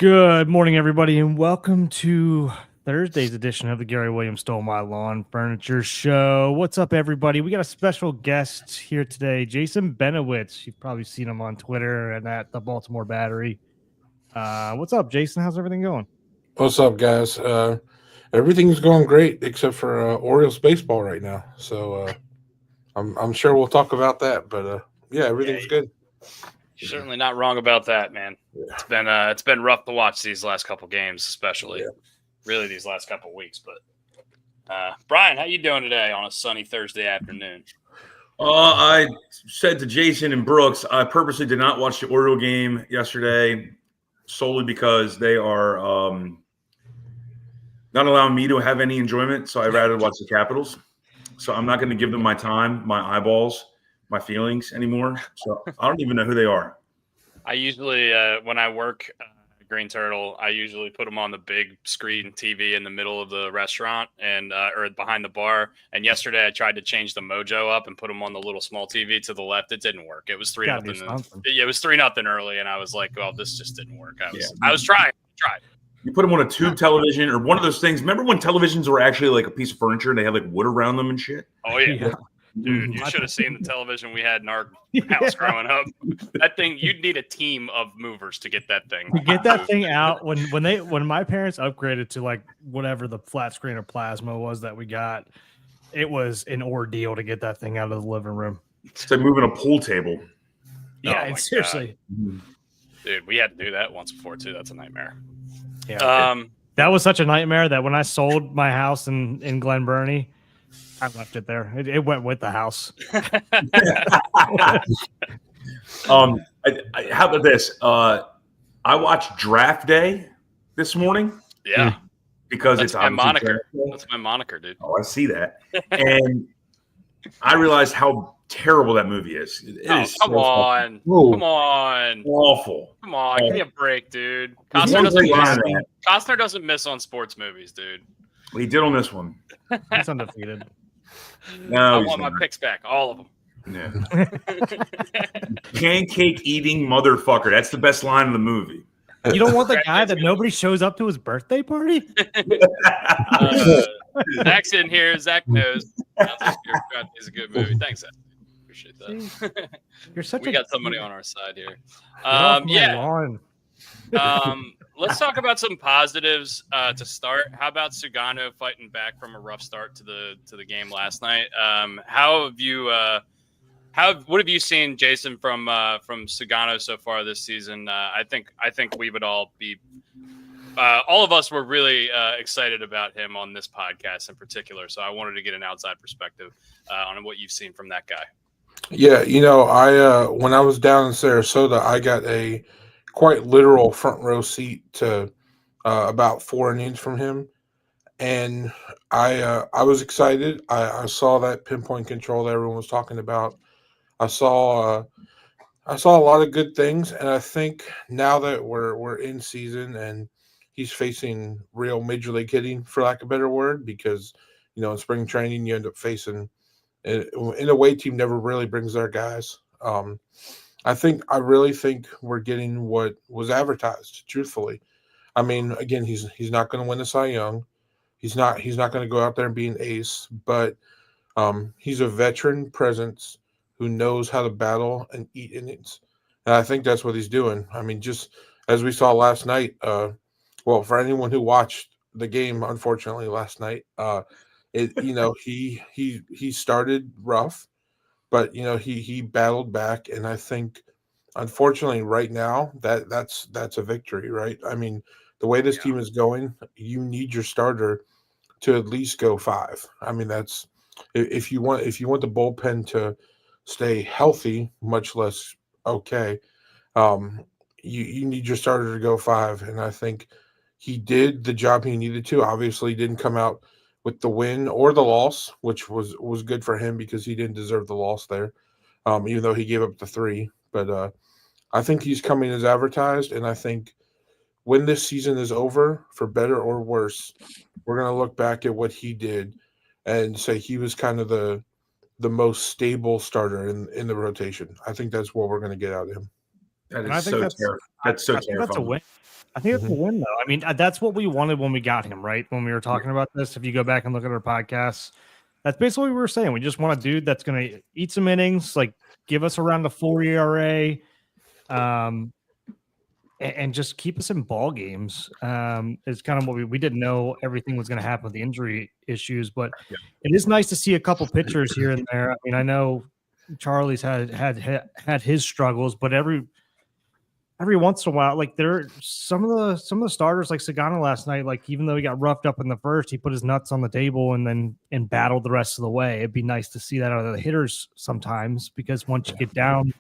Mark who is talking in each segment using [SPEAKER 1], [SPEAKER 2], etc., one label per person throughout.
[SPEAKER 1] Good morning, everybody, and welcome to Thursday's edition of the Gary Williams Stole My Lawn Furniture Show. What's up, everybody? We got a special guest here today, Jason Benowitz. You've probably seen him on Twitter and at the Baltimore Battery. What's up, Jason? How's everything going?
[SPEAKER 2] What's up, guys? Everything's going great except for Orioles baseball right now. So I'm sure we'll talk about that. But yeah, everything's good.
[SPEAKER 3] You're certainly not wrong about that, man.
[SPEAKER 2] Yeah.
[SPEAKER 3] It's been rough to watch these last couple games, especially
[SPEAKER 2] Yeah.
[SPEAKER 3] really these last couple weeks. But Brian, how you doing today on a sunny Thursday afternoon?
[SPEAKER 4] I said to Jason and Brooks, I purposely did not watch the Oriole game yesterday solely because they are not allowing me to have any enjoyment. So I'd rather watch the Capitals. So I'm not going to give them my time, my eyeballs, my feelings anymore. So I don't even know who they are.
[SPEAKER 3] I usually, when I work Green Turtle, I usually put them on the big screen TV in the middle of the restaurant and or behind the bar. And yesterday I tried to change the mojo up and put them on the little small TV to the left. It didn't work. It was 3-0. It was 3-0 early, and I was like, "Well, this just didn't work." I was trying.
[SPEAKER 4] You put them on a tube television or one of those things. Remember when televisions were actually like a piece of furniture and they had like wood around them and shit?
[SPEAKER 3] Oh yeah. Dude, you should have seen the television we had in our house growing up. That thing, you'd need a team of movers to get that thing.
[SPEAKER 1] To get that thing out when my parents upgraded to like whatever the flat screen or plasma was that we got, it was an ordeal to get that thing out of the living room.
[SPEAKER 4] It's like moving a pool table.
[SPEAKER 1] Yeah, seriously.
[SPEAKER 3] God. Dude, we had to do that once before too. That's a nightmare.
[SPEAKER 1] Yeah. That was such a nightmare that when I sold my house in Glen Burnie, I left it there. It went with the house.
[SPEAKER 4] How about this? I watched Draft Day this morning.
[SPEAKER 3] Yeah,
[SPEAKER 4] because
[SPEAKER 3] that's my moniker. That's my moniker, dude.
[SPEAKER 4] Oh, I see that, and I realized how terrible that movie is.
[SPEAKER 3] Come on,
[SPEAKER 4] awful.
[SPEAKER 3] Come on, give me a break, dude. Costner doesn't miss on sports movies, dude.
[SPEAKER 4] Well, he did on this one.
[SPEAKER 1] He's undefeated.
[SPEAKER 4] No,
[SPEAKER 3] I want my picks back, all of them.
[SPEAKER 4] Yeah. Pancake eating motherfucker. That's the best line of the movie.
[SPEAKER 1] You don't want the guy that nobody shows up to his birthday party?
[SPEAKER 3] Zach's in here. Zach knows. It's a good movie. Thanks, Zach. Appreciate that. We got somebody on our side here. Let's talk about some positives to start. How about Sugano fighting back from a rough start to the game last night? What have you seen, Jason, from Sugano so far this season? I think we would all be all of us were really excited about him on this podcast in particular. So I wanted to get an outside perspective on what you've seen from that guy.
[SPEAKER 2] Yeah, I when I was down in Sarasota, I got a quite literal front row seat to about 4 innings from him, and I was excited. I saw that pinpoint control that everyone was talking about. I saw a lot of good things, and I think now that we're in season and he's facing real major league hitting, for lack of a better word, because in spring training you end up facing in a way team never really brings their guys. I really think we're getting what was advertised, truthfully. I mean, again, he's not going to win the Cy Young. He's not going to go out there and be an ace, but he's a veteran presence who knows how to battle and eat innings. And I think that's what he's doing. I mean, just as we saw last night, for anyone who watched the game, unfortunately, last night, he started rough, but he battled back, and I think unfortunately right now that's a victory, right? I mean, the way this team is going, you need your starter to at least go 5. I mean, that's if you want the bullpen to stay healthy, much less okay. You need your starter to go 5, and I think he did the job he needed to. Obviously, didn't come out with the win or the loss, which was good for him because he didn't deserve the loss there, even though he gave up the 3. But I think he's coming as advertised, and I think when this season is over, for better or worse, we're going to look back at what he did and say he was kind of the most stable starter in the rotation. I think that's what we're going to get out of him.
[SPEAKER 4] That
[SPEAKER 1] And I
[SPEAKER 4] is
[SPEAKER 1] think
[SPEAKER 4] so terrifying. That's so
[SPEAKER 1] I think that's a
[SPEAKER 4] terrifying.
[SPEAKER 1] win. I think it's a win, though. I mean, that's what we wanted when we got him, right? When we were talking about this. If you go back and look at our podcasts, that's basically what we were saying. We just want a dude that's going to eat some innings, like give us around the 4 ERA, and just keep us in ball games. Is kind of what we didn't know everything was going to happen with the injury issues, but it is nice to see a couple pitchers here and there. I mean, I know Charlie's had his struggles, but every once in a while, like there some of the starters, like Sagana last night, like even though he got roughed up in the first, he put his nuts on the table and battled the rest of the way. It'd be nice to see that out of the hitters sometimes, because once you get down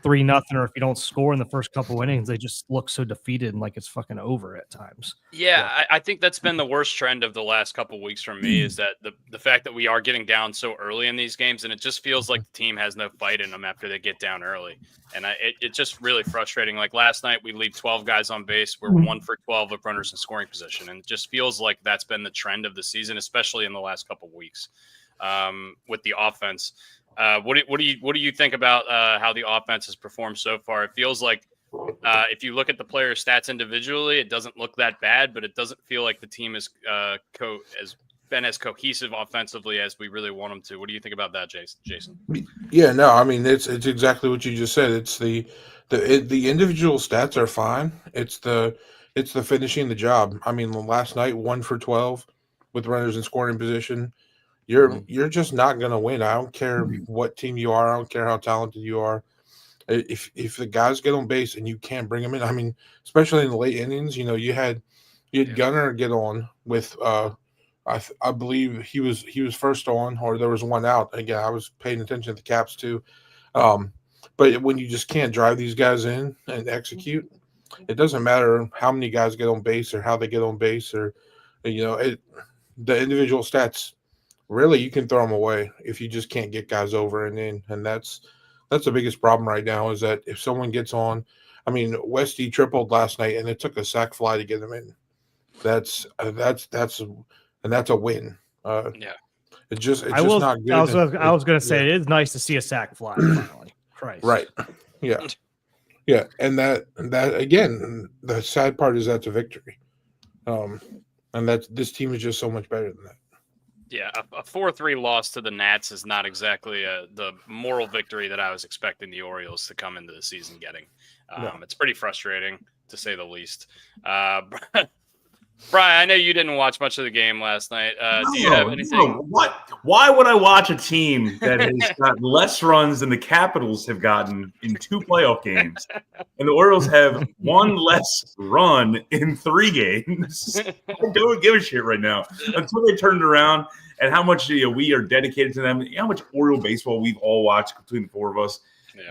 [SPEAKER 1] 3-0, or if you don't score in the first couple innings, they just look so defeated and like it's fucking over at times.
[SPEAKER 3] Yeah, I think that's been the worst trend of the last couple of weeks for me, is that the fact that we are getting down so early in these games, and it just feels like the team has no fight in them after they get down early. And it's just really frustrating. Like last night, we leave 12 guys on base. We're 1 for 12 with runners in scoring position. And it just feels like that's been the trend of the season, especially in the last couple of weeks with the offense. What do you think about how the offense has performed so far? It feels like if you look at the player stats individually, it doesn't look that bad, but it doesn't feel like the team is has been as cohesive offensively as we really want them to. What do you think about that, Jason?
[SPEAKER 2] Yeah, no, I mean it's exactly what you just said. It's the individual stats are fine. It's the finishing the job. I mean, last night 1 for 12 with runners in scoring position. You're just not going to win. I don't care what team you are. I don't care how talented you are. If the guys get on base and you can't bring them in, I mean, especially in the late innings, you had Gunnar get on with I believe he was first on, or there was one out. Again, I was paying attention to the caps too. But when you just can't drive these guys in and execute, it doesn't matter how many guys get on base or how they get on base, or the individual stats. Really, you can throw them away if you just can't get guys over and in, and that's the biggest problem right now. Is that if someone gets on, I mean, Westy tripled last night, and it took a sac fly to get him in. That's a win. It's just not good.
[SPEAKER 1] I was going to say it is nice to see a sac fly finally. Christ.
[SPEAKER 2] Right. Yeah. Yeah, and that again, the sad part is that's a victory, and that this team is just so much better than that.
[SPEAKER 3] Yeah, a 4-3 loss to the Nats is not exactly the moral victory that I was expecting the Orioles to come into the season getting.
[SPEAKER 2] No.
[SPEAKER 3] It's pretty frustrating, to say the least. Brian, I know you didn't watch much of the game last night. Do you have anything?
[SPEAKER 4] No. What? Why would I watch a team that has got less runs than the Capitals have gotten in 2 playoff games, and the Orioles have 1 less run in 3 games? I don't give a shit right now until they turn it around, and how much we are dedicated to them. How much Oriole baseball we've all watched between the 4 of us,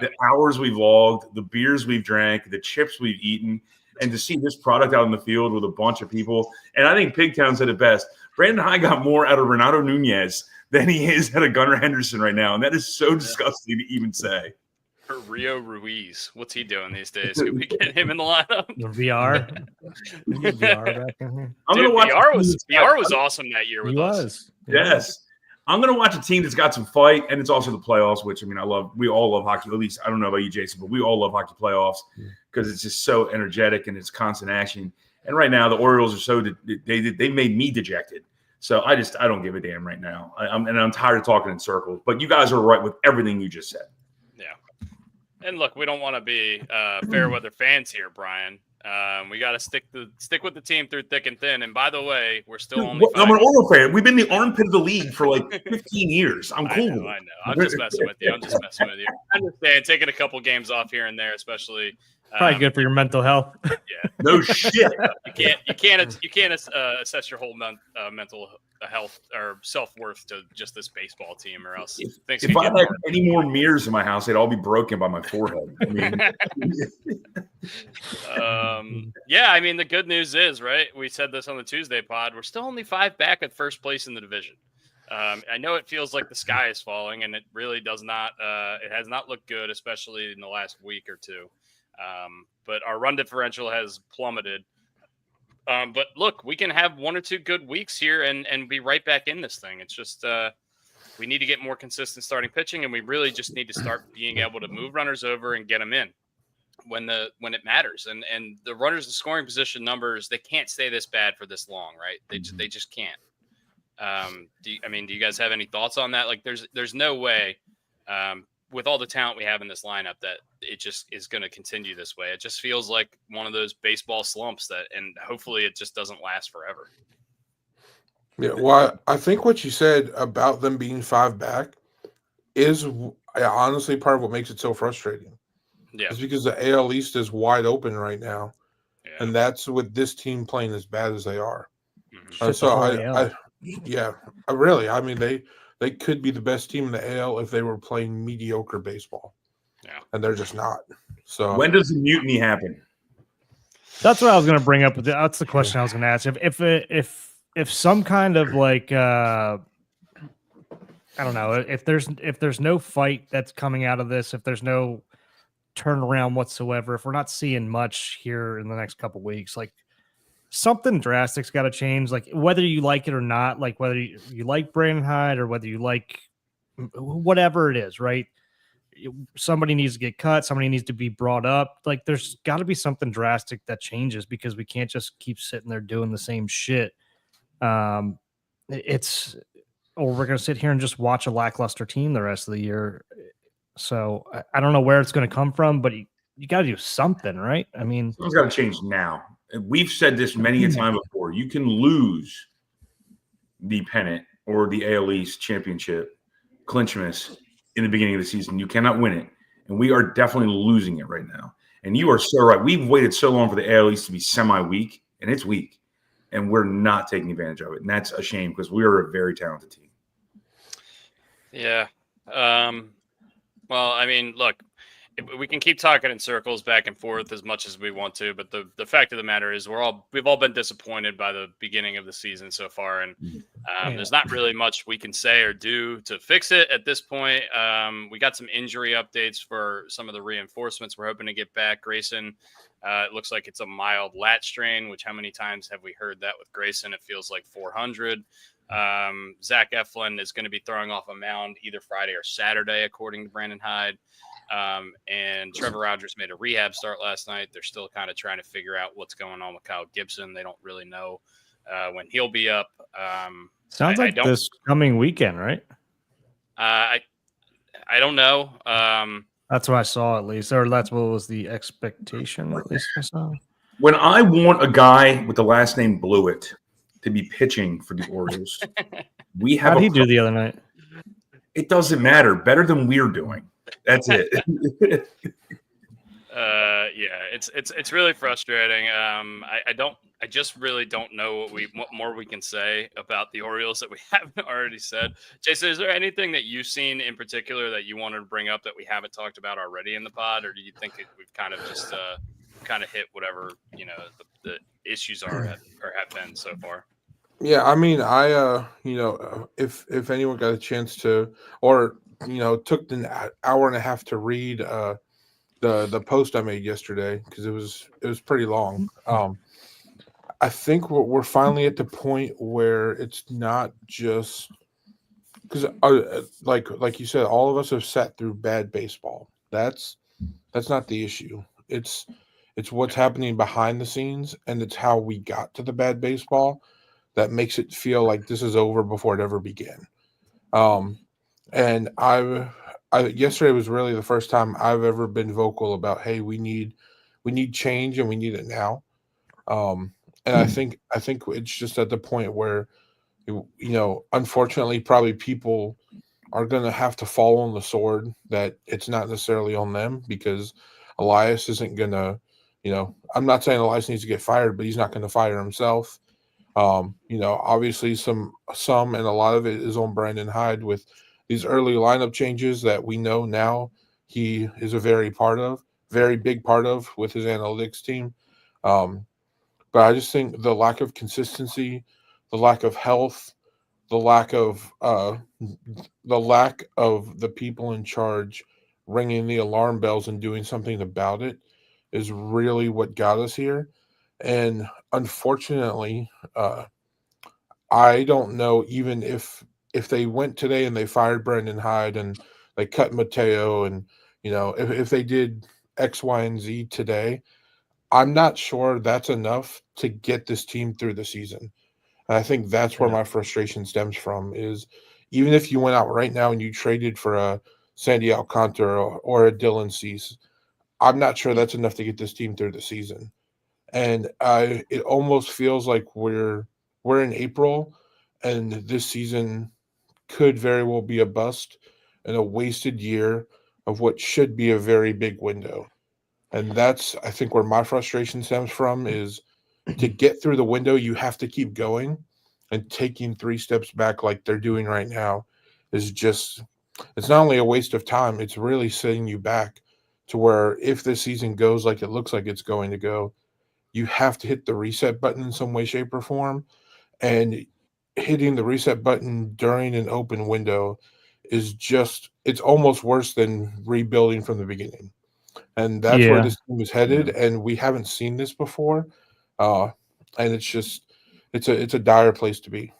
[SPEAKER 4] the hours we've logged, the beers we've drank, the chips we've eaten. And to see this product out in the field with a bunch of people. And I think Pigtown said it best. Brandon High got more out of Renato Nunez than he is out of Gunnar Henderson right now. And that is so disgusting to even say.
[SPEAKER 3] For Rio Ruiz, what's he doing these days? Could we get him in the lineup?
[SPEAKER 1] The VR. VR back in here.
[SPEAKER 4] I'm going to watch
[SPEAKER 3] VR was awesome that year with us.
[SPEAKER 4] Yes. I'm going to watch a team that's got some fight, and it's also the playoffs, which, I mean, we all love hockey. At least, I don't know about you, Jason, but we all love hockey playoffs because it's just so energetic and it's constant action. And right now, the Orioles are so they made me dejected. So I don't give a damn right now. I'm tired of talking in circles. But you guys are right with everything you just said.
[SPEAKER 3] Yeah. And look, we don't want to be fair weather fans here, Brian. We got to stick with the team through thick and thin. And by the way, we're still only.
[SPEAKER 4] I'm an Oriole fan. We've been the armpit of the league for like 15 years. I'm cool.
[SPEAKER 3] I know. I'm just messing with you. I understand taking a couple games off here and there, especially.
[SPEAKER 1] Probably good for your mental health.
[SPEAKER 3] Yeah.
[SPEAKER 4] No shit.
[SPEAKER 3] You can't assess your whole mental health or self-worth to just this baseball team, or else
[SPEAKER 4] if I had any more mirrors in my house, they'd all be broken by my forehead. I mean,
[SPEAKER 3] I mean, the good news is, right, we said this on the Tuesday pod, we're still only 5 back at first place in the division. I know it feels like the sky is falling, and it really does not. It has not looked good, especially in the last week or two. But our run differential has plummeted. But look, we can have 1 or 2 good weeks here and be right back in this thing. It's just we need to get more consistent starting pitching, and we really just need to start being able to move runners over and get them in. when it matters. And the runners in scoring position numbers, they can't stay this bad for this long, right? They just can't. Do you guys have any thoughts on that? Like, there's no way, with all the talent we have in this lineup, that it just is going to continue this way. It just feels like one of those baseball slumps and hopefully it just doesn't last forever.
[SPEAKER 2] Yeah, well, I think what you said about them being 5 back is honestly part of what makes it so frustrating.
[SPEAKER 3] Yeah,
[SPEAKER 2] It's because the AL East is wide open right now,
[SPEAKER 3] yeah.
[SPEAKER 2] and that's with this team playing as bad as they are.
[SPEAKER 3] Mhm.
[SPEAKER 1] Shit, the
[SPEAKER 2] So
[SPEAKER 1] whole AL.
[SPEAKER 2] really, I mean, they could be the best team in the AL if they were playing mediocre baseball.
[SPEAKER 3] Yeah.
[SPEAKER 2] And they're just not. So
[SPEAKER 4] When does the mutiny happen?
[SPEAKER 1] That's what I was going to bring up. That's the question I was going to ask. If some kind of like I don't know, if there's no fight that's coming out of this, if there's no turnaround whatsoever, if we're not seeing much here in the next couple weeks, like something drastic's got to change. Like whether you like it or not, like whether you like Brandon Hyde or whether you like whatever it is, right? Somebody needs to get cut. Somebody needs to be brought up. Like there's got to be something drastic that changes because we can't just keep sitting there doing the same shit. Or we're going to sit here and just watch a lackluster team the rest of the year. So I don't know where it's going to come from, but you got to do something, right? I mean,
[SPEAKER 4] Something's got to change now. We've said this many a time before. You can lose the pennant or the AL East championship, clinchmas, in the beginning of the season. You cannot win it. And we are definitely losing it right now. And you are so right. We've waited so long for the AL East to be semi-weak, and it's weak. And we're not taking advantage of it. And that's a shame because we are a very talented team.
[SPEAKER 3] Yeah. Well, I mean, look, we can keep talking in circles back and forth as much as we want to, but the fact of the matter is we've all been disappointed by the beginning of the season so far, and there's not really much we can say or do to fix it at this point. We got some injury updates for some of the reinforcements we're hoping to get back. Grayson, it looks like it's a mild lat strain, which how many times have we heard that with Grayson? It feels like 400. Zach Eflin is going to be throwing off a mound either Friday or Saturday, according to Brandon Hyde. And Trevor Rogers made a rehab start last night. They're still kind of trying to figure out what's going on with Kyle Gibson. They don't really know when he'll be up.
[SPEAKER 1] Sounds like this coming weekend, right?
[SPEAKER 3] I don't know.
[SPEAKER 1] That's what I saw, at least, or that's what was the expectation, at least I saw.
[SPEAKER 4] When I want a guy with the last name Blewett to be pitching for the Orioles, we have.
[SPEAKER 1] How did he do the other night?
[SPEAKER 4] It doesn't matter. Better than we're doing. That's it.
[SPEAKER 3] Yeah, it's really frustrating. I just really don't know what more we can say about the Orioles that we haven't already said. Jason, is there anything that you've seen in particular that you wanted to bring up that we haven't talked about already in the pod, or do you think we've kind of just kind of hit whatever the issues are or have been so far?
[SPEAKER 2] Yeah, I mean, if anyone got a chance to, or took an hour and a half to read the post I made yesterday, because it was pretty long. I think we're finally at the point where it's not just because like you said, all of us have sat through bad baseball. That's not the issue. It's what's happening behind the scenes, and it's how we got to the bad baseball that makes it feel like this is over before it ever began. And yesterday was really the first time I've ever been vocal about, hey, we need change and we need it now. And I think it's just at the point where, unfortunately, probably people are going to have to fall on the sword that it's not necessarily on them, because Elias isn't going to, I'm not saying Elias needs to get fired, but he's not going to fire himself. Obviously some and a lot of it is on Brandon Hyde with these early lineup changes that we know now he is a very big part of with his analytics team. But I just think the lack of consistency, the lack of health, the lack of the people in charge ringing the alarm bells and doing something about it is really what got us here. And unfortunately, I don't know even if they went today and they fired Brandon Hyde and they cut Mateo, and if they did X, Y, and Z today, I'm not sure that's enough to get this team through the season. And I think that's where my frustration stems from is even if you went out right now and you traded for a Sandy Alcantara or a Dylan Cease, I'm not sure that's enough to get this team through the season. And it almost feels like we're in April and this season could very well be a bust and a wasted year of what should be a very big window. And that's, I think, where my frustration stems from is to get through the window, you have to keep going, and taking 3 steps back like they're doing right now is just, it's not only a waste of time, it's really setting you back to where if this season goes like it looks like it's going to go, you have to hit the reset button in some way, shape, or form. And hitting the reset button during an open window is just, it's almost worse than rebuilding from the beginning. And that's where this team is headed, and we haven't seen this before. And it's just, it's a dire place to be.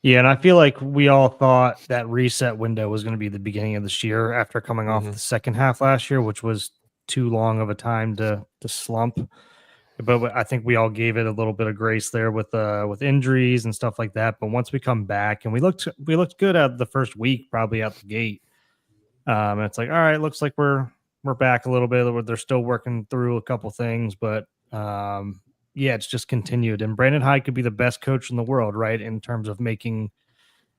[SPEAKER 1] Yeah, and I feel like we all thought that reset window was going to be the beginning of this year after coming off the second half last year, which was too long of a time to slump. But I think we all gave it a little bit of grace there with injuries and stuff like that. But once we come back, and we looked good at the first week, probably out the gate. And it's like, all right, looks like we're back a little bit. They're still working through a couple things, but yeah, it's just continued. And Brandon Hyde could be the best coach in the world, right, in terms of making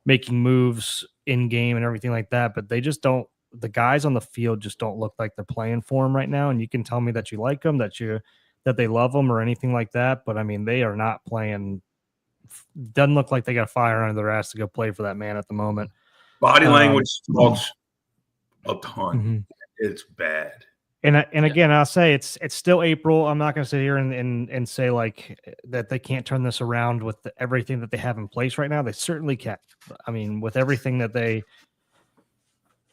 [SPEAKER 1] moves in game and everything like that. But they just don't. The guys on the field just don't look like they're playing for him right now. And you can tell me that you like them, that they love them or anything like that. But I mean, they are not playing. Doesn't look like they got fire under their ass to go play for that man at the moment.
[SPEAKER 4] Body language talks a ton.
[SPEAKER 1] Mm-hmm.
[SPEAKER 4] It's bad.
[SPEAKER 1] And again, I'll say it's still April. I'm not going to sit here and say like that they can't turn this around with everything that they have in place right now. They certainly can. I mean, with everything that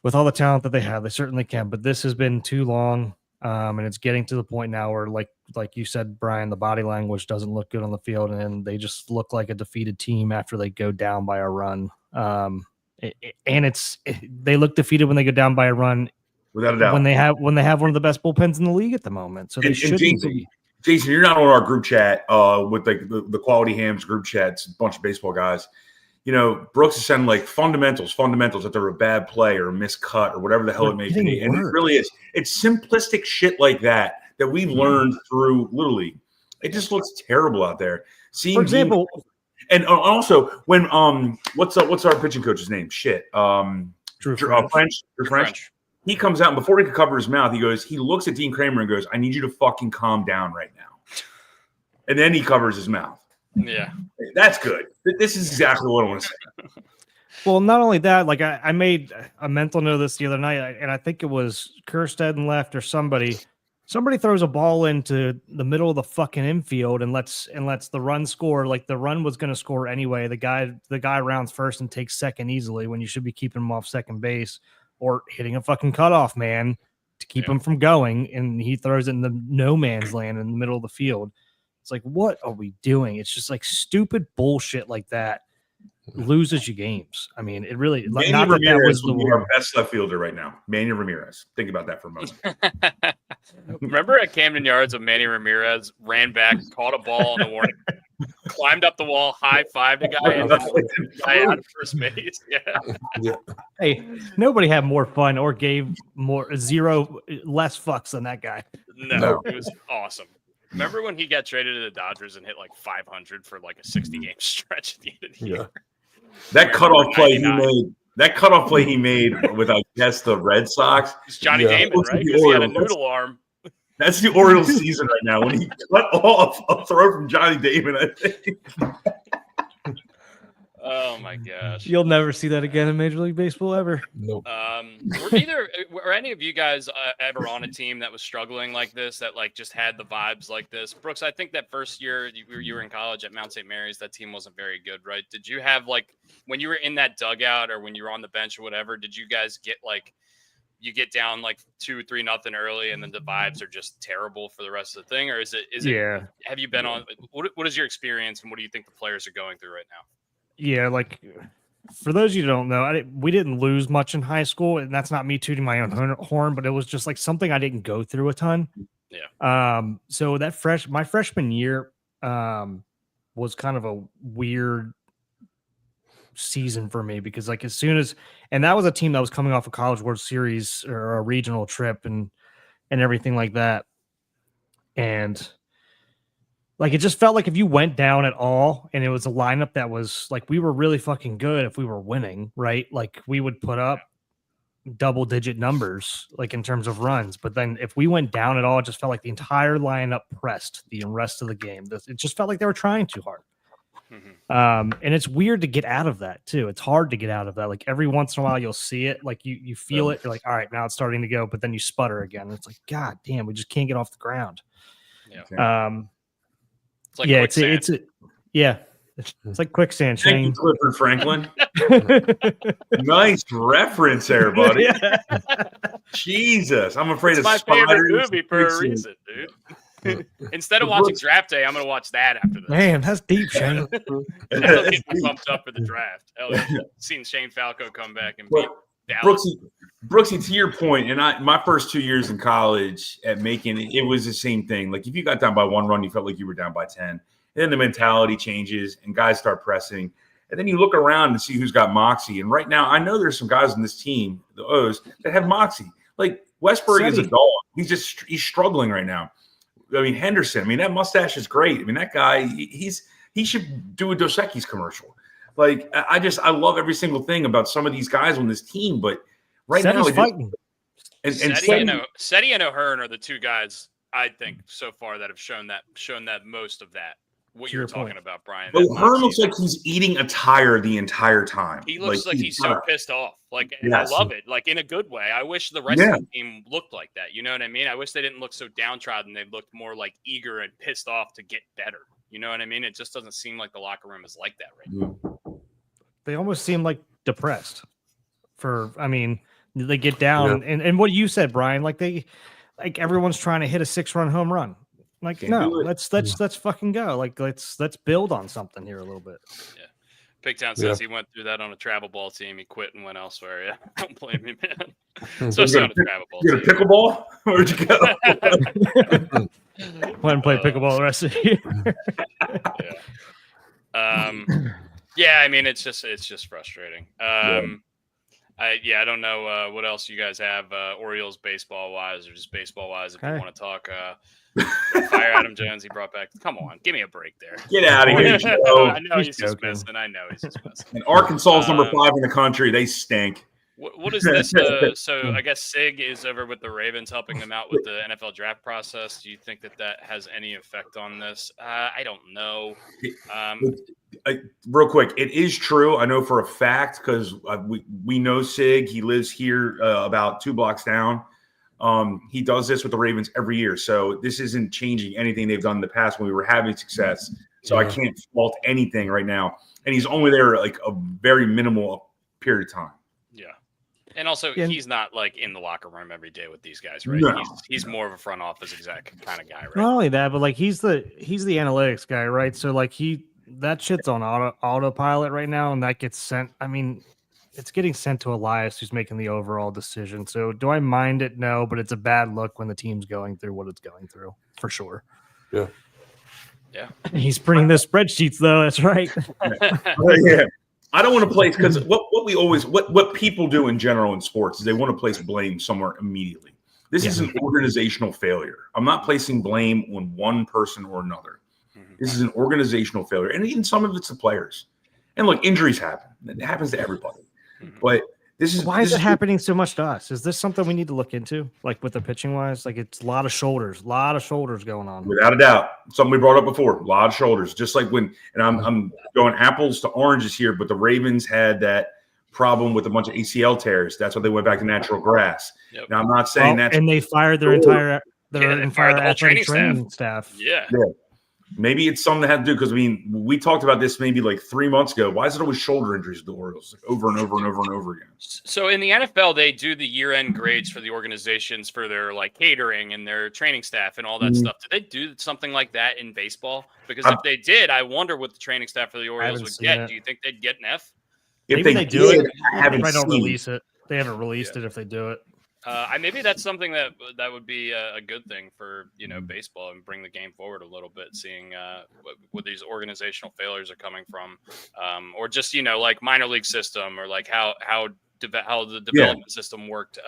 [SPEAKER 1] with all the talent that they have, they certainly can. But this has been too long, and it's getting to the point now where, like you said, Brian, the body language doesn't look good on the field, and they just look like a defeated team after they go down by a run. They look defeated when they go down by a run.
[SPEAKER 4] Without a doubt.
[SPEAKER 1] When they have one of the best bullpens in the league at the moment. So they shouldn't be.
[SPEAKER 4] Jason, you're not on our group chat with the Quality Hams group chats, a bunch of baseball guys. You know, Brooks is sending like fundamentals that they're a bad play or a miscut or whatever the hell it may be. And it really is. It's simplistic shit like that we've learned through Little League. It just looks terrible out there. For example, and also when what's our pitching coach's name? Shit. Drew French. He comes out, and before he could cover his mouth, he looks at Dean Kramer and goes, I need you to fucking calm down right now. And then he covers his mouth.
[SPEAKER 3] Yeah.
[SPEAKER 4] That's good. This is exactly what I want to say.
[SPEAKER 1] Well, not only that, like I made a mental note of this the other night, and I think it was Kirstead left or somebody throws a ball into the middle of the fucking infield and lets the run score. Like the run was going to score anyway. The guy rounds first and takes second easily when you should be keeping him off second base. Or hitting a fucking cutoff man to keep him from going, and he throws it in the no man's land in the middle of the field. It's like, what are we doing? It's just like stupid bullshit like that loses you games. I mean, it really.
[SPEAKER 4] Manny
[SPEAKER 1] not
[SPEAKER 4] Ramirez
[SPEAKER 1] that was the
[SPEAKER 4] our best left fielder right now. Manny Ramirez. Think about that for a moment.
[SPEAKER 3] Remember at Camden Yards when Manny Ramirez ran back, caught a ball on the warning, climbed up the wall, high-fived a guy, and then guy out of first base. Yeah.
[SPEAKER 1] Hey, nobody had more fun or gave less fucks than that guy.
[SPEAKER 3] No, it was awesome. Remember when he got traded to the Dodgers and hit like 500 for like a 60-game stretch at the end of the year?
[SPEAKER 4] That cutoff play he made. That cutoff play he made with, I guess, the Red Sox.
[SPEAKER 3] It's Johnny Damon, right? Because he had a noodle arm.
[SPEAKER 4] That's the Orioles season right now when he cut off a throw from Johnny Damon, I think.
[SPEAKER 3] Oh my gosh!
[SPEAKER 1] You'll never see that again in Major League Baseball ever.
[SPEAKER 2] Nope.
[SPEAKER 3] Were any of you guys ever on a team that was struggling like this? That like just had the vibes like this? Brooks, I think that first year you were in college at Mount St. Mary's, that team wasn't very good, right? Did you have like when you were in that dugout or when you were on the bench or whatever? Did you guys get like you get down like 2-3-0 early and then the vibes are just terrible for the rest of the thing, or is it?
[SPEAKER 1] Yeah.
[SPEAKER 3] Have you been on? What is your experience and what do you think the players are going through right now?
[SPEAKER 1] Yeah, like for those of you who don't know, we didn't lose much in high school, and that's not me tooting my own horn, but it was just like something I didn't go through a ton.
[SPEAKER 3] Yeah.
[SPEAKER 1] So my freshman year was kind of a weird season for me because like and that was a team that was coming off a College World Series or a regional trip and everything like that. And like, it just felt like if you went down at all and it was a lineup that was like, we were really fucking good if we were winning, right? Like we would put up double digit numbers, like in terms of runs. But then if we went down at all, it just felt like the entire lineup pressed the rest of the game. It just felt like they were trying too hard. And it's weird to get out of that too. It's hard to get out of that. Like every once in a while you'll see it, like you feel it. You're like, all right, now it's starting to go, but then you sputter again. It's like, God damn, we just can't get off the ground.
[SPEAKER 3] Yeah. It's like
[SPEAKER 1] it's like quicksand.
[SPEAKER 4] Thank
[SPEAKER 1] Shane.
[SPEAKER 4] you, Clifford Franklin. Nice reference there, buddy.
[SPEAKER 1] Yeah.
[SPEAKER 4] Jesus, I'm afraid
[SPEAKER 3] it's
[SPEAKER 4] of
[SPEAKER 3] my
[SPEAKER 4] spiders.
[SPEAKER 3] favorite movie for a reason, dude. Instead of watching Draft Day, I'm going to watch that after this.
[SPEAKER 1] Man, that's deep, Shane.
[SPEAKER 3] That'll get me pumped up for the draft. Hell yeah. Seen Shane Falco come back and beat Dallas.
[SPEAKER 4] Brooksy, to your point, and my first 2 years in college at Macon, it was the same thing. Like if you got down by one run, you felt like you were down by 10. And then the mentality changes and guys start pressing. And then you look around and see who's got moxie. And right now, I know there's some guys on this team, the O's, that have moxie. Like Westberg is a dog. He's struggling right now. I mean, Henderson, I mean, that mustache is great. I mean, that guy, he should do a Dos Equis commercial. Like, I love every single thing about some of these guys on this team, but right now,
[SPEAKER 1] fighting.
[SPEAKER 3] Seti and O'Hearn are the two guys I think so far that have shown that most of that. What you're talking about, Brian.
[SPEAKER 4] O'Hearn looks like he's eating a tire the entire time.
[SPEAKER 3] He looks like he's so pissed off. Like, and I love it, like in a good way. I wish the rest of the team looked like that. You know what I mean? I wish they didn't look so downtrodden. They looked more like eager and pissed off to get better. You know what I mean? It just doesn't seem like the locker room is like that right now.
[SPEAKER 1] They almost seem like depressed. They get down and what you said, Brian, like everyone's trying to hit a 6-run home run. Like, no, let's fucking go. Like, let's build on something here a little bit.
[SPEAKER 3] Yeah. Pigtown says he went through that on a travel ball team. He quit and went elsewhere. Yeah, don't blame me, man. So on a travel ball.
[SPEAKER 4] You got a pickleball? Where'd you go?
[SPEAKER 1] Went and played pickleball the rest of the
[SPEAKER 3] year. Yeah. I mean, it's just frustrating. I don't know what else you guys have Orioles baseball wise or just baseball wise if you want to talk. Fire Adam Jones, he brought back. Come on, give me a break there.
[SPEAKER 4] Get out of here, Joe.
[SPEAKER 3] I know he's just missing.
[SPEAKER 4] And Arkansas is number 5 in the country. They stink.
[SPEAKER 3] What is this? So I guess Sig is over with the Ravens, helping them out with the NFL draft process. Do you think that has any effect on this? I don't know.
[SPEAKER 4] Real quick, it is true. I know for a fact because we know Sig. He lives here about 2 blocks down. He does this with the Ravens every year. So this isn't changing anything they've done in the past when we were having success. So I can't fault anything right now. And he's only there like a very minimal period of time.
[SPEAKER 3] Yeah. And also, he's not like in the locker room every day with these guys, right?
[SPEAKER 4] No.
[SPEAKER 3] He's more of a front office exec kind of guy, right?
[SPEAKER 1] Not only that, but like he's the analytics guy, right? So like that shit's on autopilot right now, and that gets sent. I mean, it's getting sent to Elias, who's making the overall decision. So do I mind it? No, but it's a bad look when the team's going through what it's going through, for sure.
[SPEAKER 2] Yeah.
[SPEAKER 3] Yeah.
[SPEAKER 1] He's printing the spreadsheets, though. That's right.
[SPEAKER 4] Yeah. I don't want to place because what people do in general in sports is they want to place blame somewhere immediately. This is an organizational failure. I'm not placing blame on one person or another. This is an organizational failure, and even some of it's the players. And look, injuries happen. It happens to everybody. But
[SPEAKER 1] why is it happening so much to us? Is this something we need to look into, like with the pitching wise? Like it's a lot of shoulders going on.
[SPEAKER 4] Without a doubt, something we brought up before. A lot of shoulders. Just like when, and I'm going apples to oranges here, but the Ravens had that problem with a bunch of ACL tears. That's why they went back to natural grass. Yep. Now I'm not saying that.
[SPEAKER 1] And they fired their entire athletic training staff.
[SPEAKER 3] Yeah.
[SPEAKER 4] Maybe it's something that had to do because we talked about this maybe like 3 months ago. Why is it always shoulder injuries with the Orioles like over and over and over and over again?
[SPEAKER 3] So in the NFL, they do the year-end grades for the organizations for their like catering and their training staff and all that stuff. Did they do something like that in baseball? Because if they did, I wonder what the training staff for the Orioles would get. Do you think they'd get an F?
[SPEAKER 4] If
[SPEAKER 1] Maybe they do
[SPEAKER 4] did,
[SPEAKER 1] it.
[SPEAKER 4] I
[SPEAKER 1] They
[SPEAKER 4] haven't
[SPEAKER 1] probably don't
[SPEAKER 4] seen.
[SPEAKER 1] release it. They haven't released it if they do it.
[SPEAKER 3] Maybe that's something that would be a good thing for baseball and bring the game forward a little bit. Seeing where these organizational failures are coming from, or just like minor league system, or like how the development system worked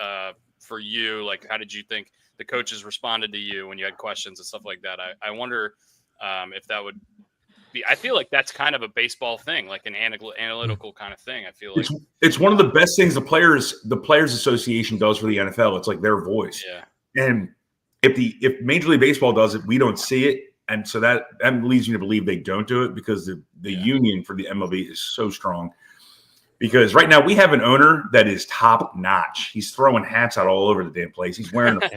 [SPEAKER 3] for you. Like, how did you think the coaches responded to you when you had questions and stuff like that? I wonder if that would be. I feel like that's kind of a baseball thing, like an analytical kind of thing. I feel like
[SPEAKER 4] it's one of the best things the Players Association does for the NFL. It's like their voice.
[SPEAKER 3] Yeah.
[SPEAKER 4] And if Major League Baseball does it, we don't see it, and so that leads me to believe they don't do it because the union for the MLB is so strong. Because right now we have an owner that is top notch. He's throwing hats out all over the damn place. He's wearing a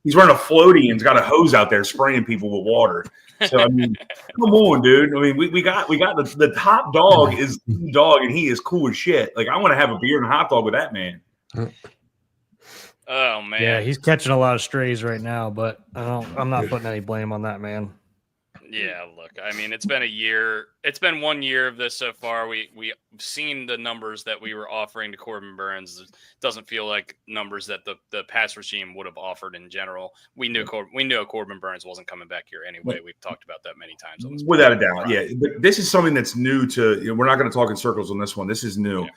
[SPEAKER 4] floaty and's got a hose out there spraying people with water. So I mean, come on, dude. I mean, we got the top dog is the dog, and he is cool as shit. Like, I want to have a beer and a hot dog with that man.
[SPEAKER 3] Oh man,
[SPEAKER 1] yeah, he's catching a lot of strays right now, but I'm not putting any blame on that man.
[SPEAKER 3] Yeah, look, I mean, it's been a year. It's been 1 year of this so far. We've seen the numbers that we were offering to Corbin Burns. It doesn't feel like numbers that the past regime would have offered in general. We knew Corbin Burns wasn't coming back here anyway. We've talked about that many times.
[SPEAKER 4] Without a doubt, yeah. But this is something that's new to. We're not going to talk in circles on this one. This is new.
[SPEAKER 3] Yeah.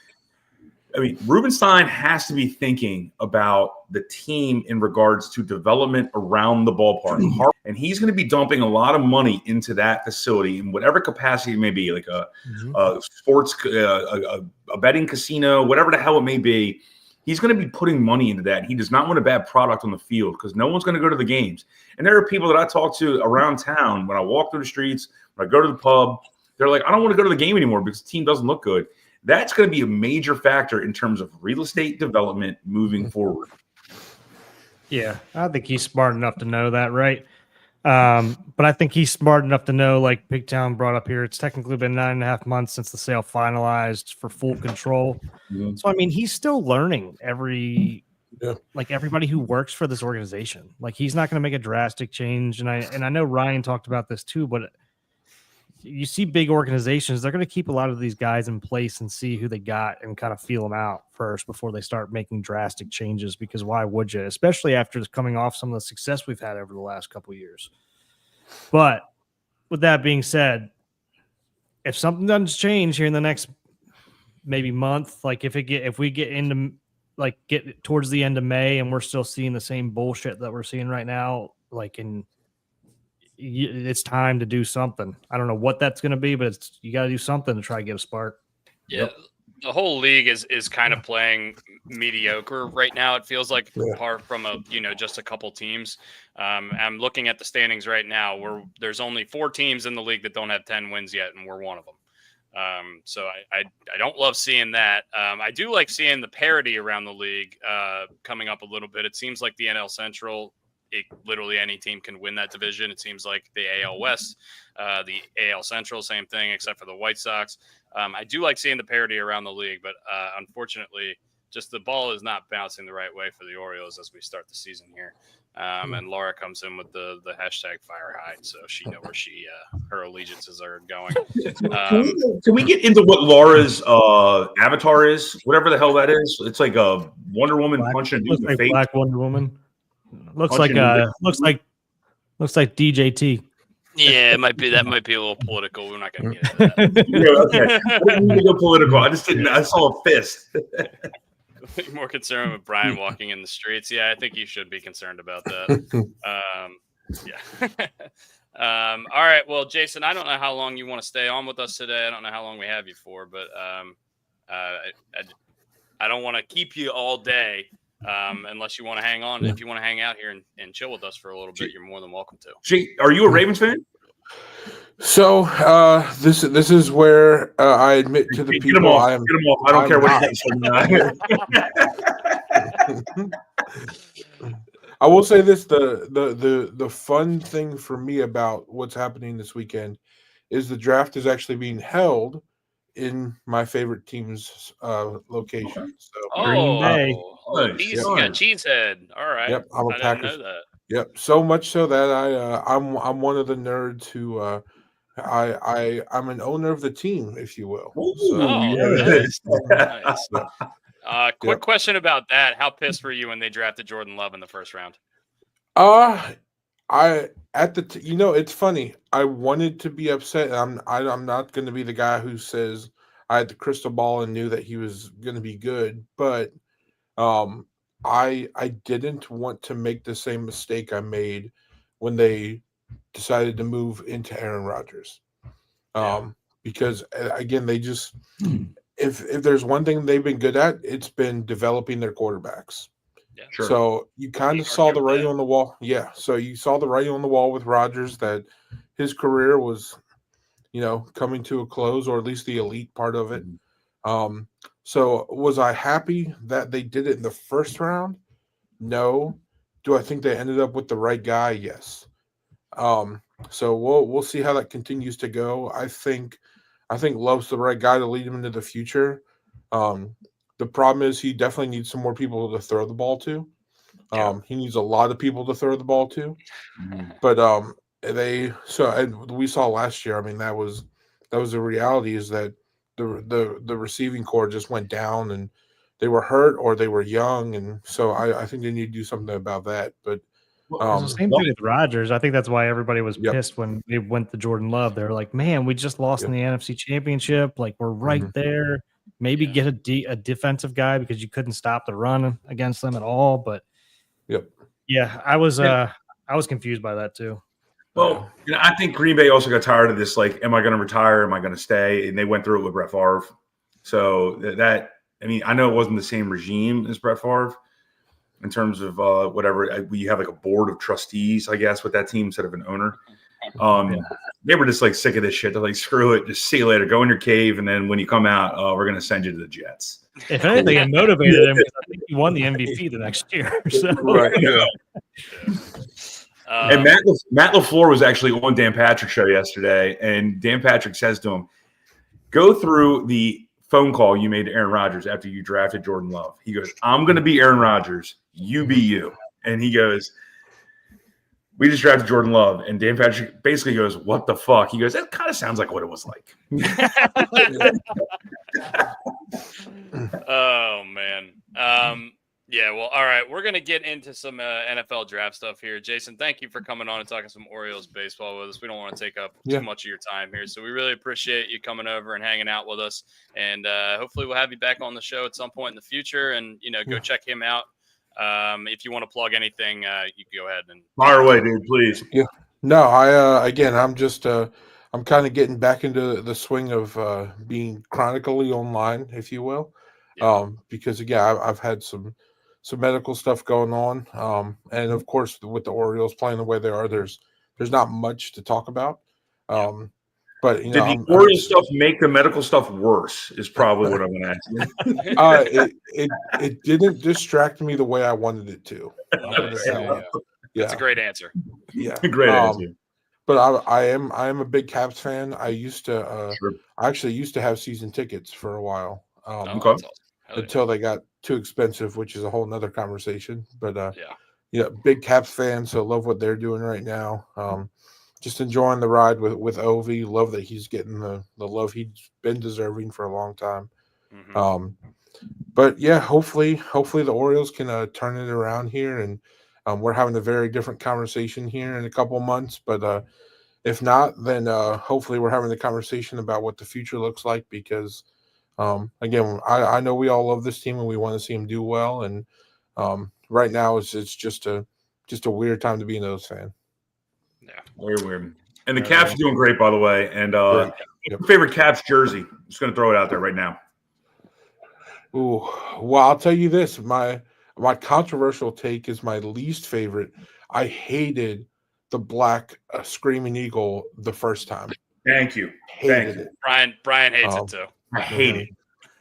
[SPEAKER 4] I mean, Rubenstein has to be thinking about the team in regards to development around the ballpark. And he's going to be dumping a lot of money into that facility in whatever capacity it may be, like a sports, a betting casino, whatever the hell it may be. He's going to be putting money into that. He does not want a bad product on the field because no one's going to go to the games. And there are people that I talk to around town when I walk through the streets, when I go to the pub, they're like, I don't want to go to the game anymore because the team doesn't look good. That's going to be a major factor in terms of real estate development moving forward.
[SPEAKER 1] Yeah, I think he's smart enough to know that, right? But I think he's smart enough to know, like Big Town brought up here, it's technically been 9.5 months since the sale finalized for full control.
[SPEAKER 4] Mm-hmm.
[SPEAKER 1] So, I mean, he's still learning like everybody who works for this organization. Like, he's not going to make a drastic change. And I know Ryan talked about this too, but you see big organizations, they're going to keep a lot of these guys in place and see who they got and kind of feel them out first before they start making drastic changes, because why would you, especially after coming off some of the success we've had over the last couple of years. But with that being said, if something doesn't change here in the next maybe month, like if we get towards the end of May and we're still seeing the same bullshit that we're seeing right now, it's time to do something. I don't know what that's going to be, but you got to do something to try to get a spark.
[SPEAKER 3] Yeah. Yep. The whole league is kind of playing mediocre right now. It feels like apart from just a couple teams. I'm looking at the standings right now where there's only 4 teams in the league that don't have 10 wins yet, and we're one of them. So I don't love seeing that. I do like seeing the parity around the league coming up a little bit. It seems like the NL Central, literally any team can win that division. It seems like the AL West, the AL Central, same thing, except for the White Sox. I do like seeing the parity around the league, but unfortunately, just the ball is not bouncing the right way for the Orioles as we start the season here. And Laura comes in with the hashtag fire hide, so she know where her allegiances are going.
[SPEAKER 4] Can we get into what Laura's avatar is? Whatever the hell that is. It's like a Wonder Woman punching a dude in the face.
[SPEAKER 1] Black Wonder Woman. Looks like DJT.
[SPEAKER 3] Yeah, it might be. That might be a little political. We're not going to get into that.
[SPEAKER 4] Okay. I didn't need to go political. I saw a fist.
[SPEAKER 3] You're more concerned with Brian walking in the streets. Yeah, I think you should be concerned about that. All right. Well, Jason, I don't know how long you want to stay on with us today. I don't know how long we have you for, but I don't want to keep you all day. Unless you want to hang on. If you want to hang out here and chill with us for a little bit, you're more than welcome to.
[SPEAKER 4] Jake, are you a Ravens fan?
[SPEAKER 2] So this is where I admit to the
[SPEAKER 4] Get
[SPEAKER 2] people
[SPEAKER 4] them off.
[SPEAKER 2] I am.
[SPEAKER 4] Get them off. I don't care what you say.
[SPEAKER 2] I will say this: the fun thing for me about what's happening this weekend is the draft is actually being held in my favorite team's location. So
[SPEAKER 1] Green Bay.
[SPEAKER 3] You got Cheesehead. All right.
[SPEAKER 2] Yep, I'm a
[SPEAKER 3] I
[SPEAKER 2] Packers.
[SPEAKER 3] didn't know that.
[SPEAKER 2] Yep, so much so that I'm one of the nerds who I'm an owner of the team, if you will.
[SPEAKER 4] Ooh,
[SPEAKER 3] Oh,
[SPEAKER 4] yes.
[SPEAKER 3] nice. Quick
[SPEAKER 2] Yep.
[SPEAKER 3] question about that. How pissed were you when they drafted Jordan Love in the first round?
[SPEAKER 2] I at the it's funny. I wanted to be upset. I'm not going to be the guy who says I had the crystal ball and knew that he was going to be good, but um, I didn't want to make the same mistake I made when they decided to move into Aaron Rodgers. Because again, they just if there's one thing they've been good at, it's been developing their quarterbacks.
[SPEAKER 3] Yeah.
[SPEAKER 4] Sure.
[SPEAKER 2] So you kind of
[SPEAKER 3] Can't
[SPEAKER 2] saw
[SPEAKER 3] argue
[SPEAKER 2] the
[SPEAKER 3] with
[SPEAKER 2] writing
[SPEAKER 3] that.
[SPEAKER 2] on the wall. Yeah. So you saw the writing on the wall with Rodgers that his career was, coming to a close, or at least the elite part of it. Um, so was I happy that they did it in the first round? No. Do I think they ended up with the right guy? Yes. So we'll see how that continues to go. I think Love's the right guy to lead him into the future. Um, the problem is he definitely needs some more people to throw the ball to. He needs a lot of people to throw the ball to. But and we saw last year. I mean, that was the reality, is that the receiving core just went down, and they were hurt or they were young, and so I think they need to do something about that. But
[SPEAKER 1] It's the same thing with Rodgers. I think that's why everybody was
[SPEAKER 2] Yep.
[SPEAKER 1] pissed when they went to Jordan Love. They were like, "Man, we just lost in the NFC Championship. Like, we're right
[SPEAKER 2] Mhm.
[SPEAKER 1] there. Maybe get a defensive guy because you couldn't stop the run against them at all." But
[SPEAKER 2] Yep.
[SPEAKER 1] yeah, I was confused by that too.
[SPEAKER 4] Well, I think Green Bay also got tired of this. Like, am I going to retire? Am I going to stay? And they went through it with Brett Favre. So I know it wasn't the same regime as Brett Favre in terms of whatever. You have like a board of trustees, I guess, with that team instead of an owner. They were just like sick of this shit. They're like, screw it, just see you later. Go in your cave, and then when you come out, we're going to send you to the Jets.
[SPEAKER 1] If anything, it motivated him because I think he won the MVP the next year. So.
[SPEAKER 2] Right. Yeah.
[SPEAKER 4] And Matt LaFleur was actually on Dan Patrick's show yesterday, and Dan Patrick says to him, go through the phone call you made to Aaron Rodgers after you drafted Jordan Love. He goes, I'm going to be Aaron Rodgers. You be you. And he goes, we just drafted Jordan Love. And Dan Patrick basically goes, what the fuck? He goes, that kind of sounds like what it was like.
[SPEAKER 3] Oh, man. Yeah, well, all right. We're going to get into some NFL draft stuff here. Jason, thank you for coming on and talking some Orioles baseball with us. We don't want to take up too much of your time here, so we really appreciate you coming over and hanging out with us. And hopefully we'll have you back on the show at some point in the future. And, go check him out. If you want to plug anything, you can go ahead and
[SPEAKER 4] fire away, dude, please.
[SPEAKER 2] Yeah. No, I'm just I'm kind of getting back into the swing of being chronically online, if you will. Because again, I've had some medical stuff going on. And of course with the Orioles playing the way they are, there's not much to talk about. But
[SPEAKER 4] did the Orioles stuff make the medical stuff worse? Is probably what I'm going to ask you.
[SPEAKER 2] It didn't distract me the way I wanted it to.
[SPEAKER 3] Nice. That's a great answer.
[SPEAKER 2] Yeah,
[SPEAKER 4] great answer.
[SPEAKER 2] But I am a big Caps fan. I used to I actually used to have season tickets for a while. Until they got too expensive, which is a whole nother conversation. But big Caps fan, so love what they're doing right now. Just enjoying the ride with Ovi. Love that he's getting the love he's been deserving for a long time. But yeah, hopefully the Orioles can turn it around here, and we're having a very different conversation here in a couple months. But if not, then hopefully we're having a conversation about what the future looks like, because again, I know we all love this team and we want to see them do well. And right now it's just a weird time to be an O's fan.
[SPEAKER 3] Yeah,
[SPEAKER 4] very weird. And the Caps are doing great, by the way. And favorite Caps jersey? I'm just going to throw it out there right now.
[SPEAKER 2] Ooh, well, I'll tell you this. My controversial take is my least favorite. I hated the black Screaming Eagle the first time.
[SPEAKER 4] Thank you.
[SPEAKER 2] Hated it.
[SPEAKER 3] Brian hates it too.
[SPEAKER 4] I hate it.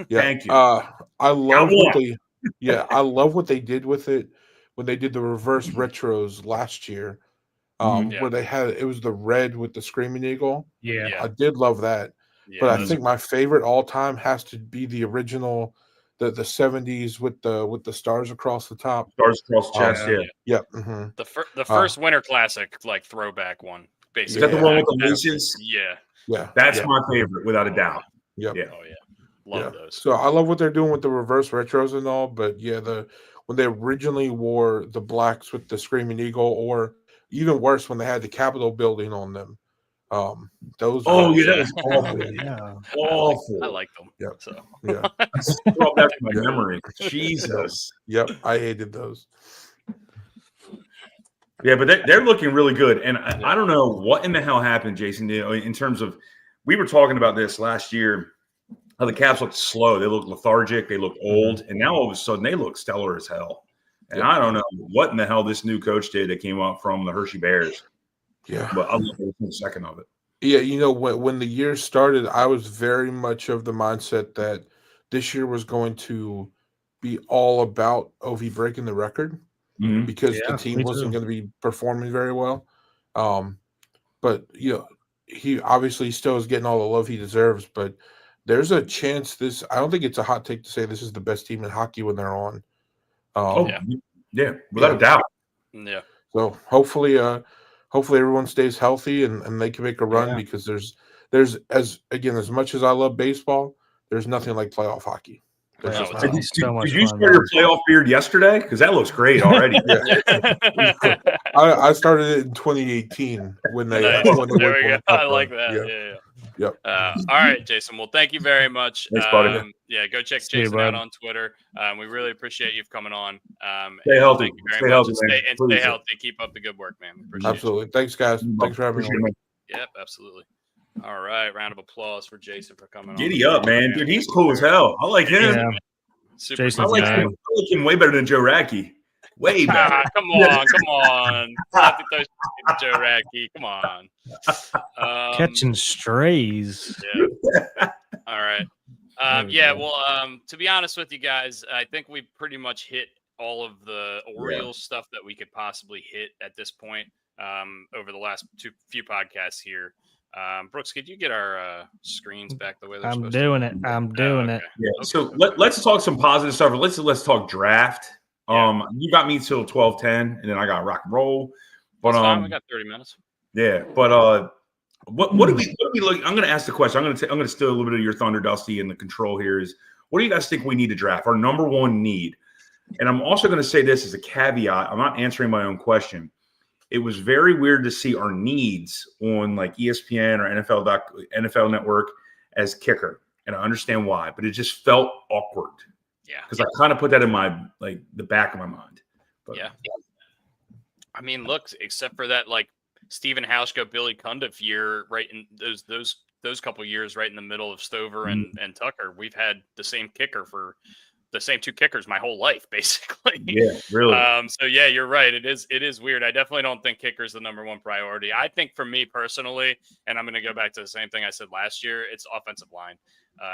[SPEAKER 2] Yeah.
[SPEAKER 4] Thank you.
[SPEAKER 2] I love what they did with it when they did the reverse retros last year. Where they had it was the red with the Screaming Eagle.
[SPEAKER 1] Yeah.
[SPEAKER 2] I did love that.
[SPEAKER 3] Yeah,
[SPEAKER 2] but I think my favorite all time has to be the original, the 70s with the stars across the top.
[SPEAKER 4] Stars across the chest,
[SPEAKER 2] yeah.
[SPEAKER 3] The first Winter Classic, like throwback one, basically.
[SPEAKER 4] Is that the one with the laces?
[SPEAKER 3] Yeah.
[SPEAKER 2] Yeah,
[SPEAKER 4] That's my favorite, without a doubt.
[SPEAKER 2] Yep.
[SPEAKER 4] Yeah.
[SPEAKER 3] Oh yeah, love those.
[SPEAKER 2] So I love what they're doing with the reverse retros and all, but yeah, when they originally wore the blacks with the Screaming Eagle, or even worse, when they had the Capitol building on them, those.
[SPEAKER 4] Oh
[SPEAKER 2] were,
[SPEAKER 4] yeah, that was awful.
[SPEAKER 1] Yeah.
[SPEAKER 4] Awful.
[SPEAKER 3] I like them.
[SPEAKER 2] Yep.
[SPEAKER 3] So
[SPEAKER 2] Yeah.
[SPEAKER 4] Brought back to my
[SPEAKER 2] Yeah.
[SPEAKER 4] memory. Jesus.
[SPEAKER 2] Yep. I hated those.
[SPEAKER 4] Yeah, but they're looking really good. And I don't know what in the hell happened, Jason, in terms of, we were talking about this last year, how the Caps looked slow. They looked lethargic. They looked old. And now all of a sudden they look stellar as hell. And I don't know what in the hell this new coach did that came up from the Hershey Bears.
[SPEAKER 2] Yeah.
[SPEAKER 4] But I'll look at a second of it.
[SPEAKER 2] Yeah, when the year started, I was very much of the mindset that this year was going to be all about OV breaking the record because the team wasn't going to be performing very well. But he obviously still is getting all the love he deserves. But there's a chance I don't think it's a hot take to say this is the best team in hockey when they're on.
[SPEAKER 4] Without a doubt.
[SPEAKER 3] Yeah.
[SPEAKER 2] So hopefully everyone stays healthy and they can make a run because there's as much as I love baseball, there's nothing like playoff hockey.
[SPEAKER 4] Did you start your playoff beard yesterday? Because that looks great already.
[SPEAKER 2] I started it in 2018 when they.
[SPEAKER 3] Nice.
[SPEAKER 2] When they
[SPEAKER 3] there we go. I
[SPEAKER 2] run.
[SPEAKER 3] like that.
[SPEAKER 2] Yeah. Yep.
[SPEAKER 3] All right, Jason. Well, thank you very much.
[SPEAKER 4] Thanks, buddy.
[SPEAKER 3] Go check Jason out on Twitter. We really appreciate you coming on.
[SPEAKER 4] Stay healthy.
[SPEAKER 3] Thank you very much. Stay healthy. Keep up the good work, man.
[SPEAKER 2] Absolutely. You. Thanks, guys. Thanks for having me.
[SPEAKER 3] Yep, absolutely. All right. Round of applause for Jason for coming on.
[SPEAKER 4] Giddy up, man. Dude, he's cool as hell. I like him.
[SPEAKER 1] Yeah.
[SPEAKER 3] Super
[SPEAKER 4] I like him way better than Joe Radke. Way better.
[SPEAKER 3] Come on. Stop those Joe Radke. Come on.
[SPEAKER 1] Catching strays.
[SPEAKER 3] Yeah. All right. To be honest with you guys, I think we've pretty much hit all of the Orioles stuff that we could possibly hit at this point over the last few podcasts here. Brooks, could you get our screens back the way they're supposed to?
[SPEAKER 1] I'm doing it.
[SPEAKER 4] Yeah. Okay. So let's talk some positive stuff. Let's talk draft. You got me till 12:10, and then I got rock and roll. But
[SPEAKER 3] we got 30 minutes.
[SPEAKER 4] Yeah, but what do we look? I'm going to ask the question. I'm going to steal a little bit of your thunder, Dusty, and the control here is, what do you guys think we need to draft? Our number one need. And I'm also going to say this as a caveat. I'm not answering my own question. It was very weird to see our needs on like ESPN or NFL Network as kicker. And I understand why, but it just felt awkward.
[SPEAKER 3] Yeah.
[SPEAKER 4] Because I kind of put that in my, the back of my mind. But,
[SPEAKER 3] yeah. I mean, look, except for that, Stephen Hauschka, Billy Cundiff year, right in those couple years, right in the middle of Stover and Tucker, we've had the same kicker for the same two kickers my whole life, basically.
[SPEAKER 4] Yeah, really.
[SPEAKER 3] So yeah, you're right. It is weird. I definitely don't think kicker is the number one priority. I think for me personally, and I'm going to go back to the same thing I said last year, it's offensive line.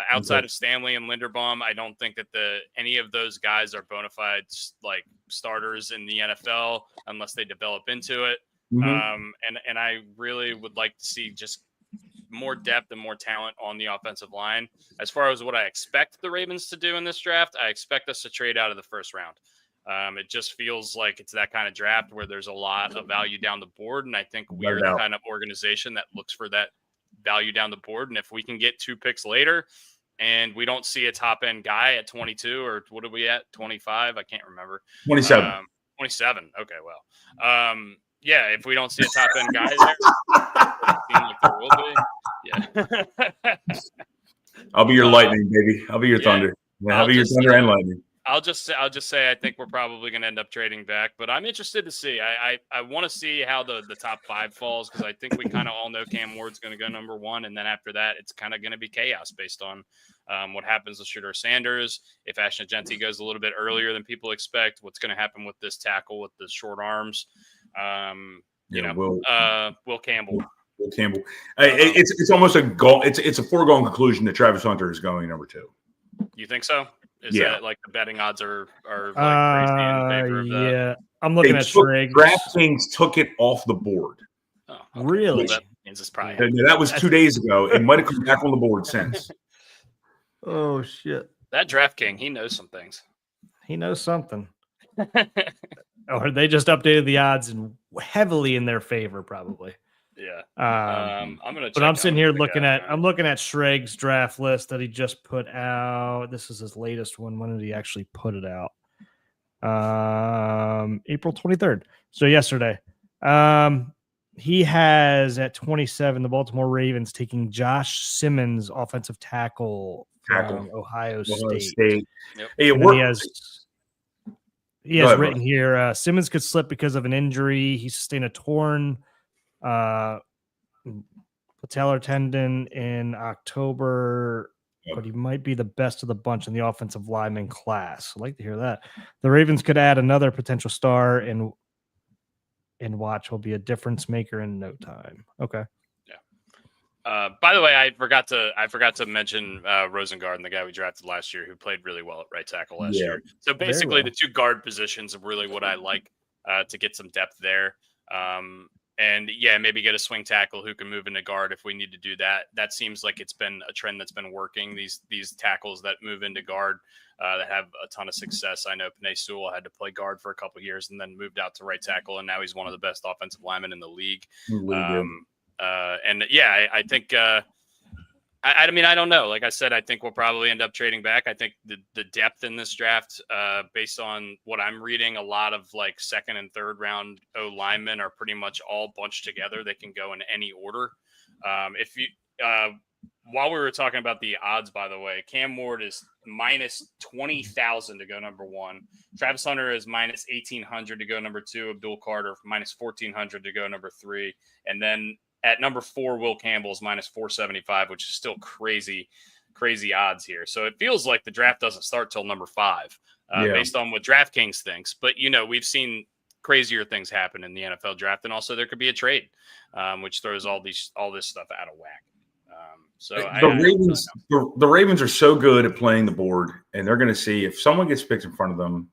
[SPEAKER 3] Outside of Stanley and Linderbaum, I don't think that any of those guys are bona fide starters in the NFL unless they develop into it. And I really would like to see just more depth and more talent on the offensive line. As far as what I expect the Ravens to do in this draft, I expect us to trade out of the first round. It just feels like it's that kind of draft where there's a lot of value down the board. And I think we're the kind of organization that looks for that value down the board. And if we can get 2 picks later and we don't see a top end guy at 22 or what are we at? 25? I can't remember.
[SPEAKER 4] 27.
[SPEAKER 3] 27. Okay. Well, yeah, if we don't see a top end guy there, it seems like there will be. Yeah.
[SPEAKER 4] I'll be your lightning, baby. I'll be your thunder. Yeah, I'll be your thunder and lightning.
[SPEAKER 3] I'll just say I think we're probably going to end up trading back, but I'm interested to see. I want to see how the top 5 falls because I think we kind of all know Cam Ward's going to go number 1, and then after that, it's kind of going to be chaos based on what happens with Shedeur Sanders. If Ashton Genty goes a little bit earlier than people expect, what's going to happen with this tackle with the short arms? Will Campbell.
[SPEAKER 4] Will Campbell. It's almost a goal. It's a foregone conclusion that Travis Hunter is going number 2.
[SPEAKER 3] You think so? Is that the betting odds are crazy in favor of that?
[SPEAKER 1] Yeah, I'm looking at Triggs.
[SPEAKER 4] DraftKings took it off the board.
[SPEAKER 3] Oh, okay.
[SPEAKER 1] Really?
[SPEAKER 3] Well, that means it's probably
[SPEAKER 4] that was 2 days ago. It might have come back on the board since.
[SPEAKER 1] Oh shit!
[SPEAKER 3] That DraftKings, he knows some things.
[SPEAKER 1] He knows something. Or they just updated the odds and heavily in their favor, probably.
[SPEAKER 3] Yeah.
[SPEAKER 1] I'm
[SPEAKER 3] gonna.
[SPEAKER 1] But I'm sitting here looking at Schraig's draft list that he just put out. This is his latest one. When did he actually put it out? April 23rd. So yesterday. He has at 27 the Baltimore Ravens taking Josh Simmons, offensive tackle from Ohio State.
[SPEAKER 3] Yep.
[SPEAKER 4] Hey,
[SPEAKER 1] And then he has written here Simmons could slip because of an injury. He sustained a torn patellar tendon in October, but he might be the best of the bunch in the offensive lineman class. I'd like to hear that. The Ravens could add another potential star and watch will be a difference maker in no time. Okay.
[SPEAKER 3] Yeah. By the way, I forgot to mention Rosengarten, the guy we drafted last year, who played really well at right tackle last year. So basically, the two guard positions are really what I like to get some depth there. And yeah, maybe get a swing tackle who can move into guard if we need to do that. That seems like it's been a trend that's been working. These tackles that move into guard that have a ton of success. I know Penei Sewell had to play guard for a couple of years and then moved out to right tackle, and now he's one of the best offensive linemen in the league. And yeah, I think. I mean, I don't know. Like I said, I think we'll probably end up trading back. I think the depth in this draft, based on what I'm reading, a lot of like second and third round O linemen are pretty much all bunched together. They can go in any order. If you, while we were talking about the odds, by the way, Cam Ward is minus 20,000 to go number one. Travis Hunter is minus 1,800 to go number two. Abdul Carter minus 1,400 to go number three, and then at number four, Will Campbell is minus 475, which is still crazy odds here. So it feels like the draft doesn't start till number five, based on what DraftKings thinks. But, we've seen crazier things happen in the NFL draft. And also there could be a trade, which throws all this stuff out of whack. So
[SPEAKER 4] the Ravens are so good at playing the board, and they're going to see if someone gets picked in front of them.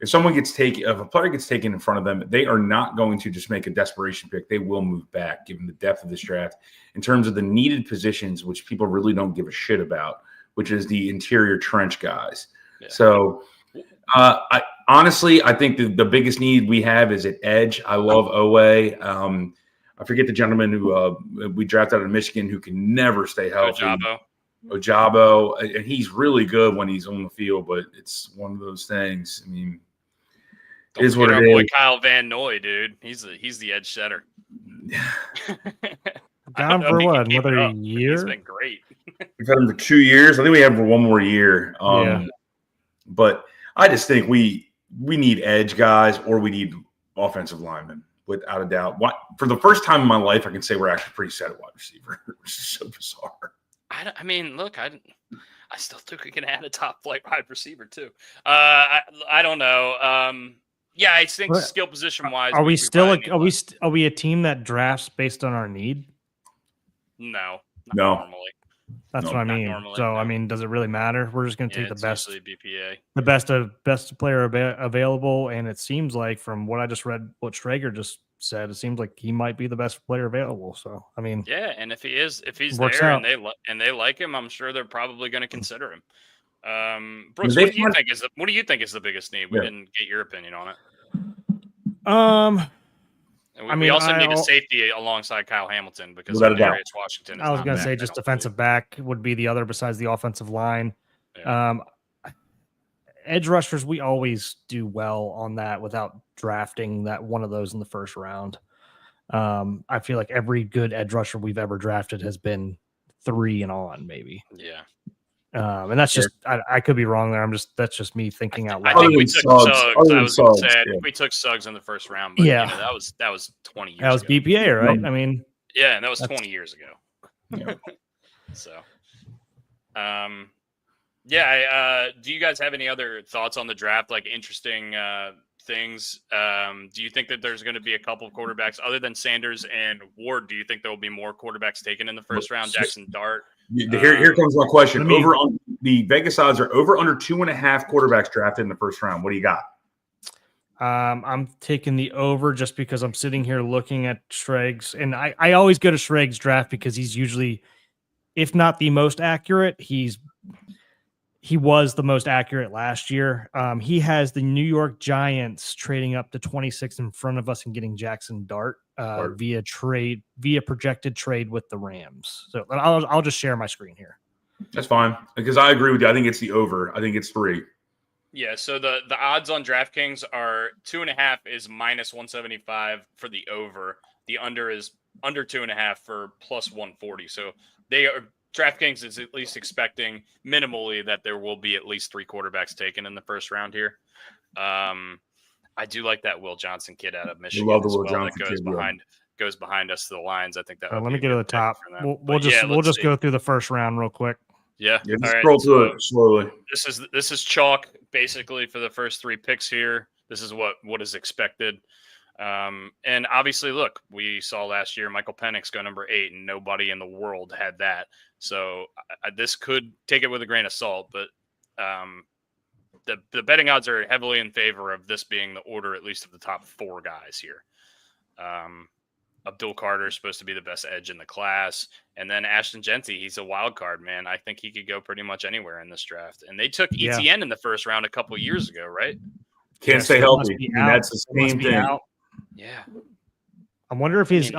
[SPEAKER 4] If a player gets taken in front of them, they are not going to just make a desperation pick. They will move back, given the depth of this draft, in terms of the needed positions, which people really don't give a shit about, which is the interior trench guys. Yeah. So, I think the biggest need we have is at edge. I love Owe. I forget the gentleman who we drafted out of Michigan who can never stay healthy. Ojabo, and he's really good when he's on the field, but it's one of those things. I mean,
[SPEAKER 3] don't is what it is. Boy Kyle Van Noy, dude. He's the edge setter.
[SPEAKER 1] Gone for what? Another year?
[SPEAKER 3] He's been great.
[SPEAKER 4] We've had him for 2 years. I think we have him for one more year. But I just think we need edge guys, or we need offensive linemen, without a doubt. For the first time in my life, I can say we're actually pretty set at wide receiver, which is so bizarre.
[SPEAKER 3] I mean, look, I still think we can add a top flight wide receiver too. I don't know. Yeah, I think skill position wise.
[SPEAKER 1] Are we a team that drafts based on our need?
[SPEAKER 3] No.
[SPEAKER 4] Normally.
[SPEAKER 1] That's what I mean.
[SPEAKER 3] Normally,
[SPEAKER 1] so I mean, does it really matter? We're just going to take the best
[SPEAKER 3] BPA,
[SPEAKER 1] the best player available, and it seems like from what I just read, what Schrager just said, it seems like he might be the best player available. So I mean,
[SPEAKER 3] yeah, and if he's there out. and they like him, I'm sure they're probably going to consider him. Brooks, what do you think is the biggest need? We didn't get your opinion on it. We also need a safety alongside Kyle Hamilton because Darius Washington.
[SPEAKER 1] I was going to say just defensive back would be the other besides the offensive line. Yeah. Edge rushers, we always do well on that without drafting that one of those in the first round. I feel like every good edge rusher we've ever drafted has been 3 and on, maybe.
[SPEAKER 3] Yeah.
[SPEAKER 1] And that's just I could be wrong there. That's just me thinking out loud.
[SPEAKER 3] I think we took Suggs. We took Suggs in the first round, but that was 20 years ago.
[SPEAKER 1] That was BPA, right? I mean,
[SPEAKER 3] yeah, and that was 20 years ago. Yeah. So, do you guys have any other thoughts on the draft, like interesting things? Do you think that there's going to be a couple of quarterbacks other than Sanders and Ward? Do you think there will be more quarterbacks taken in the first round? Jackson Dart.
[SPEAKER 4] Here comes my question. The Vegas odds are over under 2.5 quarterbacks drafted in the first round. What do you got?
[SPEAKER 1] I'm taking the over just because I'm sitting here looking at Schraig's, and I always go to Schraig's draft because he's usually, if not the most accurate, he's he was the most accurate last year. He has the New York Giants trading up to 26 in front of us and getting Jackson Dart via projected trade with the Rams. So I'll just share my screen here.
[SPEAKER 4] That's fine because I agree with you. I think it's the over. I think it's 3.
[SPEAKER 3] Yeah, so the odds on DraftKings are 2.5 is minus 175 for the over. The under is under 2.5 for plus 140. So DraftKings is at least expecting minimally that there will be at least 3 quarterbacks taken in the first round here. I do like that Will Johnson kid out of Michigan
[SPEAKER 4] love the
[SPEAKER 3] as
[SPEAKER 4] Will
[SPEAKER 3] well.
[SPEAKER 4] Johnson
[SPEAKER 3] That goes behind us to the Lions. I think that.
[SPEAKER 1] Let me get to the top. We'll
[SPEAKER 3] let's
[SPEAKER 1] just
[SPEAKER 3] see.
[SPEAKER 1] go through the first round real quick.
[SPEAKER 3] Yeah.
[SPEAKER 4] Just
[SPEAKER 3] All right.
[SPEAKER 4] scroll through it slowly.
[SPEAKER 3] This is chalk basically for the first 3 picks here. This is what is expected. And obviously, look, we saw last year Michael Penix go number 8, and nobody in the world had that. So this could take it with a grain of salt, but the betting odds are heavily in favor of this being the order, at least of the top 4 guys here. Abdul Carter is supposed to be the best edge in the class. And then Ashton Genty, he's a wild card, man. I think he could go pretty much anywhere in this draft. And they took ETN in the first round a couple years ago, right?
[SPEAKER 4] Can't stay healthy. That's the same thing.
[SPEAKER 3] Yeah.
[SPEAKER 1] I wonder if his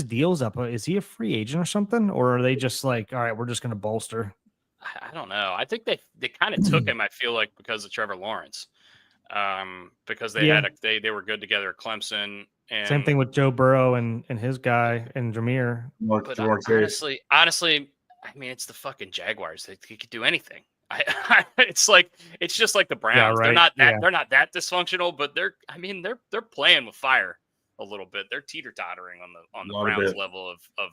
[SPEAKER 1] deal's up. Is he a free agent or something? Or are they just like, all right, we're just going to bolster?
[SPEAKER 3] I don't know. I think they kind of took him, I feel like, because of Trevor Lawrence. Because they were good together at Clemson. And
[SPEAKER 1] same thing with Joe Burrow and his guy and Jameer.
[SPEAKER 3] But honestly, I mean, it's the fucking Jaguars. They could do anything. It's just like the Browns.
[SPEAKER 1] Yeah, right.
[SPEAKER 3] They're not that dysfunctional, but they're playing with fire a little bit. They're teeter-tottering on the Browns level of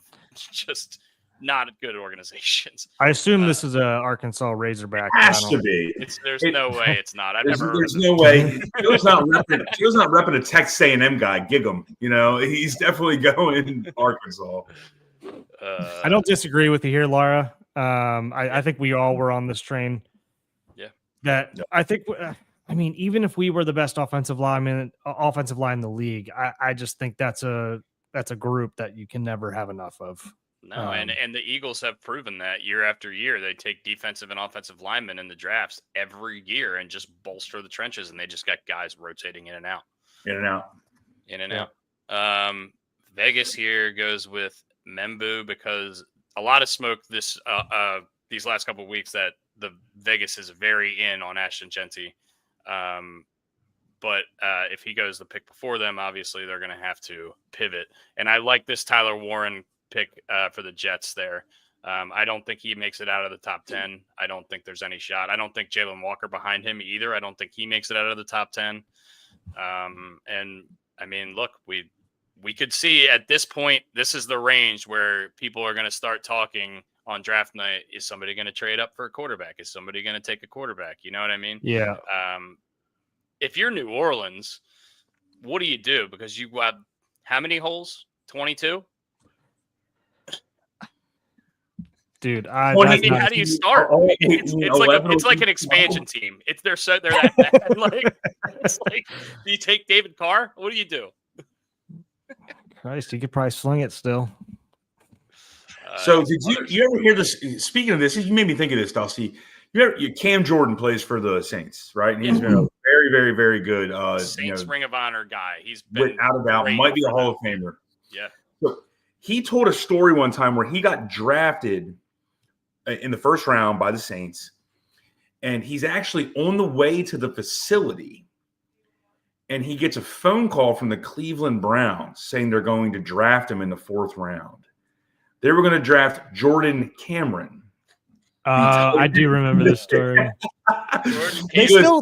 [SPEAKER 3] just not good organizations.
[SPEAKER 1] I assume this is a Arkansas Razorback.
[SPEAKER 4] Has to be.
[SPEAKER 3] There's no way it's not.
[SPEAKER 4] There's no way. Joe's not repping a Texas A&M guy. Gig him. He's definitely going Arkansas.
[SPEAKER 1] I don't disagree with you here, Laura. I think we all were on this train.
[SPEAKER 3] Yeah.
[SPEAKER 1] I think. I mean, even if we were the best offensive line in the league, I just think that's a group that you can never have enough of.
[SPEAKER 3] No, and the Eagles have proven that year after year. They take defensive and offensive linemen in the drafts every year and just bolster the trenches, and they just got guys rotating in and out. Vegas here goes with Membu because a lot of smoke these last couple of weeks that the Vegas is very in on Ashton Genty. But if he goes the pick before them, obviously they're going to have to pivot. And I like this Tyler Warren pick for the Jets there. I don't think he makes it out of the top 10. I don't think there's any shot. I don't think Jalen Walker behind him either. I don't think he makes it out of the top 10. And I mean, look, we could see at this point, this is the range where people are going to start talking on draft night. Is somebody going to trade up for a quarterback? Is somebody going to take a quarterback? You know what I mean?
[SPEAKER 1] Yeah.
[SPEAKER 3] If you're New Orleans, what do you do? Because you have how many holes? 22?
[SPEAKER 1] Dude,
[SPEAKER 3] how do you start? It's like an expansion team. They're that bad. It's like, do you take David Carr? What do you do?
[SPEAKER 1] Christ, you could probably sling it still.
[SPEAKER 4] So did you ever hear this? Speaking of this, you made me think of this, Dusty. Cam Jordan plays for the Saints, right? And he's been a very, very, very good
[SPEAKER 3] Saints Ring of Honor guy. He's been
[SPEAKER 4] without a doubt, might be a Hall of Famer.
[SPEAKER 3] Yeah.
[SPEAKER 4] So he told a story one time where he got drafted in the first round by the Saints, and he's actually on the way to the facility, and he gets a phone call from the Cleveland Browns saying they're going to draft him in the 4th round. They were going to draft Jordan Cameron.
[SPEAKER 1] I do remember this story. They still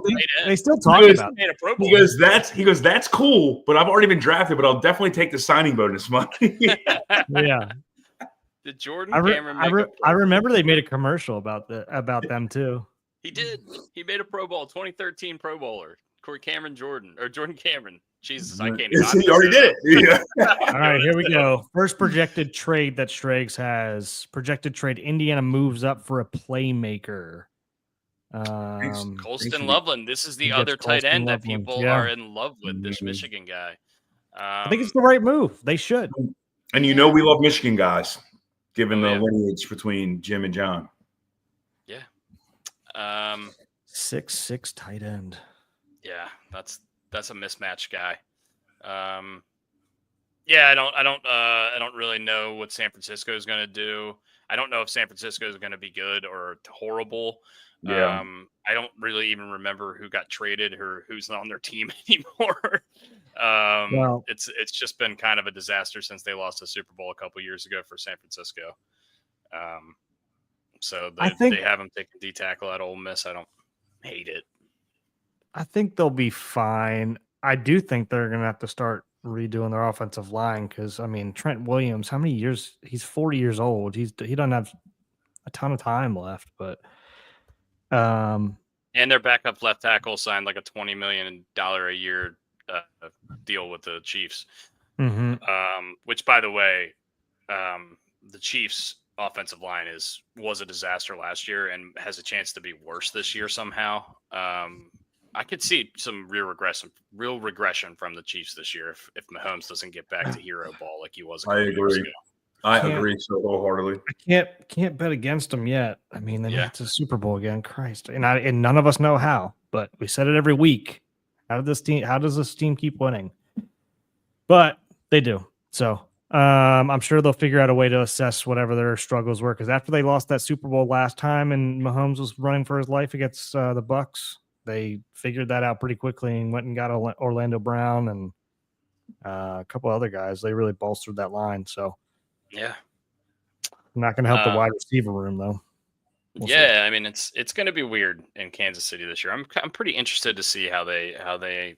[SPEAKER 1] talk about it.
[SPEAKER 4] He goes, that's cool, but I've already been drafted, but I'll definitely take the signing bonus money.
[SPEAKER 1] Yeah.
[SPEAKER 3] Did Jordan Cameron
[SPEAKER 1] I remember they made a commercial about them too.
[SPEAKER 3] He did. He made a Pro Bowl, 2013 Pro Bowler. Jordan Cameron. Jesus, I can't even.
[SPEAKER 4] He already did it. Yeah.
[SPEAKER 1] All right, here we go. First projected trade that Strags has. Projected trade. Indiana moves up for a playmaker.
[SPEAKER 3] Colston Loveland. This is the other tight end that people are in love with, this Michigan guy.
[SPEAKER 1] I think it's the right move. They should.
[SPEAKER 4] And we love Michigan guys, given the lineage between Jim and John.
[SPEAKER 3] Yeah.
[SPEAKER 1] 6'6" tight end.
[SPEAKER 3] Yeah, that's a mismatch guy. Yeah, I don't really know what San Francisco is going to do. I don't know if San Francisco is going to be good or horrible.
[SPEAKER 4] Yeah.
[SPEAKER 3] I don't really even remember who got traded or who's on their team anymore.
[SPEAKER 1] Well-
[SPEAKER 3] it's just been kind of a disaster since they lost the Super Bowl a couple years ago for San Francisco. So they have him taking D tackle at Ole Miss. I don't hate it.
[SPEAKER 1] I think they'll be fine. I do think they're going to have to start redoing their offensive line because, I mean, Trent Williams, how many years? He's 40 years old. He doesn't have a ton of time left, but
[SPEAKER 3] and their backup left tackle signed like a $20 million a year deal with the Chiefs. Which, by the way, the Chiefs' offensive line was a disaster last year and has a chance to be worse this year somehow. I could see some real regression from the Chiefs this year if Mahomes doesn't get back to hero ball like he was a couple years ago.
[SPEAKER 4] I agree so wholeheartedly.
[SPEAKER 1] I can't bet against them yet. I mean, they made it to the Super Bowl again. Christ, and none of us know how, but we said it every week. How does this team keep winning? But they do. So I'm sure they'll figure out a way to assess whatever their struggles were. Because after they lost that Super Bowl last time and Mahomes was running for his life against the Bucs, they figured that out pretty quickly and went and got Orlando Brown and a couple other guys. They really bolstered that line. So
[SPEAKER 3] yeah,
[SPEAKER 1] I'm not going to help the wide receiver room though.
[SPEAKER 3] We'll see. I mean it's going to be weird in Kansas City this year. I'm pretty interested to see how they.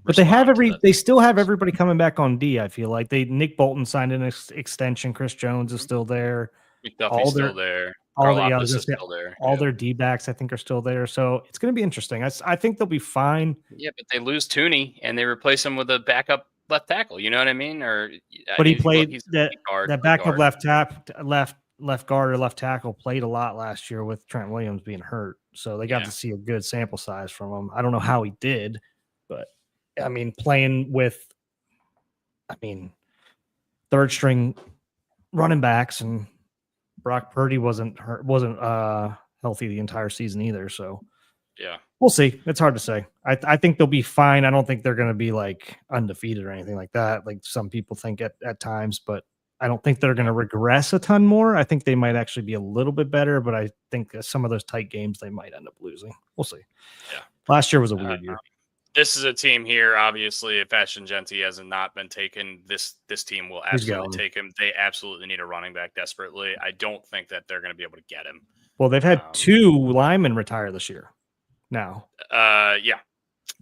[SPEAKER 1] But they still have everybody coming back on D. I feel like Nick Bolton signed an extension. Chris Jones is still there.
[SPEAKER 3] McDuffie's still there. Is still there.
[SPEAKER 1] All their D-backs, I think, are still there. So it's going to be interesting. I think they'll be fine.
[SPEAKER 3] Yeah, but they lose Tooney and they replace him with a backup left tackle. You know what I mean?
[SPEAKER 1] He played that backup left guard or left tackle played a lot last year with Trent Williams being hurt. So they got to see a good sample size from him. I don't know how he did, but I mean, playing with, third string running backs and Brock Purdy wasn't healthy the entire season either. So
[SPEAKER 3] yeah,
[SPEAKER 1] we'll see. It's hard to say. I think they'll be fine. I don't think they're going to be like undefeated or anything like that, like some people think at times, but I don't think they're going to regress a ton more. I think they might actually be a little bit better, but I think some of those tight games they might end up losing. We'll see.
[SPEAKER 3] Yeah.
[SPEAKER 1] Last year was a weird year.
[SPEAKER 3] This is a team here. Obviously, if Ashton Genty has not been taken, this team will absolutely take him. They absolutely need a running back desperately. I don't think that they're going to be able to get him.
[SPEAKER 1] Well, they've had two linemen retire this year. Now,
[SPEAKER 3] yeah,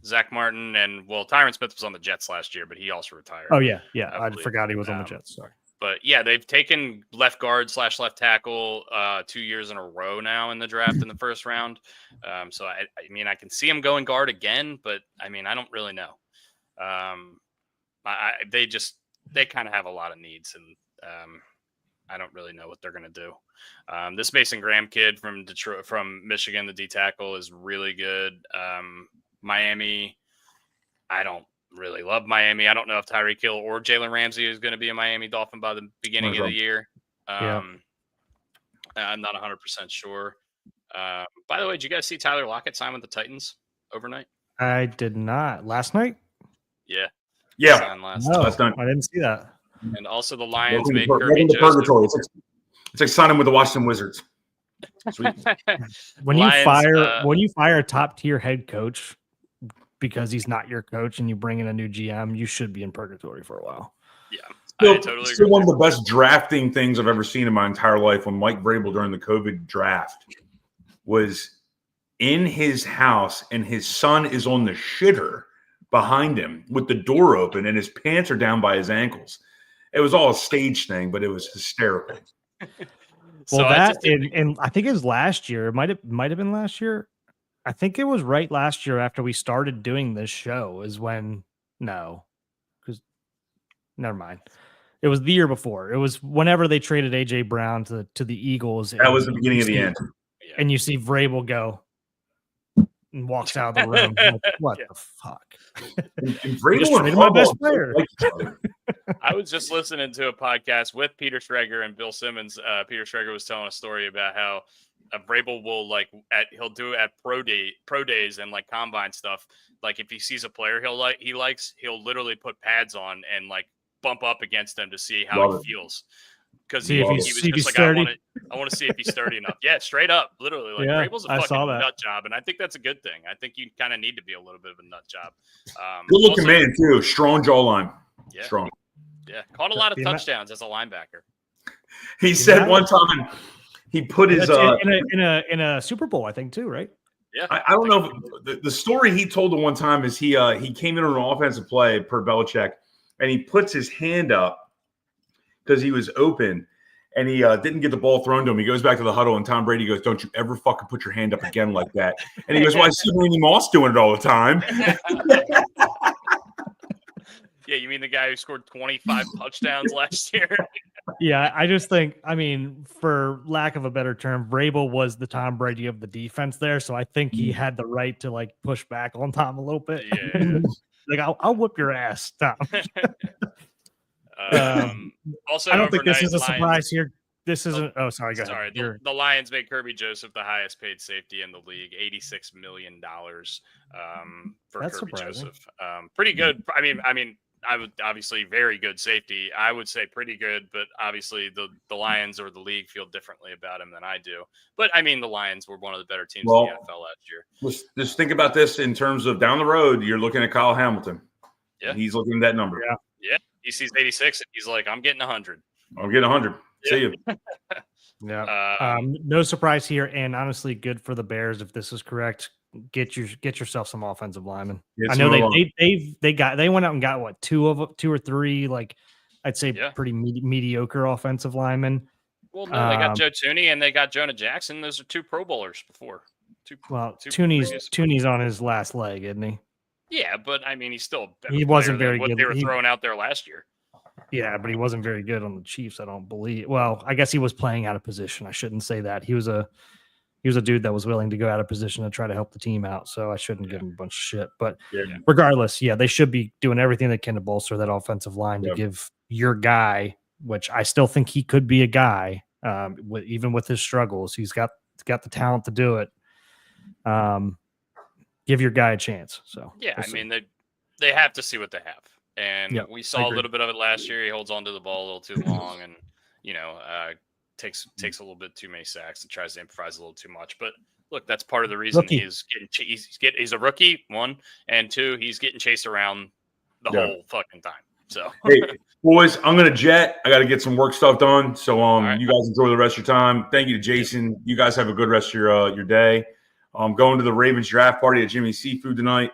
[SPEAKER 3] Zach Martin and Tyron Smith was on the Jets last year, but he also retired.
[SPEAKER 1] Oh yeah, I forgot he was on the Jets. Sorry.
[SPEAKER 3] But yeah, they've taken left guard / left tackle 2 years in a row now in the draft in the first round. So I mean, I can see them going guard again, but I mean, I don't really know. They kind of have a lot of needs, and I don't really know what they're going to do. This Mason Graham kid from Michigan, the D tackle, is really good. Miami, I don't really love Miami. I don't know if Tyreek Hill or Jalen Ramsey is going to be a Miami Dolphin by the beginning of the year. I'm not 100% sure. By the way, did you guys see Tyler Lockett sign with the Titans overnight?
[SPEAKER 1] I did not. Last night?
[SPEAKER 3] Yeah.
[SPEAKER 4] Last night.
[SPEAKER 1] I didn't see that.
[SPEAKER 3] And also the Lions made Kirby Joseph.
[SPEAKER 4] It's like signing with the Washington Wizards. Sweet.
[SPEAKER 1] When you fire a top tier head coach because he's not your coach and you bring in a new GM, you should be in purgatory for a while.
[SPEAKER 3] Yeah. I totally agree.
[SPEAKER 4] One of the best drafting things I've ever seen in my entire life when Mike Vrabel during the COVID draft was in his house and his son is on the shitter behind him with the door open and his pants are down by his ankles. It was all a stage thing, but it was hysterical.
[SPEAKER 1] Well, and I think it was last year. It might have been last year. I think it was right last year after we started doing this show is when never mind. It was the year before. It was whenever they traded AJ Brown to the Eagles.
[SPEAKER 4] That was the beginning of the end.
[SPEAKER 1] And you see Vrabel go and walks out of the room. Like, what the fuck?
[SPEAKER 4] And Vrabel and my best player.
[SPEAKER 3] I was just listening to a podcast with Peter Schrager and Bill Simmons. Peter Schrager was telling a story about how Vrabel will he'll do it at pro days and like combine stuff. Like if he sees a player he likes, he'll literally put pads on and like bump up against them to see how
[SPEAKER 4] Love
[SPEAKER 3] he feels. Because
[SPEAKER 1] See
[SPEAKER 3] he
[SPEAKER 1] if
[SPEAKER 3] was
[SPEAKER 1] he's
[SPEAKER 3] just like,
[SPEAKER 1] sturdy.
[SPEAKER 3] I want to see if he's sturdy enough. Yeah, straight up, literally. Like
[SPEAKER 1] Yeah,
[SPEAKER 3] Vrabel's a
[SPEAKER 1] I saw
[SPEAKER 3] fucking
[SPEAKER 1] that.
[SPEAKER 3] nut job, and I think that's a good thing. I think you kind of need to be a little bit of a nut job.
[SPEAKER 4] Good looking
[SPEAKER 3] Also,
[SPEAKER 4] man too. Strong jawline.
[SPEAKER 3] Yeah.
[SPEAKER 4] Strong.
[SPEAKER 3] Yeah, caught a lot of
[SPEAKER 1] The
[SPEAKER 3] touchdowns as a linebacker.
[SPEAKER 4] He said one time he put his
[SPEAKER 1] in a Super Bowl, I think too, right?
[SPEAKER 3] Yeah,
[SPEAKER 4] I don't know if the story he told the one time is he came in on an offensive play per Belichick, and he puts his hand up because he was open, and he didn't get the ball thrown to him. He goes back to the huddle, and Tom Brady goes, "Don't you ever fucking put your hand up again like that." And he goes, "Well, I see Randy Moss doing it all the time."
[SPEAKER 3] Yeah, you mean the guy who scored 25 touchdowns last year?
[SPEAKER 1] Yeah, I just think, I mean, for lack of a better term, Vrabel was the Tom Brady of the defense there, so I think he had the right to like push back on Tom a little bit.
[SPEAKER 3] Yeah.
[SPEAKER 1] Like I'll whip your ass, Tom.
[SPEAKER 3] Also,
[SPEAKER 1] I don't think this
[SPEAKER 3] overnight,
[SPEAKER 1] is a surprise
[SPEAKER 3] Lions,
[SPEAKER 1] here. This isn't. Oh, sorry. Go
[SPEAKER 3] sorry.
[SPEAKER 1] ahead.
[SPEAKER 3] The Lions made Kirby Joseph the highest paid safety in the league, $86 million for
[SPEAKER 1] That's
[SPEAKER 3] Kirby
[SPEAKER 1] surprising.
[SPEAKER 3] Joseph. Pretty good. I mean, I would obviously very good safety. I would say pretty good, but obviously the Lions or the league feel differently about him than I do. But I mean, the Lions were one of the better teams in the NFL last year.
[SPEAKER 4] Just think about this in terms of down the road. You're looking at Kyle Hamilton.
[SPEAKER 3] Yeah,
[SPEAKER 4] and he's looking at that number.
[SPEAKER 3] Yeah. He sees 86 and he's like, I'm getting 100.
[SPEAKER 4] I'm getting 100. See you.
[SPEAKER 1] Yeah. No surprise here, and honestly, good for the Bears if this is correct. Get yourself some offensive linemen. I know they went out and got what two or three, like I'd say pretty mediocre offensive linemen.
[SPEAKER 3] Well, no, they got Joe Tooney and they got Jonah Jackson. Those are two Pro Bowlers before.
[SPEAKER 1] Tooney's on his last leg, isn't he?
[SPEAKER 3] Yeah, but I mean, he's still
[SPEAKER 1] he wasn't very
[SPEAKER 3] what
[SPEAKER 1] good.
[SPEAKER 3] They were throwing out there last year.
[SPEAKER 1] Yeah, but he wasn't very good on the Chiefs, I don't believe. Well, I guess he was playing out of position. I shouldn't say that. He was a dude that was willing to go out of position to try to help the team out. So I shouldn't give him a bunch of shit. But regardless, they should be doing everything they can to bolster that offensive line to give your guy, which I still think he could be a guy, even with his struggles. He's got the talent to do it. Give your guy a chance. So
[SPEAKER 3] I mean, they have to see what they have. And we saw a little bit of it last year. He holds on to the ball a little too long and, takes a little bit too many sacks and tries to improvise a little too much. But look, that's part of the reason he's a rookie, one, and two, he's getting chased around the whole fucking time. So,
[SPEAKER 4] hey, boys, I'm going to jet. I got to get some work stuff done. So
[SPEAKER 3] right.
[SPEAKER 4] You guys enjoy the rest of your time. Thank you to Jason. You guys have a good rest of your day. I'm going to the Ravens draft party at Jimmy's Seafood tonight.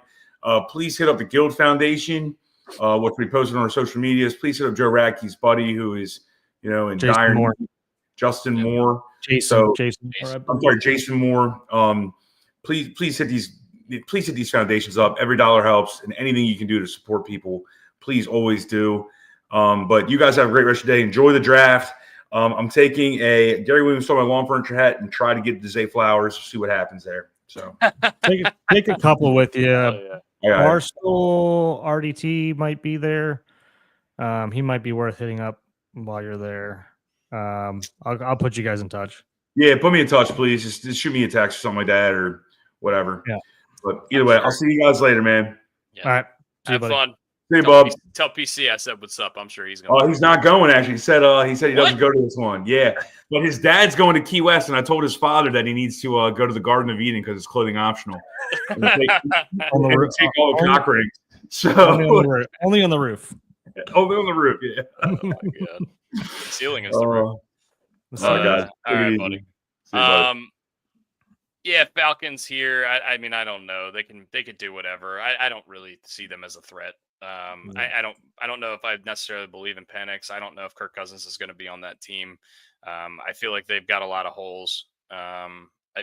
[SPEAKER 4] Please hit up the Guild Foundation. What we posted on our social medias. Please hit up Joe Radke's buddy, who is, in dire need. Justin Moore. Jason. I'm sorry, Jason Moore. Please hit these foundations up. Every dollar helps, and anything you can do to support people, please always do. But you guys have a great rest of your day. Enjoy the draft. I'm taking a Gary Williams stole my lawn furniture hat and try to get the Zay Flowers. See what happens there. So
[SPEAKER 1] take a couple with you.
[SPEAKER 3] Oh,
[SPEAKER 1] Barstool RDT might be there. He might be worth hitting up while you're there. I'll put you guys in touch.
[SPEAKER 4] Yeah, put me in touch, please. Just shoot me a text or something like that or whatever.
[SPEAKER 1] Yeah.
[SPEAKER 4] But either way, I'll see you guys later, man.
[SPEAKER 3] Yeah.
[SPEAKER 1] All right.
[SPEAKER 3] Have fun.
[SPEAKER 4] Hey, Bob.
[SPEAKER 3] Tell PC I said what's up. I'm sure he's going.
[SPEAKER 4] Oh, he's not going. Actually, he said he doesn't go to this one. Yeah, but his dad's going to Key West, and I told his father that he needs to go to the Garden of Eden because it's clothing optional. Take all the cock rings. So
[SPEAKER 1] only on the roof.
[SPEAKER 4] Only on the roof. Yeah.
[SPEAKER 3] Oh my god. Ceiling is the roof.
[SPEAKER 4] God.
[SPEAKER 3] All right, buddy. Yeah, Falcons here. I mean, I don't know. They could do whatever. I don't really see them as a threat. I don't know if I necessarily believe in Penix. I don't know if Kirk Cousins is going to be on that team. I feel like they've got a lot of holes.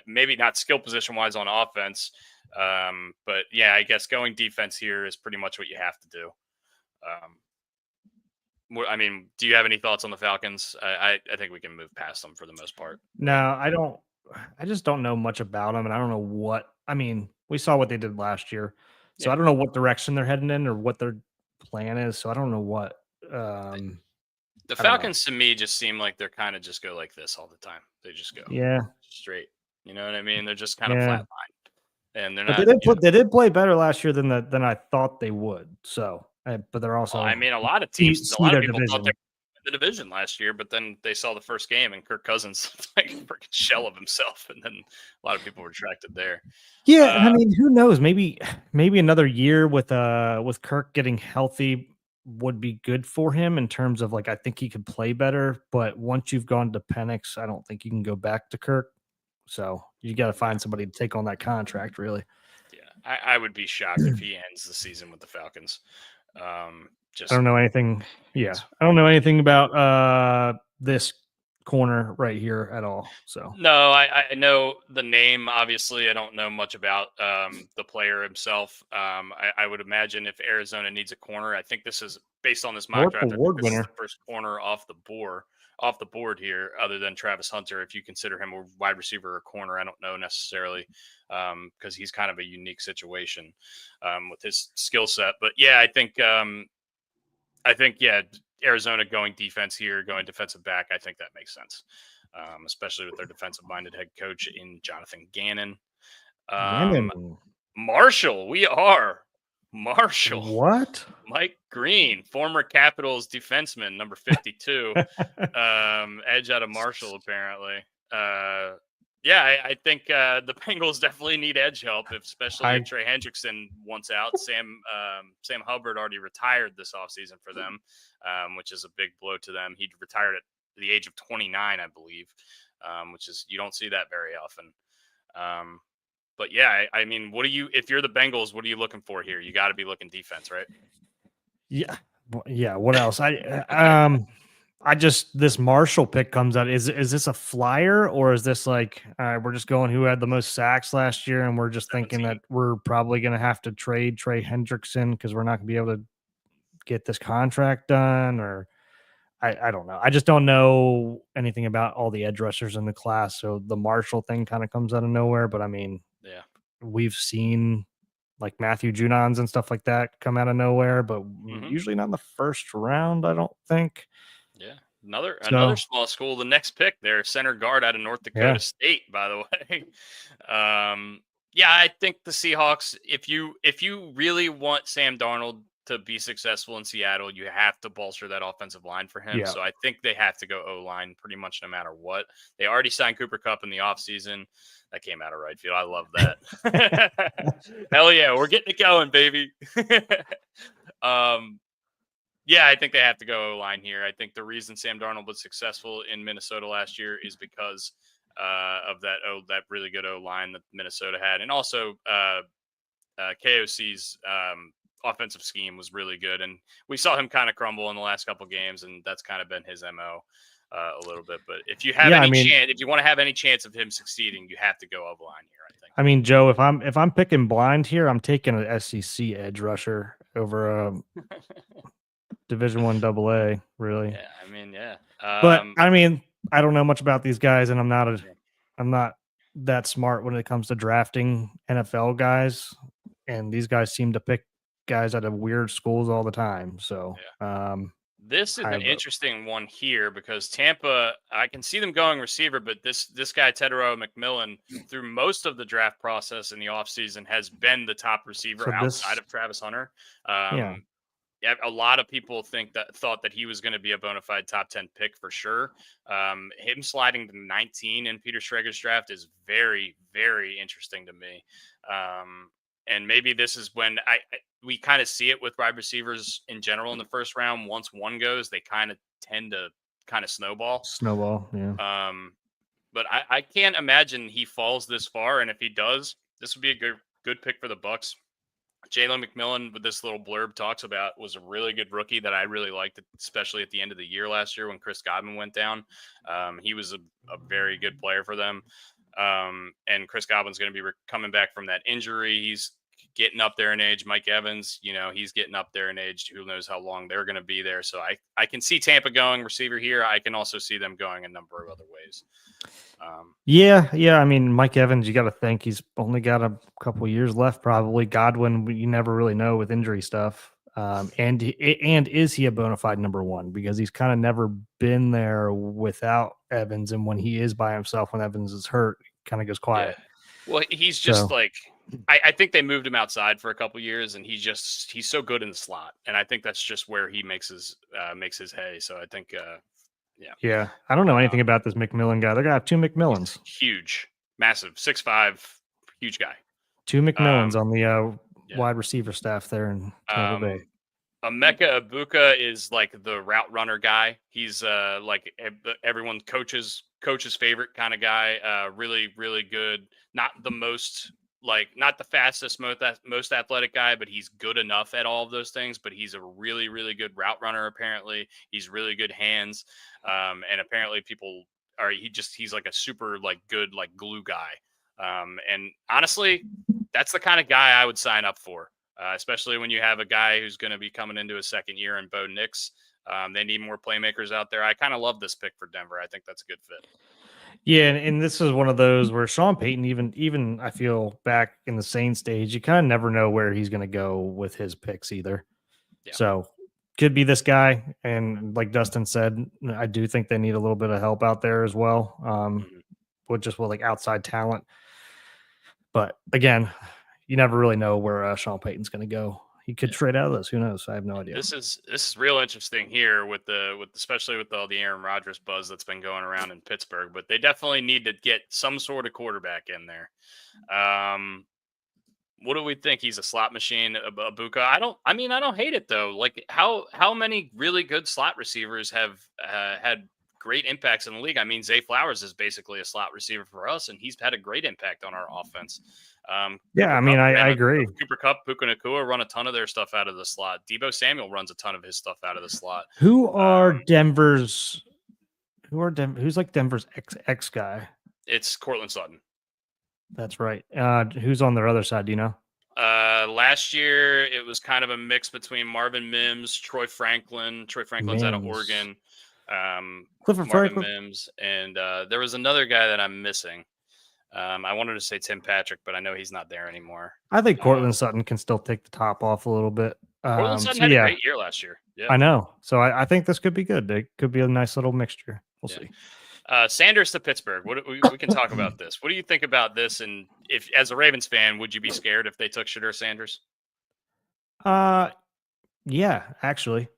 [SPEAKER 3] Maybe not skill position wise on offense. But yeah, I guess going defense here is pretty much what you have to do. I mean, do you have any thoughts on the Falcons? I think we can move past them for the most part.
[SPEAKER 1] No, I don't. I just don't know much about them, and I don't know what. I mean, we saw what they did last year, so I don't know what direction they're heading in or what their plan is. So I don't know what.
[SPEAKER 3] The Falcons to me just seem like they're kind of just go like this all the time. They just go
[SPEAKER 1] straight.
[SPEAKER 3] You know what I mean? They're just kind of
[SPEAKER 1] Yeah.
[SPEAKER 3] flatlined, and they're
[SPEAKER 1] But
[SPEAKER 3] not.
[SPEAKER 1] they did play better last year than I thought they would. So, but they're also
[SPEAKER 3] Well, I mean, a lot of
[SPEAKER 1] see
[SPEAKER 3] teams, a lot of
[SPEAKER 1] their
[SPEAKER 3] people thought they
[SPEAKER 1] division.
[SPEAKER 3] were in the division last year, but then they saw the first game and Kirk Cousins like a freaking shell of himself, and then a lot of people retracted there.
[SPEAKER 1] Yeah, and I mean, who knows? Maybe another year with Kirk getting healthy would be good for him in terms of like I think he could play better. But once you've gone to Penix, I don't think you can go back to Kirk. So you got to find somebody to take on that contract, really.
[SPEAKER 3] Yeah, I would be shocked if he ends the season with the Falcons. Just
[SPEAKER 1] I don't know anything. Yeah, I don't know anything about this corner right here at all. So
[SPEAKER 3] no, I know the name. Obviously, I don't know much about the player himself. I would imagine if Arizona needs a corner, I think this is based on this mock draft. I think
[SPEAKER 1] award
[SPEAKER 3] this is
[SPEAKER 1] winner.
[SPEAKER 3] the first corner off the board here, other than Travis Hunter. If you consider him a wide receiver or corner, I don't know necessarily because he's kind of a unique situation with his skill set. But yeah, I think yeah, Arizona going defense here, going defensive back. I think that makes sense, especially with their defensive-minded head coach in Jonathan Gannon. Marshall, Marshall.
[SPEAKER 1] What?
[SPEAKER 3] Mike Green, former Capitals defenseman, number 52, edge out of Marshall, apparently. Yeah, I think the Bengals definitely need edge help, especially if Trey Hendrickson wants out. Sam Hubbard already retired this offseason for them, which is a big blow to them. He retired at the age of 29, I believe, which is you don't see that very often. But yeah, I mean, if you're the Bengals, what are you looking for here? You got to be looking defense, right?
[SPEAKER 1] Yeah. Yeah. What else? This Marshall pick comes out. Is this a flyer or is this like we're just going who had the most sacks last year and we're just
[SPEAKER 3] 17.
[SPEAKER 1] thinking that we're probably going to have to trade Trey Hendrickson because we're not going to be able to get this contract done, or I don't know. I just don't know anything about all the edge rushers in the class, so the Marshall thing kind of comes out of nowhere. But I mean,
[SPEAKER 3] yeah,
[SPEAKER 1] we've seen like Matthew Judons and stuff like that come out of nowhere, but usually not in the first round, I don't think.
[SPEAKER 3] Yeah. Another small school. The next pick there, center guard out of North Dakota State, by the way. Yeah, I think the Seahawks, if you really want Sam Darnold to be successful in Seattle, you have to bolster that offensive line for him.
[SPEAKER 1] Yeah.
[SPEAKER 3] So I think they have to go O-line pretty much no matter what. They already signed Cooper Kupp in the offseason. That came out of right field. I love that. Hell yeah, we're getting it going, baby. Yeah, I think they have to go O-line here. I think the reason Sam Darnold was successful in Minnesota last year is because of that really good O-line that Minnesota had. And also KOC's offensive scheme was really good. And we saw him kind of crumble in the last couple games, and that's kind of been his MO a little bit. But if you have chance, if you want to have any chance of him succeeding, you have to go O-line here, I think.
[SPEAKER 1] I mean, Joe, if I'm picking blind here, I'm taking an SEC edge rusher over a Division I AA, really.
[SPEAKER 3] Yeah, I mean, yeah.
[SPEAKER 1] But I mean, I don't know much about these guys, and I'm not that smart when it comes to drafting NFL guys. And these guys seem to pick guys out of weird schools all the time. So
[SPEAKER 3] this is an interesting one here because Tampa, I can see them going receiver, but this guy, Tedero McMillan, through most of the draft process in the offseason has been the top receiver outside of Travis Hunter. Yeah, a lot of people thought that he was going to be a bona fide top 10 pick for sure. Him sliding to 19 in Peter Schrager's draft is very, very interesting to me. And maybe this is when we kind of see it with wide receivers in general in the first round. Once one goes, they kind of tend to snowball.
[SPEAKER 1] Yeah.
[SPEAKER 3] But I can't imagine he falls this far. And if he does, this would be a good pick for the Bucs. Jalen McMillan, with this little blurb talks about, was a really good rookie that I really liked, especially at the end of the year last year when Chris Godwin went down. He was a very good player for them. And Chris Godwin's going to be coming back from that injury. He's getting up there in age. Mike Evans, he's getting up there in age. Who knows how long they're going to be there. So I can see Tampa going receiver here. I can also see them going a number of other ways.
[SPEAKER 1] Yeah. I mean, Mike Evans, you got to think he's only got a couple years left, probably. Godwin, you never really know with injury stuff. And is he a bona fide number one? Because he's kind of never been there without Evans, and when he is by himself, when Evans is hurt, kind of goes quiet.
[SPEAKER 3] Well, he's just
[SPEAKER 1] So-
[SPEAKER 3] like I think they moved him outside for a couple years, and he's so good in the slot, and I think that's just where he makes his hay. So I think
[SPEAKER 1] Yeah. I don't know anything about this McMillan guy. They're gonna have two McMillans.
[SPEAKER 3] huge, massive, 6'5", huge guy.
[SPEAKER 1] Two McMillans on the
[SPEAKER 3] yeah.
[SPEAKER 1] wide receiver staff there in Tampa Bay.
[SPEAKER 3] Emeka Ibuka is like the route runner guy. He's like everyone coach's favorite kind of guy. Really, really good. Not the fastest, most athletic guy, but he's good enough at all of those things. But he's a really, really good route runner. Apparently, he's really good hands. And apparently, he's like a super like good like glue guy. And honestly, that's the kind of guy I would sign up for. Especially when you have a guy who's going to be coming into his second year in Bo Nix. They need more playmakers out there. I kind of love this pick for Denver. I think that's a good fit.
[SPEAKER 1] Yeah, and this is one of those where Sean Payton, even I feel back in the Saints stage, you kind of never know where he's going to go with his picks either.
[SPEAKER 3] Yeah.
[SPEAKER 1] So could be this guy. And like Dustin said, I do think they need a little bit of help out there as well, with like outside talent. But again, you never really know where Sean Payton's going to go. He could trade out of this. Who knows? I have no idea.
[SPEAKER 3] This is real interesting here especially with all the Aaron Rodgers buzz that's been going around in Pittsburgh. But they definitely need to get some sort of quarterback in there. What do we think? He's a slot machine, Ibuka. I don't hate it though. Like how many really good slot receivers have had great impacts in the league? I mean, Zay Flowers is basically a slot receiver for us, and he's had a great impact on our offense.
[SPEAKER 1] I agree.
[SPEAKER 3] Cooper Kupp, Puka Nacua run a ton of their stuff out of the slot. Debo Samuel runs a ton of his stuff out of the slot.
[SPEAKER 1] Who's like Denver's X guy?
[SPEAKER 3] It's Cortland Sutton.
[SPEAKER 1] That's right. Who's on their other side? Do you know?
[SPEAKER 3] Last year it was kind of a mix between Marvin Mims, Troy Franklin. Troy Franklin's out of Oregon.
[SPEAKER 1] Clifford
[SPEAKER 3] Marvin
[SPEAKER 1] Franklin.
[SPEAKER 3] Mims, and there was another guy that I'm missing. I wanted to say Tim Patrick, but I know he's not there anymore.
[SPEAKER 1] I think Cortland Sutton can still take the top off a little bit.
[SPEAKER 3] Cortland Sutton had a great year last year. Yeah,
[SPEAKER 1] I know. So I think this could be good. It could be a nice little mixture. We'll see.
[SPEAKER 3] Sanders to Pittsburgh. We can talk about this. What do you think about this? And if, as a Ravens fan, would you be scared if they took Shedeur Sanders?
[SPEAKER 1] Yeah, actually.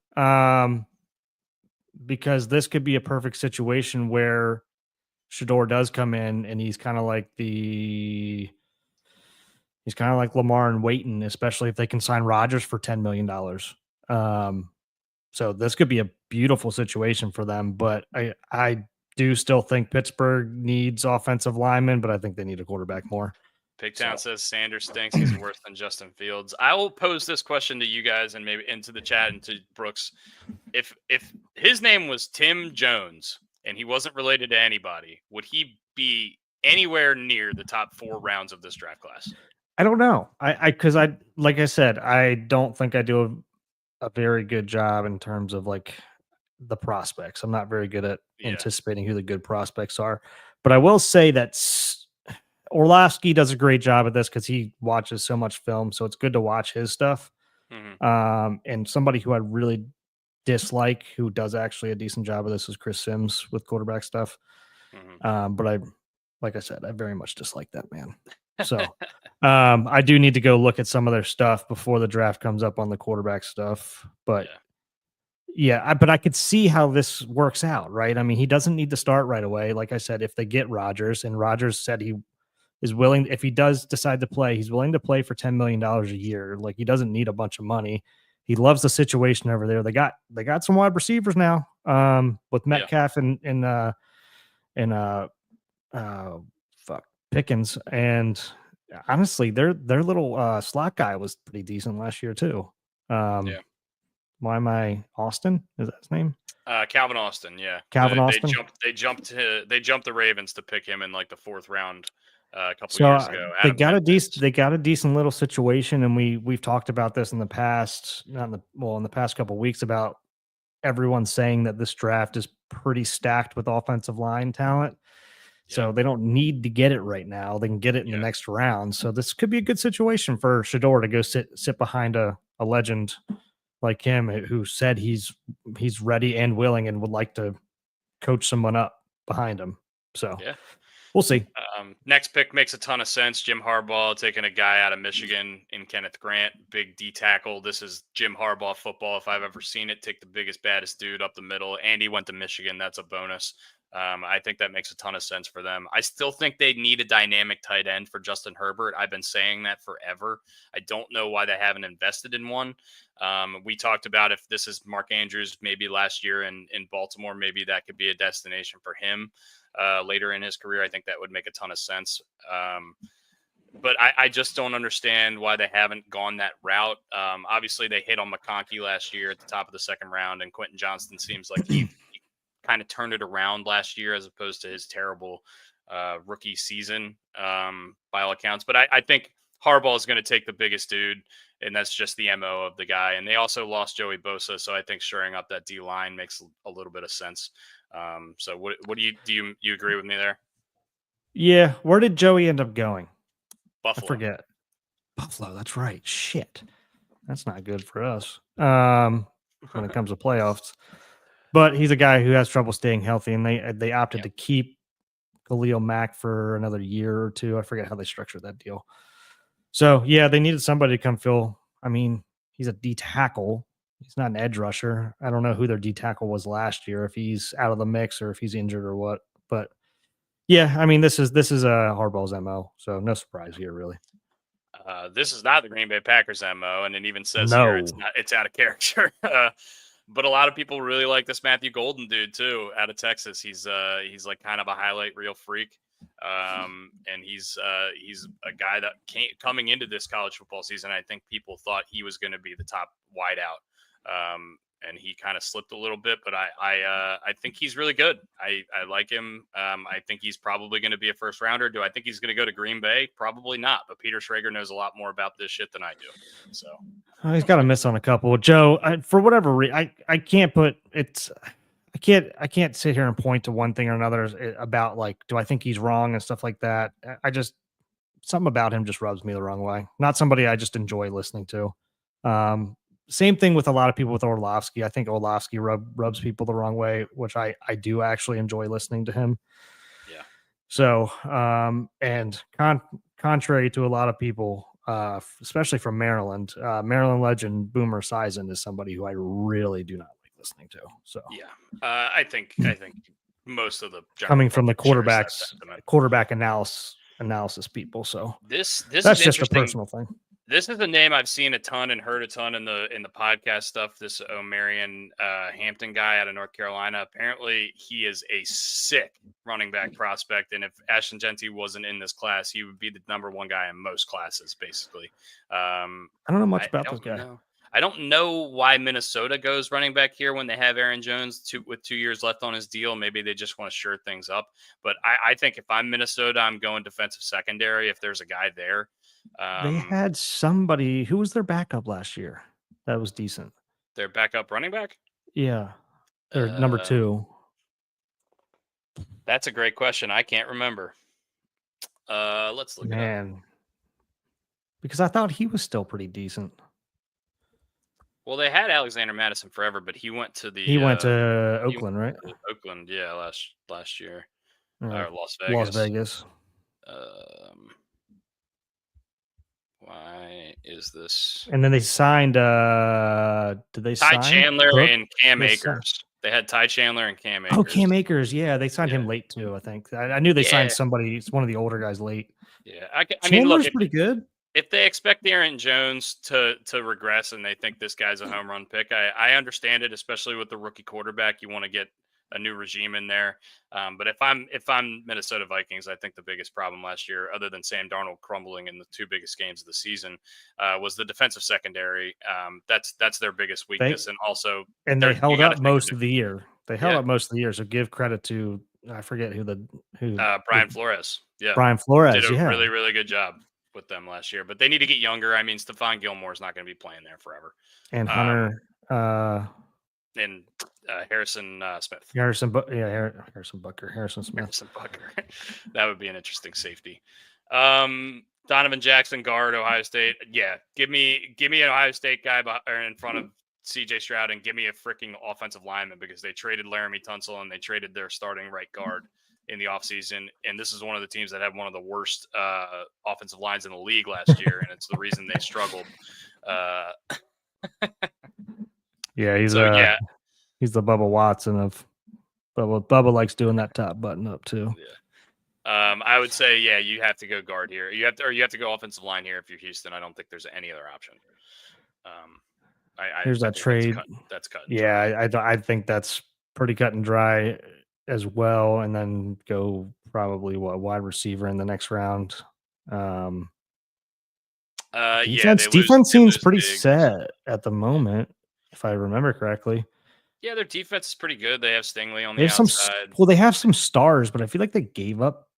[SPEAKER 1] Because this could be a perfect situation where Shedeur does come in and he's kind of like Lamar and Waiton, especially if they can sign Rodgers for $10 million. So this could be a beautiful situation for them, but I do still think Pittsburgh needs offensive linemen, but I think they need a quarterback more.
[SPEAKER 3] Pigtown says Sanders stinks. He's worse than Justin Fields. I will pose this question to you guys and maybe into the chat and to Brooks. If his name was Tim Jones and he wasn't related to anybody, would he be anywhere near the top 4 rounds of this draft class?
[SPEAKER 1] I don't know. Because like I said, I don't think I do a very good job in terms of like the prospects. I'm not very good at anticipating who the good prospects are. But I will say that Orlovsky does a great job at this because he watches so much film. So it's good to watch his stuff. Mm-hmm. And somebody who I really dislike, who does actually a decent job of this, is Chris Sims with quarterback stuff. Mm-hmm. But like I said, I very much dislike that man. So I do need to go look at some of their stuff before the draft comes up on the quarterback stuff. But but I could see how this works out, right? I mean, he doesn't need to start right away. Like I said, if they get Rodgers, and Rodgers said he is willing, if he does decide to play, he's willing to play for $10 million a year. Like, he doesn't need a bunch of money. He loves the situation over there. They got some wide receivers now, with Metcalf and Pickens, and honestly, their little slot guy was pretty decent last year too. Why am I Austin? Is that his name?
[SPEAKER 3] Calvin Austin. Yeah,
[SPEAKER 1] Calvin Austin.
[SPEAKER 3] They jumped the Ravens to pick him in like the 4th round a couple years ago.
[SPEAKER 1] They got a decent little situation, and we've talked about this in the past, in the past couple of weeks, about everyone saying that this draft is pretty stacked with offensive line talent. So they don't need to get it right now. They can get it in the next round. So this could be a good situation for Shedeur to go sit behind a legend like him, who said he's ready and willing and would like to coach someone up behind him. So We'll see.
[SPEAKER 3] Next pick makes a ton of sense. Jim Harbaugh taking a guy out of Michigan in Kenneth Grant, big D tackle. This is Jim Harbaugh football if I've ever seen it. Take the biggest, baddest dude up the middle. Andy went to Michigan. That's a bonus. I think that makes a ton of sense for them. I still think they need a dynamic tight end for Justin Herbert. I've been saying that forever. I don't know why they haven't invested in one. We talked about if this is Mark Andrews maybe last year in Baltimore, maybe that could be a destination for him later in his career. I think that would make a ton of sense. But I just don't understand why they haven't gone that route. Obviously, they hit on McConkey last year at the top of the second round, and Quentin Johnston seems like he kind of turned it around last year as opposed to his terrible rookie season by all accounts. But I think Harbaugh is going to take the biggest dude, and that's just the MO of the guy. And they also lost Joey Bosa, so I think shoring up that D line makes a little bit of sense. So what do you agree with me there?
[SPEAKER 1] Yeah. Where did Joey end up going?
[SPEAKER 3] Buffalo.
[SPEAKER 1] I forget. Buffalo. That's right. Shit. That's not good for us when it comes to playoffs. But he's a guy who has trouble staying healthy, and they opted to keep Khalil Mack for another year or two. I forget how they structured that deal. So, yeah, they needed somebody to come fill. I mean, he's a D tackle. He's not an edge rusher. I don't know who their D tackle was last year, if he's out of the mix or if he's injured or what. But, yeah, I mean, this is Harbaugh's MO, so no surprise here, really.
[SPEAKER 3] This is not the Green Bay Packers MO, and it even says here it's out of character. But a lot of people really like this Matthew Golden dude too, out of Texas. He's like kind of a highlight reel freak, and he's a guy that coming into this college football season, I think people thought he was going to be the top wideout, and he kind of slipped a little bit. But I think he's really good. I like him. I think he's probably going to be a first rounder. Do I think he's going to go to Green Bay? Probably not. But Peter Schrager knows a lot more about this shit than I do. So.
[SPEAKER 1] He's got to miss on a couple. Joe, for whatever reason, I can't put it's. I can't sit here and point to one thing or another about like, do I think he's wrong and stuff like that. I just something about him just rubs me the wrong way. Not somebody I just enjoy listening to. Same thing with a lot of people with Orlovsky. I think Orlovsky rubs people the wrong way, which I do actually enjoy listening to him.
[SPEAKER 3] Yeah.
[SPEAKER 1] So, and contrary to a lot of people, especially from Maryland, Maryland legend Boomer Esiason is somebody who I really do not like listening to. So
[SPEAKER 3] yeah, I think most of the
[SPEAKER 1] coming from the quarterback analysis people. So
[SPEAKER 3] this
[SPEAKER 1] that's
[SPEAKER 3] is
[SPEAKER 1] just a personal thing.
[SPEAKER 3] This is a name I've seen a ton and heard a ton in the podcast stuff. This O'Marion Hampton guy out of North Carolina. Apparently, he is a sick running back prospect, and if Ashton Genty wasn't in this class, he would be the number one guy in most classes, basically.
[SPEAKER 1] I don't know much about this guy.
[SPEAKER 3] I don't know why Minnesota goes running back here when they have Aaron Jones with 2 years left on his deal. Maybe they just want to shore things up. But I think if I'm Minnesota, I'm going defensive secondary if there's a guy there.
[SPEAKER 1] They had somebody who was their backup last year that was decent.
[SPEAKER 3] Their backup running back?
[SPEAKER 1] Yeah. Or number 2.
[SPEAKER 3] That's a great question. I can't remember. Let's look it up.
[SPEAKER 1] Because I thought he was still pretty decent.
[SPEAKER 3] Well, they had Alexander Madison forever, but he went to
[SPEAKER 1] Oakland, right?
[SPEAKER 3] Oakland, yeah, last year. Or Las Vegas.
[SPEAKER 1] Las Vegas.
[SPEAKER 3] Why is this?
[SPEAKER 1] And then they signed did they sign
[SPEAKER 3] Ty Chandler
[SPEAKER 1] Cook?
[SPEAKER 3] and Cam Akers. They had Ty Chandler and Cam Akers.
[SPEAKER 1] Oh, Cam Akers, yeah. They signed him late too, I think. I knew they signed somebody. It's one of the older guys late.
[SPEAKER 3] Yeah. I mean,
[SPEAKER 1] Chandler's
[SPEAKER 3] look,
[SPEAKER 1] pretty good.
[SPEAKER 3] If they expect Aaron Jones to regress and they think this guy's a home run pick, I understand it, especially with the rookie quarterback. You want to get a new regime in there. But if I'm Minnesota Vikings, I think the biggest problem last year, other than Sam Darnold crumbling in the 2 biggest games of the season, was the defensive secondary. That's their biggest weakness, and
[SPEAKER 1] they held up most of the year. They held up most of the year. So give credit to I forget who
[SPEAKER 3] Brian Flores. Yeah,
[SPEAKER 1] Brian Flores
[SPEAKER 3] did a really, really good job with them last year. But they need to get younger. I mean, Stephon Gilmore is not going to be playing there forever.
[SPEAKER 1] And Hunter
[SPEAKER 3] and Harrison Smith.
[SPEAKER 1] Harrison Smith.
[SPEAKER 3] Harrison Bucker. That would be an interesting safety. Donovan Jackson, guard, Ohio State. Yeah, give me an Ohio State guy in front of CJ Stroud and give me a freaking offensive lineman because they traded Laramie Tunsil and they traded their starting right guard. in the offseason, and this is one of the teams that had one of the worst offensive lines in the league last year, and it's the reason they struggled.
[SPEAKER 1] Yeah, he's he's the Bubba Watson of Bubba. Bubba likes doing that top button up too.
[SPEAKER 3] Yeah. I would say, yeah, you have to go guard here. You have to go offensive line here if you're Houston. I don't think there's any other option.
[SPEAKER 1] Here's that trade.
[SPEAKER 3] That's cut.
[SPEAKER 1] Yeah, I think that's pretty cut and dry as well. And then go probably wide receiver in the next round. Defense seems pretty set at the moment, if I remember correctly.
[SPEAKER 3] Yeah, their defense is pretty good. They have Stingley on the outside.
[SPEAKER 1] They have some stars, but I feel like they gave up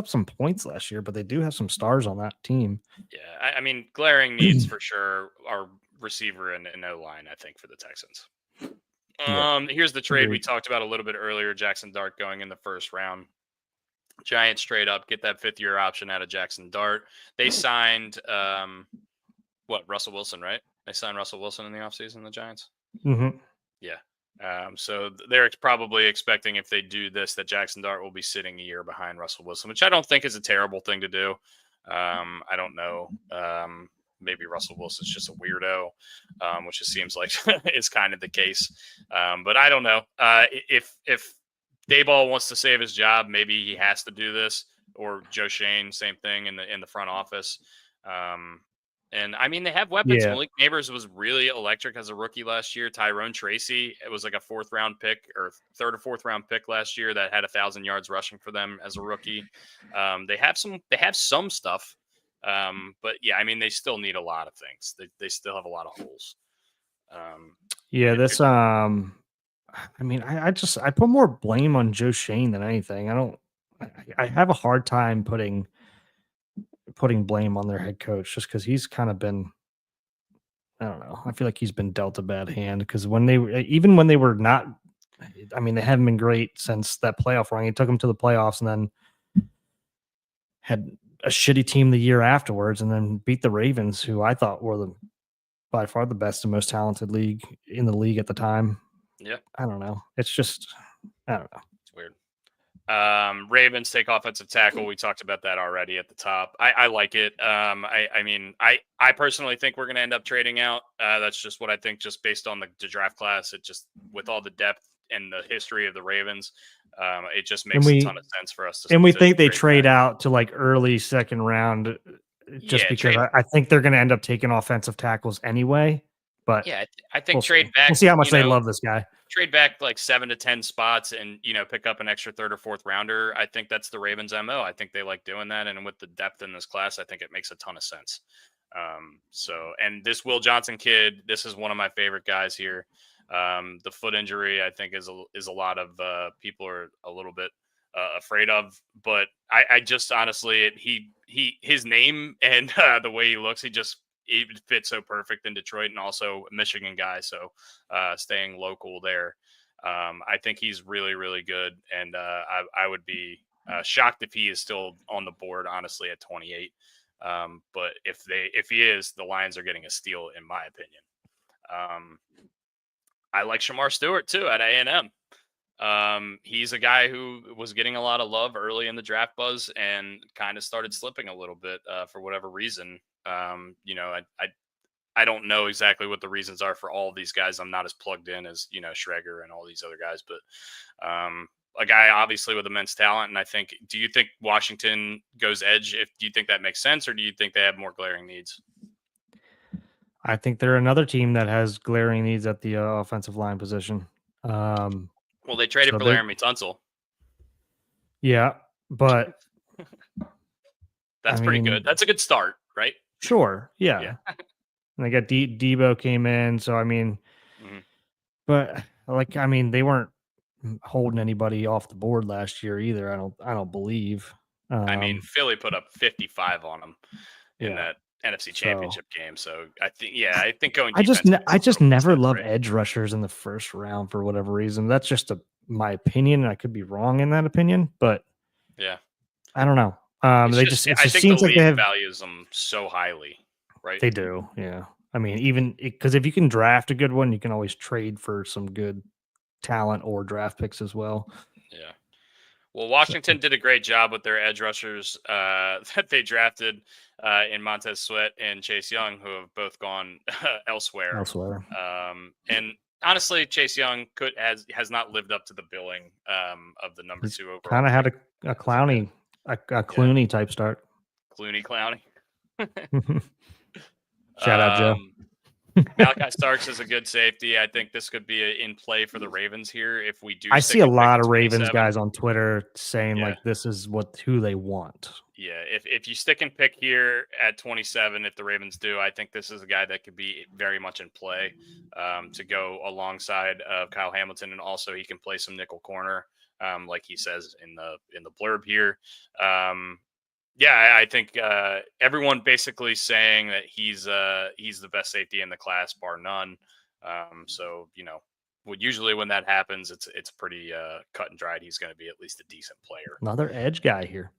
[SPEAKER 1] some points last year, but they do have some stars on that team.
[SPEAKER 3] Yeah, I mean, glaring needs for sure are receiver and O-line, I think, for the Texans. Here's the trade we talked about a little bit earlier. Jackson Dart going in the first round. Giants straight up get that 5th-year option out of Jackson Dart. They signed Russell Wilson, right? They signed Russell Wilson in the offseason, the Giants?
[SPEAKER 1] Mm-hmm.
[SPEAKER 3] Yeah. So they're probably expecting, if they do this, that Jackson Dart will be sitting a year behind Russell Wilson, which I don't think is a terrible thing to do. I don't know. Maybe Russell Wilson's just a weirdo, which it seems like is kind of the case. But I don't know. If Dayball wants to save his job, maybe he has to do this. Or Joe Shane, same thing in the front office. And I mean, they have weapons. Malik Neighbors was really electric as a rookie last year. Tyrone Tracy, it was like a 4th-round pick or 3rd or 4th-round pick last year that had 1,000 yards rushing for them as a rookie. They have some stuff. But yeah, I mean, they still need a lot of things. They still have a lot of holes.
[SPEAKER 1] I mean, I put more blame on Joe Shane than anything. I have a hard time putting blame on their head coach just because he's kind of been, I don't know. I feel like he's been dealt a bad hand because when they were not, I mean, they haven't been great since that playoff run. He took them to the playoffs and then had a shitty team the year afterwards and then beat the Ravens, who I thought were by far the best and most talented league in the league at the time.
[SPEAKER 3] Yeah.
[SPEAKER 1] I don't know. It's just, I don't know.
[SPEAKER 3] It's weird. Ravens take offensive tackle. We talked about that already at the top. I like it. I mean, I personally think we're going to end up trading out. That's just what I think, just based on the draft class. It just, with all the depth and the history of the Ravens, it just makes a ton of sense for us to.
[SPEAKER 1] And we think they trade out to like early 2nd round, just because I think they're going to end up taking offensive tackles anyway. But
[SPEAKER 3] yeah, I think trade back.
[SPEAKER 1] We'll see how much they love this guy.
[SPEAKER 3] Trade back like 7 to 10 spots and, pick up an extra 3rd or 4th rounder. I think that's the Ravens' MO. I think they like doing that. And with the depth in this class, I think it makes a ton of sense. And this Will Johnson kid, this is one of my favorite guys here. The foot injury, I think, is a lot of people are a little bit afraid of. But I just honestly, his name and the way he looks, he fits so perfect in Detroit, and also a Michigan guy. So staying local there. I think he's really, really good. And I would be shocked if he is still on the board, honestly, at 28. But if he is, the Lions are getting a steal, in my opinion. I like Shamar Stewart too at A&M. He's a guy who was getting a lot of love early in the draft buzz and kind of started slipping a little bit for whatever reason. I don't know exactly what the reasons are for all of these guys. I'm not as plugged in as, Schreger and all these other guys, but a guy obviously with immense talent. And I think, do you think Washington goes edge? Do you think that makes sense, or do you think they have more glaring needs?
[SPEAKER 1] I think they're another team that has glaring needs at the offensive line position.
[SPEAKER 3] Well, they traded for Laramie Tunsil.
[SPEAKER 1] Yeah, but
[SPEAKER 3] that's pretty good. That's a good start, right?
[SPEAKER 1] Sure. Yeah. And they got Debo came in. So, I mean, but they weren't holding anybody off the board last year either. I don't believe.
[SPEAKER 3] Philly put up 55 on them in that NFC Championship game. So I think going.
[SPEAKER 1] I just never love edge rushers in the first round for whatever reason. That's just my opinion. I could be wrong in that opinion, but
[SPEAKER 3] yeah,
[SPEAKER 1] I don't know.
[SPEAKER 3] I think seems the league like values them so highly, right?
[SPEAKER 1] They do, yeah. I mean, even because if you can draft a good one, you can always trade for some good talent or draft picks as well.
[SPEAKER 3] Yeah. Well, Washington did a great job with their edge rushers that they drafted in Montez Sweat and Chase Young, who have both gone elsewhere. And honestly, Chase Young has not lived up to the billing of the number 2 overall.
[SPEAKER 1] Kind of had a Clooney type start.
[SPEAKER 3] Clooney Clowney.
[SPEAKER 1] Shout out Joe.
[SPEAKER 3] Malachi Starks is a good safety. I think this could be in play for the Ravens here if we do.
[SPEAKER 1] I see a lot of Ravens guys on Twitter saying like this is who they want.
[SPEAKER 3] Yeah, if you stick and pick here at 27, if the Ravens do, I think this is a guy that could be very much in play to go alongside of Kyle Hamilton, and also he can play some nickel corner, like he says in the blurb here. Yeah, I think everyone basically saying that he's the best safety in the class, bar none. So usually when that happens, it's pretty cut and dried. He's going to be at least a decent player.
[SPEAKER 1] Another edge guy here.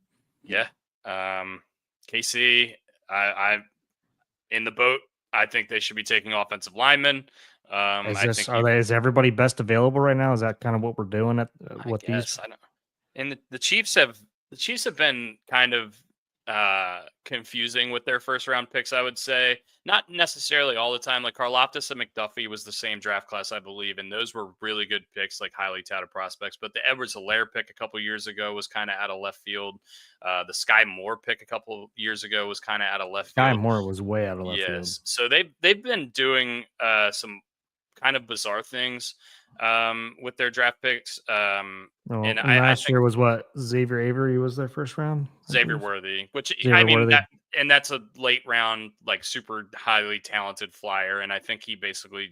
[SPEAKER 3] Yeah. KC, I'm in the boat. I think they should be taking offensive linemen.
[SPEAKER 1] Is everybody best available right now? Is that kind of what we're doing these?
[SPEAKER 3] I know. And the Chiefs have been kind of confusing with their first round picks, I would say. Not necessarily all the time. Like Karlaftis and McDuffie was the same draft class, I believe, and those were really good picks, like highly touted prospects. But the Edwards-Helaire pick a couple years ago was kind of out of left field. The Sky Moore pick a couple years ago was kind of out of left field.
[SPEAKER 1] Sky Moore was way out of left field.
[SPEAKER 3] Yes. So they've been doing some kind of bizarre things with their draft picks. And
[SPEAKER 1] last year was what? Xavier Avery was their first round?
[SPEAKER 3] Xavier Worthy,
[SPEAKER 1] Worthy.
[SPEAKER 3] That's a late round, like super highly talented flyer. And I think he basically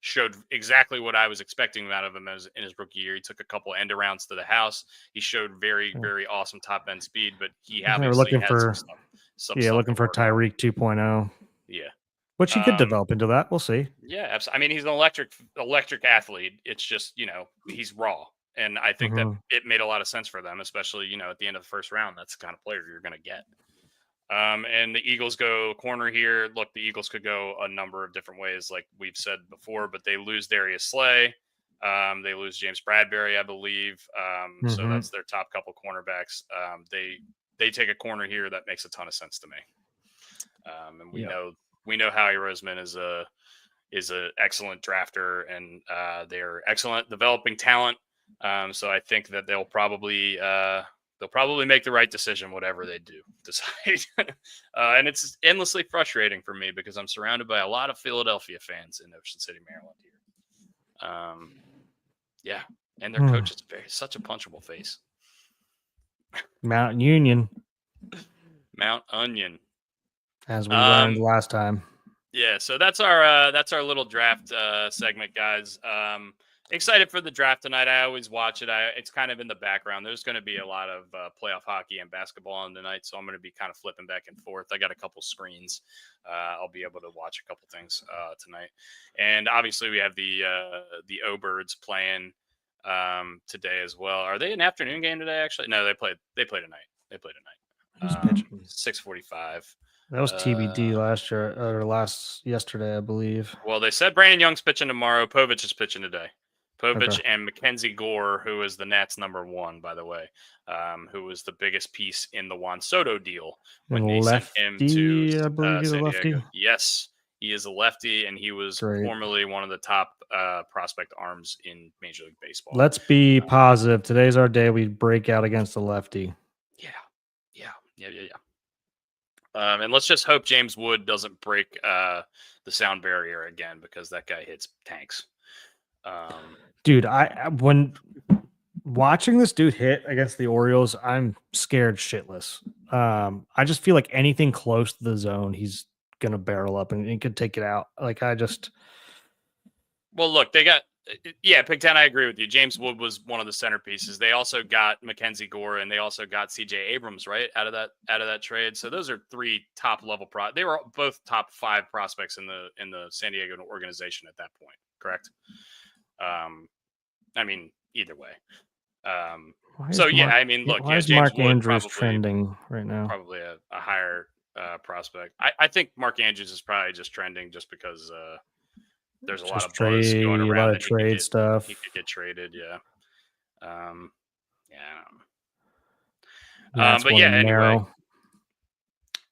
[SPEAKER 3] showed exactly what I was expecting out of him in his rookie year. He took a couple end arounds to the house. He showed very, very awesome top end speed, but he obviously had some stuff.
[SPEAKER 1] Looking for Tyreek 2.0.
[SPEAKER 3] Yeah.
[SPEAKER 1] Which he could develop into that. We'll see.
[SPEAKER 3] Yeah, absolutely. I mean, he's an electric athlete. It's just, he's raw. And I think that it made a lot of sense for them, especially, at the end of the first round. That's the kind of player you're going to get. And the Eagles go corner here. Look, the Eagles could go a number of different ways, like we've said before, but they lose Darius Slay. They lose James Bradbury, I believe. So that's their top couple cornerbacks. They take a corner here that makes a ton of sense to me. And we know Howie Roseman is a excellent drafter, and they're excellent developing talent. So I think that they'll probably make the right decision, whatever they do decide. And it's endlessly frustrating for me because I'm surrounded by a lot of Philadelphia fans in Ocean City, Maryland here. And their coach is such a punchable face.
[SPEAKER 1] Mount Union.
[SPEAKER 3] Mount Onion.
[SPEAKER 1] As we learned last time.
[SPEAKER 3] Yeah, so that's our little draft segment, guys. Excited for the draft tonight. I always watch it. It's kind of in the background. There's going to be a lot of playoff hockey and basketball on tonight, so I'm going to be kind of flipping back and forth. I got a couple screens. I'll be able to watch a couple things tonight. And obviously we have the O-Birds playing today as well. Are they an afternoon game today, actually? No, they played tonight.
[SPEAKER 1] Who's pitching?
[SPEAKER 3] 6:45.
[SPEAKER 1] That was TBD yesterday, I believe.
[SPEAKER 3] Well, they said Brandon Young's pitching tomorrow. Povich is pitching today. And Mackenzie Gore, who is the Nats #1, by the way, who was the biggest piece in the Juan Soto deal when they sent him to San Diego. Yes, he is a lefty, and he was formerly one of the top prospect arms in Major League Baseball.
[SPEAKER 1] Let's be positive. Today's our day. We break out against the lefty.
[SPEAKER 3] Yeah. And let's just hope James Wood doesn't break the sound barrier again, because that guy hits tanks.
[SPEAKER 1] Dude, when watching this dude hit against the Orioles, I'm scared shitless. I just feel like anything close to the zone, he's gonna barrel up and he could take it out.
[SPEAKER 3] Well, look, they got Pig Town. I agree with you. James Wood was one of the centerpieces. They also got Mackenzie Gore, and they also got CJ Abrams out of that trade. So those are three top level they were both top 5 prospects in the San Diego organization at that point. Correct. I mean, either way. Look,
[SPEAKER 1] why is
[SPEAKER 3] James
[SPEAKER 1] Mark
[SPEAKER 3] Wood
[SPEAKER 1] Andrews trending right now?
[SPEAKER 3] Probably a higher prospect. I think Mark Andrews is probably just trending just because there's a lot of buzz going around.
[SPEAKER 1] A lot of trade stuff.
[SPEAKER 3] He could get traded, yeah. Yeah.
[SPEAKER 1] That's
[SPEAKER 3] But
[SPEAKER 1] one
[SPEAKER 3] yeah,
[SPEAKER 1] in
[SPEAKER 3] anyway.
[SPEAKER 1] Merrill.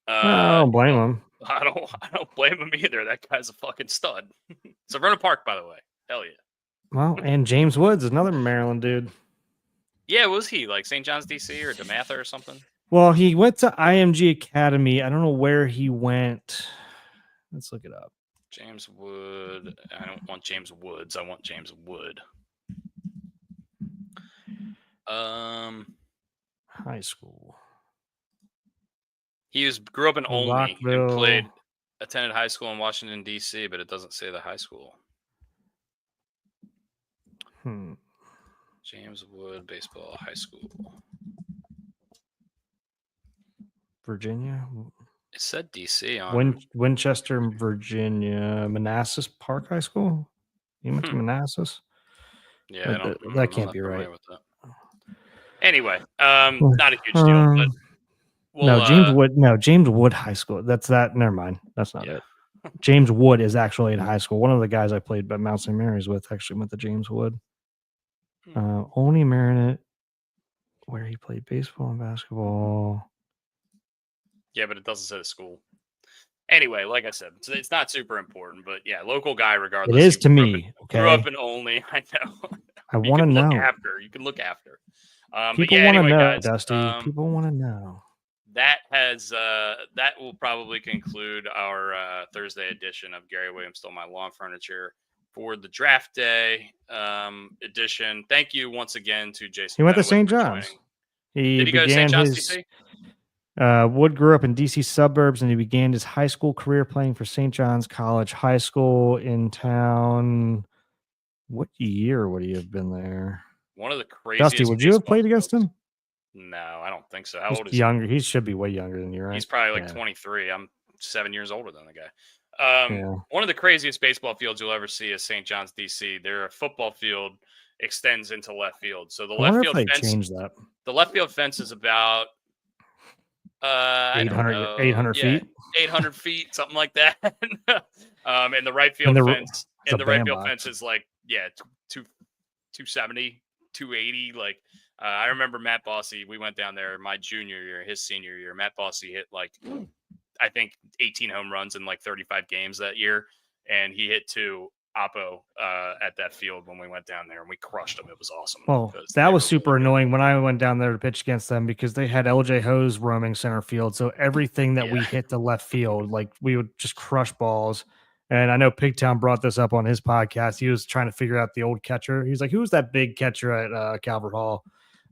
[SPEAKER 1] I don't blame him.
[SPEAKER 3] I don't blame him either. That guy's a fucking stud. Severna Park, by the way. Hell yeah.
[SPEAKER 1] Well, and James Woods, another Maryland dude.
[SPEAKER 3] Yeah, was he like St. John's, DC, or DeMatha or something?
[SPEAKER 1] Well, he went to IMG Academy. I don't know where he went. Let's look it up.
[SPEAKER 3] James Wood. I don't want James Woods. I want James Wood.
[SPEAKER 1] High school.
[SPEAKER 3] He grew up in Olney and
[SPEAKER 1] Rockville.
[SPEAKER 3] attended high school in Washington, D.C., but it doesn't say the high school. James Wood Baseball High School.
[SPEAKER 1] Virginia.
[SPEAKER 3] It said D.C. on
[SPEAKER 1] Winchester, Virginia. Manassas Park High School. You went to Manassas?
[SPEAKER 3] Yeah,
[SPEAKER 1] that can't be right.
[SPEAKER 3] With that. Anyway, not a huge deal, but
[SPEAKER 1] James Wood. No, James Wood High School. That's that. Never mind. That's not it. James Wood is actually in high school. One of the guys I played at Mount St. Mary's with actually went to James Wood. Only Marinette, where he played baseball and basketball.
[SPEAKER 3] Yeah, but it doesn't say the school. Anyway, like I said, it's not super important, but yeah, local guy regardless.
[SPEAKER 1] It is to me.
[SPEAKER 3] Grew up in Olney. I know.
[SPEAKER 1] I want to know.
[SPEAKER 3] You can look after.
[SPEAKER 1] People want to know, guys, Dusty. People want to know.
[SPEAKER 3] That will probably conclude our Thursday edition of Gary Williams Stole My Lawn Furniture for the draft day edition. Thank you once again to Jason.
[SPEAKER 1] He went to St. John's.
[SPEAKER 3] Did he go to St. John's, DC?
[SPEAKER 1] Wood grew up in DC suburbs, and he began his high school career playing for St. John's College High School in town. What year would he have been there?
[SPEAKER 3] One of the craziest.
[SPEAKER 1] Dusty, would you have played against him?
[SPEAKER 3] No, I don't think so. How old is
[SPEAKER 1] younger? He should be way younger than you, right?
[SPEAKER 3] He's probably 23. I'm 7 years older than the guy. One of the craziest baseball fields you'll ever see is St. John's, DC. Their football field extends into left field. So the left field fence. The left field fence is about
[SPEAKER 1] 800 feet.
[SPEAKER 3] 800 feet, something like that. And the right field fence. And the right field fence is 270, 280. I remember Matt Bossy. We went down there my junior year, his senior year. Matt Bossy hit I think 18 home runs in 35 games that year, and he hit 2 Oppo at that field when we went down there, and we crushed them. It was awesome.
[SPEAKER 1] Well, that was super annoying when I went down there to pitch against them because they had LJ Hose roaming center field. So everything that we hit the left field, we would just crush balls. And I know Pigtown brought this up on his podcast. He was trying to figure out the old catcher. He's like, who was that big catcher at Calvert Hall?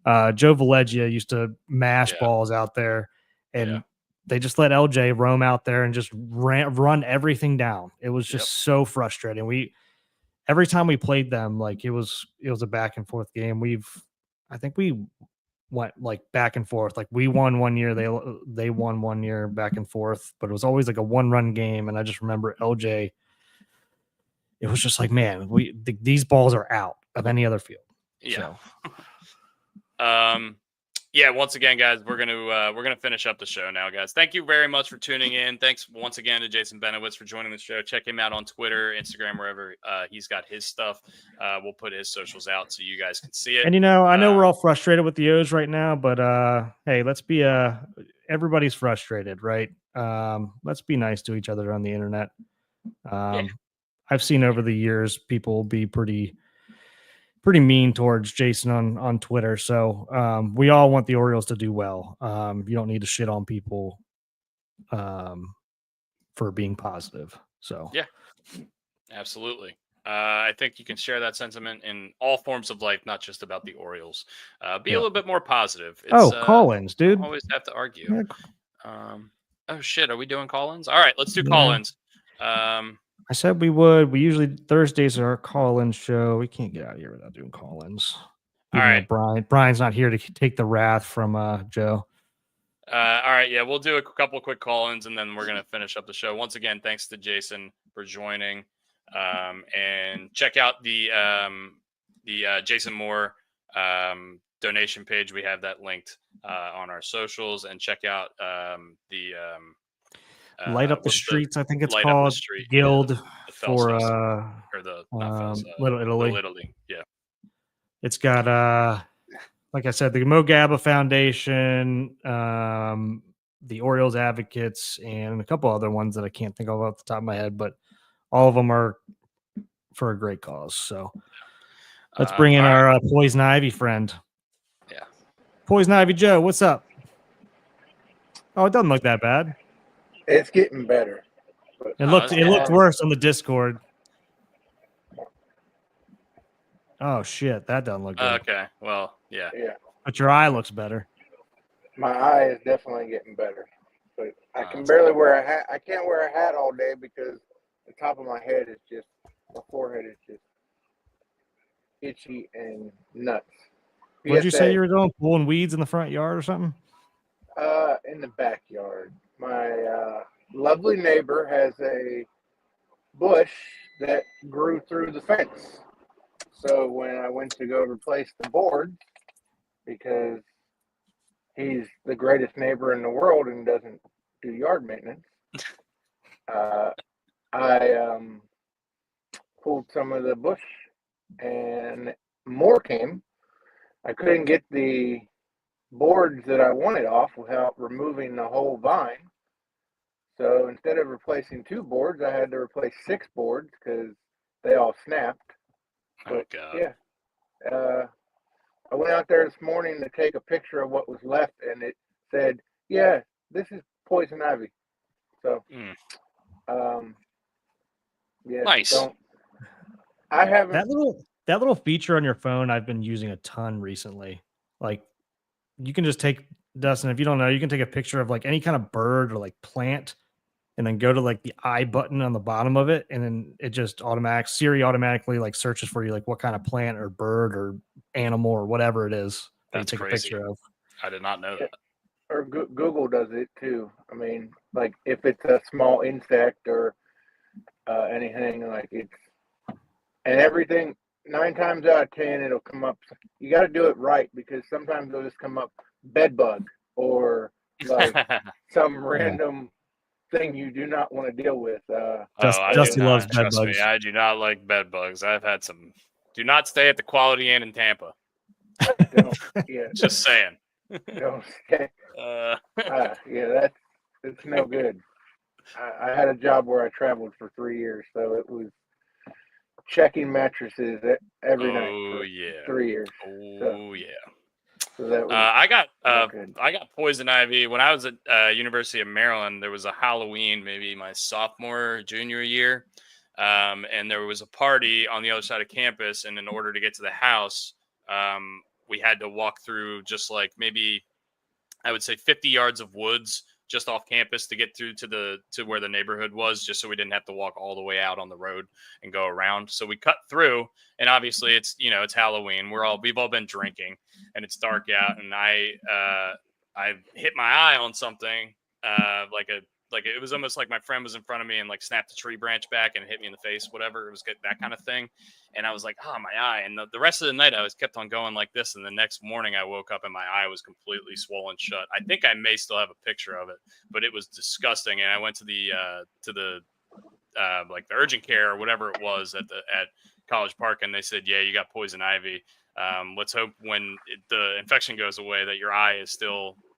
[SPEAKER 1] Joe Valeggia used to mash balls out there, and they just let LJ roam out there and just run everything down. It was just so frustrating. Every time we played them, it was a back and forth game. I think we went back and forth. We won one year, they won one year, back and forth, but it was always a 1-run game. And I just remember LJ. It was just man, these balls are out of any other field.
[SPEAKER 3] Yeah. So. Once again, guys, we're gonna finish up the show now, guys. Thank you very much for tuning in. Thanks once again to Jason Benowitz for joining the show. Check him out on Twitter, Instagram, wherever he's got his stuff. We'll put his socials out so you guys can see it.
[SPEAKER 1] And I know we're all frustrated with the O's right now, but hey, let's be everybody's frustrated, right? Let's be nice to each other on the internet. I've seen over the years people be pretty mean towards Jason on Twitter. So we all want the Orioles to do well. You don't need to shit on people for being positive. So
[SPEAKER 3] yeah, absolutely. I think you can share that sentiment in all forms of life, not just about the Orioles. Be a little bit more positive.
[SPEAKER 1] Call-ins, dude.
[SPEAKER 3] Always have to argue. Oh shit, are we doing call-ins? All right, let's do call-ins.
[SPEAKER 1] I said we would. We usually Thursdays are our call-in show. We can't get out of here without doing call-ins.
[SPEAKER 3] All right.
[SPEAKER 1] Brian's not here to take the wrath from Joe.
[SPEAKER 3] All right. Yeah, we'll do a couple quick call-ins, and then we're going to finish up the show. Once again, thanks to Jason for joining. And check out the Jason Moore donation page. We have that linked on our socials. And check out the
[SPEAKER 1] Light Up the Streets, I think it's called. Guild for
[SPEAKER 3] Little Italy.
[SPEAKER 1] Yeah. It's got like I said, the Mo Gabba Foundation, the Orioles Advocates, and a couple other ones that I can't think of off the top of my head, but all of them are for a great cause. So let's bring in our Poison Ivy friend.
[SPEAKER 3] Yeah.
[SPEAKER 1] Poison Ivy Joe, what's up? Oh, it doesn't look that bad.
[SPEAKER 5] It's getting better.
[SPEAKER 1] It looked worse on the Discord. Oh shit, that doesn't look good.
[SPEAKER 3] Okay, well, yeah.
[SPEAKER 5] Yeah,
[SPEAKER 1] But your eye looks better.
[SPEAKER 5] my eye is definitely getting better. But I can barely wear a hat. I can't wear a hat all day because the top of my head is just, my forehead is just itchy and nuts.
[SPEAKER 1] What'd you say
[SPEAKER 5] PSA,
[SPEAKER 1] you were doing? Pulling weeds in the front yard or something?
[SPEAKER 5] in the backyard. My lovely neighbor has a bush that grew through the fence. So when I went to go replace the board, because he's the greatest neighbor in the world and doesn't do yard maintenance, I pulled some of the bush and more came. I couldn't get the boards that I wanted off without removing the whole vine. So instead of replacing 2 boards, I had to replace 6 boards because they all snapped.
[SPEAKER 3] Oh, God.
[SPEAKER 5] Yeah. I went out there this morning to take a picture of what was left, and it said, yeah, this is poison ivy. So, yeah.
[SPEAKER 3] Nice.
[SPEAKER 5] I haven't.
[SPEAKER 1] That little feature on your phone I've been using a ton recently. Like, you can just take, Dustin, if you don't know, you can take a picture of like any kind of bird or like plant and then go to like the eye button on the bottom of it. And then it just Siri automatically like searches for you, like what kind of plant or bird or animal or whatever it is that
[SPEAKER 3] That's
[SPEAKER 1] you take
[SPEAKER 3] crazy.
[SPEAKER 1] a picture of.
[SPEAKER 3] I did not know that.
[SPEAKER 5] Or Google does it too. I mean, like if it's a small insect or anything, like it's, and everything, 9 times out of 10, it'll come up. You got to do it right because sometimes it'll just come up bed bug or like some random thing you do not want to deal with.
[SPEAKER 1] Dusty loves bed
[SPEAKER 3] trust
[SPEAKER 1] bugs.
[SPEAKER 3] me, I do not like bed bugs. I've had some. Do not stay at the Quality Inn in Tampa.
[SPEAKER 5] Yeah,
[SPEAKER 3] Just saying.
[SPEAKER 5] don't stay. Yeah, it's no good. I had a job where I traveled for 3 years, so it was checking mattresses every night for 3 years.
[SPEAKER 3] Oh yeah.
[SPEAKER 5] So that was
[SPEAKER 3] I
[SPEAKER 5] good.
[SPEAKER 3] got poison ivy when I was at University of Maryland. There was a Halloween, maybe my sophomore, junior year, and there was a party on the other side of campus. And in order to get to the house, we had to walk through just like maybe I would say 50 yards of woods just off campus to get through to where the neighborhood was, just so we didn't have to walk all the way out on the road and go around. So we cut through, and obviously it's Halloween. We've all been drinking, and it's dark out, and I hit my eye on something like it was almost like my friend was in front of me and like snapped a tree branch back and hit me in the face, whatever. It was that kind of thing. And I was like, oh, my eye. And the rest of the night I was kept on going like this. And the next morning I woke up and my eye was completely swollen shut. I think I may still have a picture of it, but it was disgusting. And I went to the like the urgent care or whatever it was at College Park. And they said, yeah, you got poison ivy. Let's hope when the infection goes away that your eye is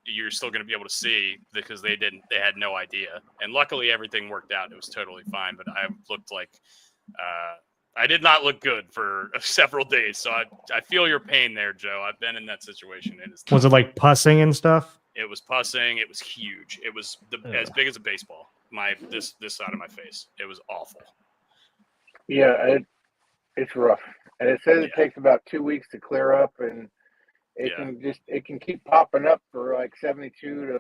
[SPEAKER 3] you're still going to be able to see, because they had no idea. And luckily everything worked out. It was totally fine, but I looked like, I did not look good for several days. So I feel your pain there, Joe. I've been in that situation.
[SPEAKER 1] Was it like pussing and stuff?
[SPEAKER 3] It was pussing. It was huge. It was as big as a baseball. This side of my face. It was awful.
[SPEAKER 5] Yeah, it's rough. And it says it takes about 2 weeks to clear up, and it can keep popping up for like 72 to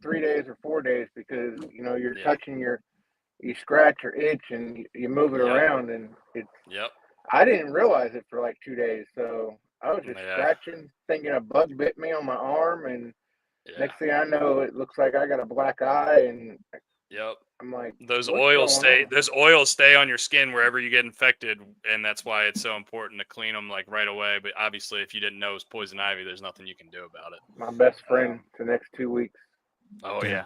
[SPEAKER 5] 3 days or 4 days, because you're touching you scratch or itch and you move it around, and I didn't realize it for like 2 days, so I was just scratching, thinking a bug bit me on my arm, and next thing I know, it looks like I got a black eye, and I'm like,
[SPEAKER 3] those oils stay on your skin wherever you get infected, and that's why it's so important to clean them like right away. But obviously, if you didn't know it was poison ivy, there's nothing you can do about it.
[SPEAKER 5] My best friend the next 2 weeks.
[SPEAKER 3] Oh yeah.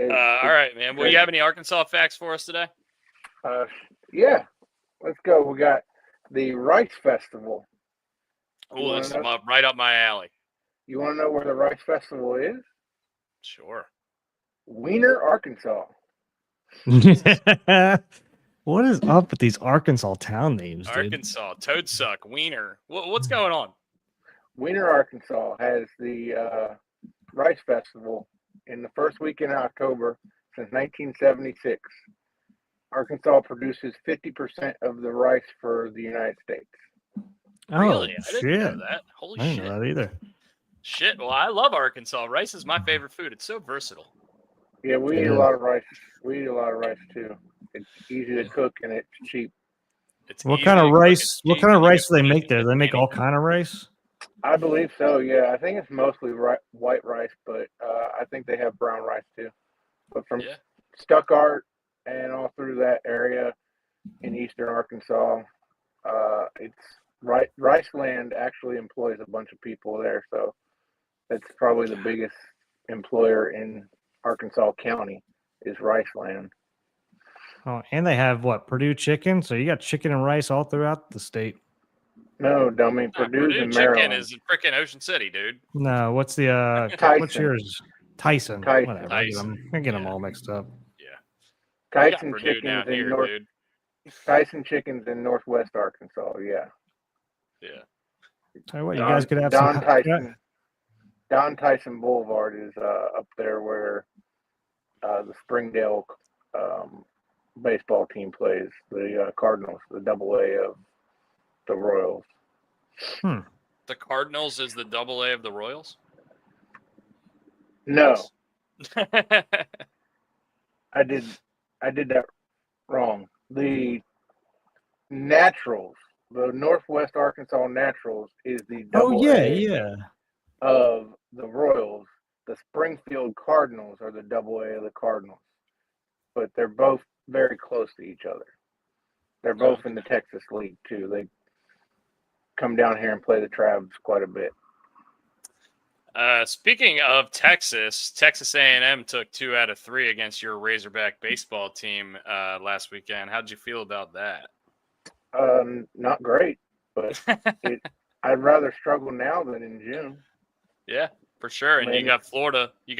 [SPEAKER 3] All right, man. Will you have any Arkansas facts for us today?
[SPEAKER 5] Yeah, let's go. We got the Rice Festival
[SPEAKER 3] Oh, this is right up my alley.
[SPEAKER 5] You want to know where the Rice Festival is?
[SPEAKER 3] Sure.
[SPEAKER 5] Weiner, Arkansas.
[SPEAKER 1] What is up with these Arkansas town names, dude?
[SPEAKER 3] Arkansas, Toadsuck, Wiener. What's going on?
[SPEAKER 5] Weiner, Arkansas has the Rice Festival in the first week in October since 1976. Arkansas produces 50% of the rice for the United States.
[SPEAKER 1] Oh,
[SPEAKER 3] Really? I
[SPEAKER 1] shit.
[SPEAKER 3] didn't know that. Holy
[SPEAKER 1] I
[SPEAKER 3] shit.
[SPEAKER 1] didn't know that either.
[SPEAKER 3] Shit. Well, I love Arkansas. Rice is my favorite food. It's so versatile.
[SPEAKER 5] Yeah, we eat a lot of rice. We eat a lot of rice too. It's easy to cook and it's cheap.
[SPEAKER 1] What kind of rice? What kind of rice do they make there? Do they make all kind of rice?
[SPEAKER 5] I believe so. Yeah, I think it's mostly white rice, but I think they have brown rice too. But from Stuttgart and all through that area in eastern Arkansas, it's rice land actually employs a bunch of people there, so that's probably the biggest employer in Arkansas County is rice land.
[SPEAKER 1] Oh, and they have what? Purdue chicken. So you got chicken and rice all throughout the state.
[SPEAKER 5] No, dummy. Purdue's in Maryland.
[SPEAKER 3] Chicken is in freaking Ocean City, dude.
[SPEAKER 1] No, what's the
[SPEAKER 5] Tyson.
[SPEAKER 1] What's yours? Tyson. Whatever.
[SPEAKER 3] Tyson.
[SPEAKER 1] I get them all mixed up.
[SPEAKER 3] Yeah.
[SPEAKER 5] Tyson chickens in North. Tyson chickens in Northwest Arkansas. Yeah.
[SPEAKER 3] Yeah.
[SPEAKER 1] Tell you what, you guys could have
[SPEAKER 5] Don
[SPEAKER 1] some.
[SPEAKER 5] Tyson. Don Tyson Boulevard is up there where the Springdale baseball team plays, the Cardinals, the AA of the Royals.
[SPEAKER 3] The Cardinals is the AA of the Royals?
[SPEAKER 5] No. I did that wrong. The Naturals, the Northwest Arkansas Naturals is the AA of the Royals. The Springfield Cardinals are the AA of the Cardinals. But they're both very close to each other. They're both in the Texas League too. They come down here and play the Travs quite a bit.
[SPEAKER 3] Speaking of Texas, Texas A&M took 2 out of 3 against your Razorback baseball team last weekend. How'd you feel about that?
[SPEAKER 5] Not great, but I'd rather struggle now than in June.
[SPEAKER 3] Yeah, for sure. And you got Florida. You're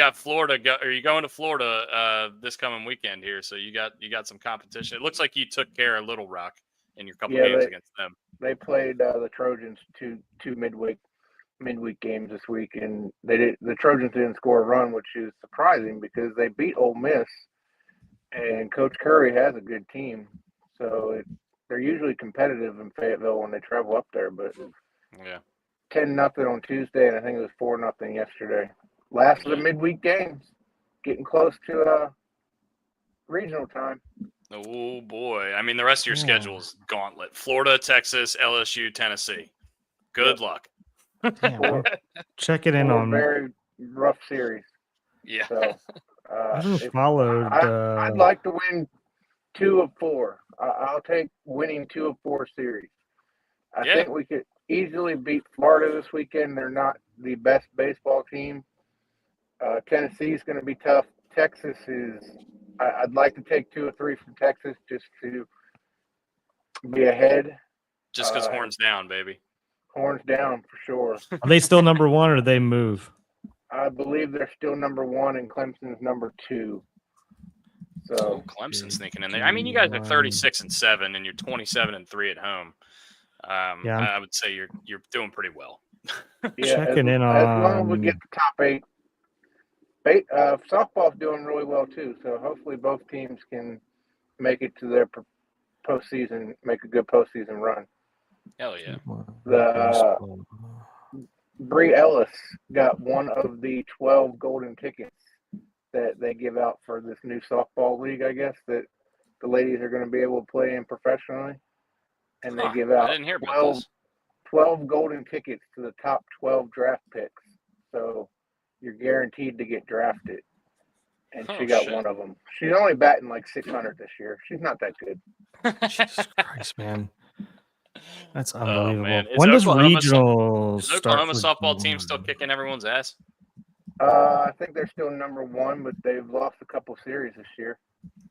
[SPEAKER 3] going to Florida this coming weekend here, so you got some competition. It looks like you took care of Little Rock in your couple games against them.
[SPEAKER 5] They played the Trojans two midweek games this week, and the Trojans didn't score a run, which is surprising because they beat Ole Miss, and Coach Curry has a good team, so they're usually competitive in Fayetteville when they travel up there. But 10-0 on Tuesday, and I think it was 4-0 yesterday. Last of the midweek games, getting close to regional time.
[SPEAKER 3] Oh boy! I mean, the rest of your schedule is gauntlet: Florida, Texas, LSU, Tennessee. Good luck.
[SPEAKER 1] Check it in on
[SPEAKER 5] very rough series.
[SPEAKER 3] Yeah.
[SPEAKER 5] So,
[SPEAKER 1] I just followed.
[SPEAKER 5] I'd like to win 2 of 4. I'll take winning 2 of 4 series. I think we could easily beat Florida this weekend. They're not the best baseball team. Tennessee's going to be tough. Texas is. I'd like to take 2 or 3 from Texas just to be ahead.
[SPEAKER 3] Just because horns down, baby.
[SPEAKER 5] Horns down for sure.
[SPEAKER 1] Are they still number 1 or did they move?
[SPEAKER 5] I believe they're still number 1 and Clemson's number 2. So
[SPEAKER 3] Clemson sneaking in there. I mean, you guys are 36-7 and you're 27-3 at home. I would say you're doing pretty well.
[SPEAKER 1] Checking in on
[SPEAKER 5] as long as we get the top 8. Softball's doing really well too, so hopefully both teams can make it to their postseason, make a good postseason run.
[SPEAKER 3] Hell yeah!
[SPEAKER 5] Bree Ellis got one of the 12 golden tickets that they give out for this new softball league, I guess, that the ladies are going to be able to play in professionally. And they give out 12 golden tickets to the top 12 draft picks. So you're guaranteed to get drafted. And she got one of them. She's only batting like 600 this year. She's not that good.
[SPEAKER 1] Jesus Christ, man. That's unbelievable.
[SPEAKER 3] Man.
[SPEAKER 1] When does regionals
[SPEAKER 3] start? Is Oklahoma softball team still kicking everyone's ass?
[SPEAKER 5] I think they're still number 1, but they've lost a couple series this year.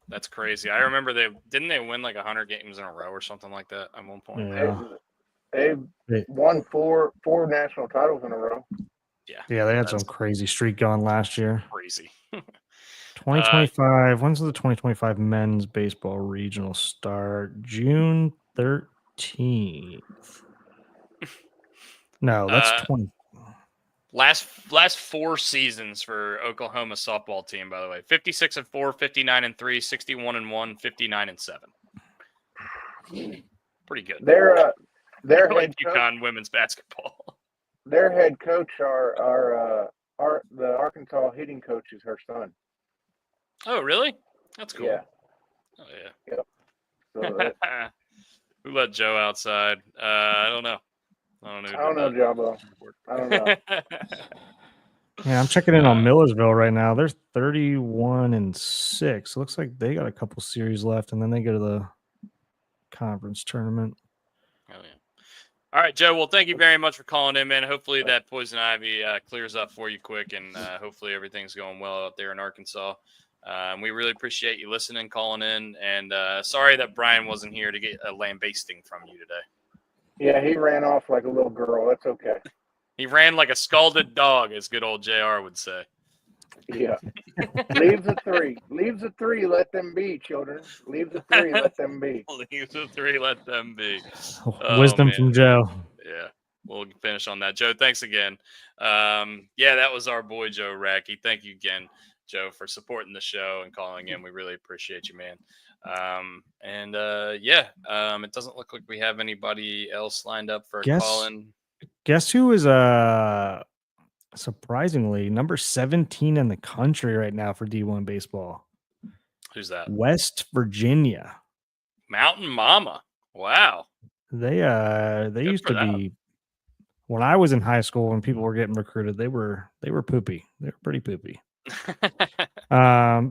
[SPEAKER 3] That's crazy. I remember didn't they win like 100 games in a row or something like that at one point?
[SPEAKER 1] Yeah.
[SPEAKER 5] They've won four national titles in a row.
[SPEAKER 1] Yeah, they had some crazy streak going last year.
[SPEAKER 3] Crazy.
[SPEAKER 1] 2025. When's the 2025 men's baseball regional start? June 13th. No, that's 20.
[SPEAKER 3] Last 4 seasons for Oklahoma softball team, by the way. 56-4, 59-3, 61-1, 59-7. Pretty good.
[SPEAKER 5] Their
[SPEAKER 3] like
[SPEAKER 5] head coach,
[SPEAKER 3] UConn women's basketball.
[SPEAKER 5] Their head coach the Arkansas hitting coach is her son.
[SPEAKER 3] Oh, really? That's cool.
[SPEAKER 5] Yeah.
[SPEAKER 3] Oh, yeah.
[SPEAKER 5] Yep. So
[SPEAKER 3] who let Joe outside? I don't know. I don't know,
[SPEAKER 5] Jabbo. I don't know.
[SPEAKER 1] Yeah, I'm checking in on Millersville right now. They're 31-6. Looks like they got a couple series left, and then they go to the conference tournament.
[SPEAKER 3] Oh, yeah. All right, Joe. Well, thank you very much for calling in, man. Hopefully that poison ivy clears up for you quick, and hopefully everything's going well out there in Arkansas. We really appreciate you listening, calling in, and sorry that Brian wasn't here to get a lambasting from you today.
[SPEAKER 5] Yeah, he ran off like a little girl. That's okay.
[SPEAKER 3] He ran like a scalded dog, as good old JR would say.
[SPEAKER 5] Yeah. Leaves a 3. Leaves a 3. Let them be, children. Leaves a 3. Let them be.
[SPEAKER 3] Leaves a 3. Let them be.
[SPEAKER 1] Wisdom from Joe.
[SPEAKER 3] Yeah. We'll finish on that. Joe, thanks again. Yeah, that was our boy, Joe Racky. Thank you again, Joe, for supporting the show and calling in. We really appreciate you, man. It doesn't look like we have anybody else lined up for a call-in.
[SPEAKER 1] Guess who is surprisingly number 17 in the country right now for D1 baseball?
[SPEAKER 3] Who's that?
[SPEAKER 1] West Virginia.
[SPEAKER 3] Mountain Mama. Wow.
[SPEAKER 1] They used to be, when I was in high school and people were getting recruited, they were poopy. They were pretty poopy.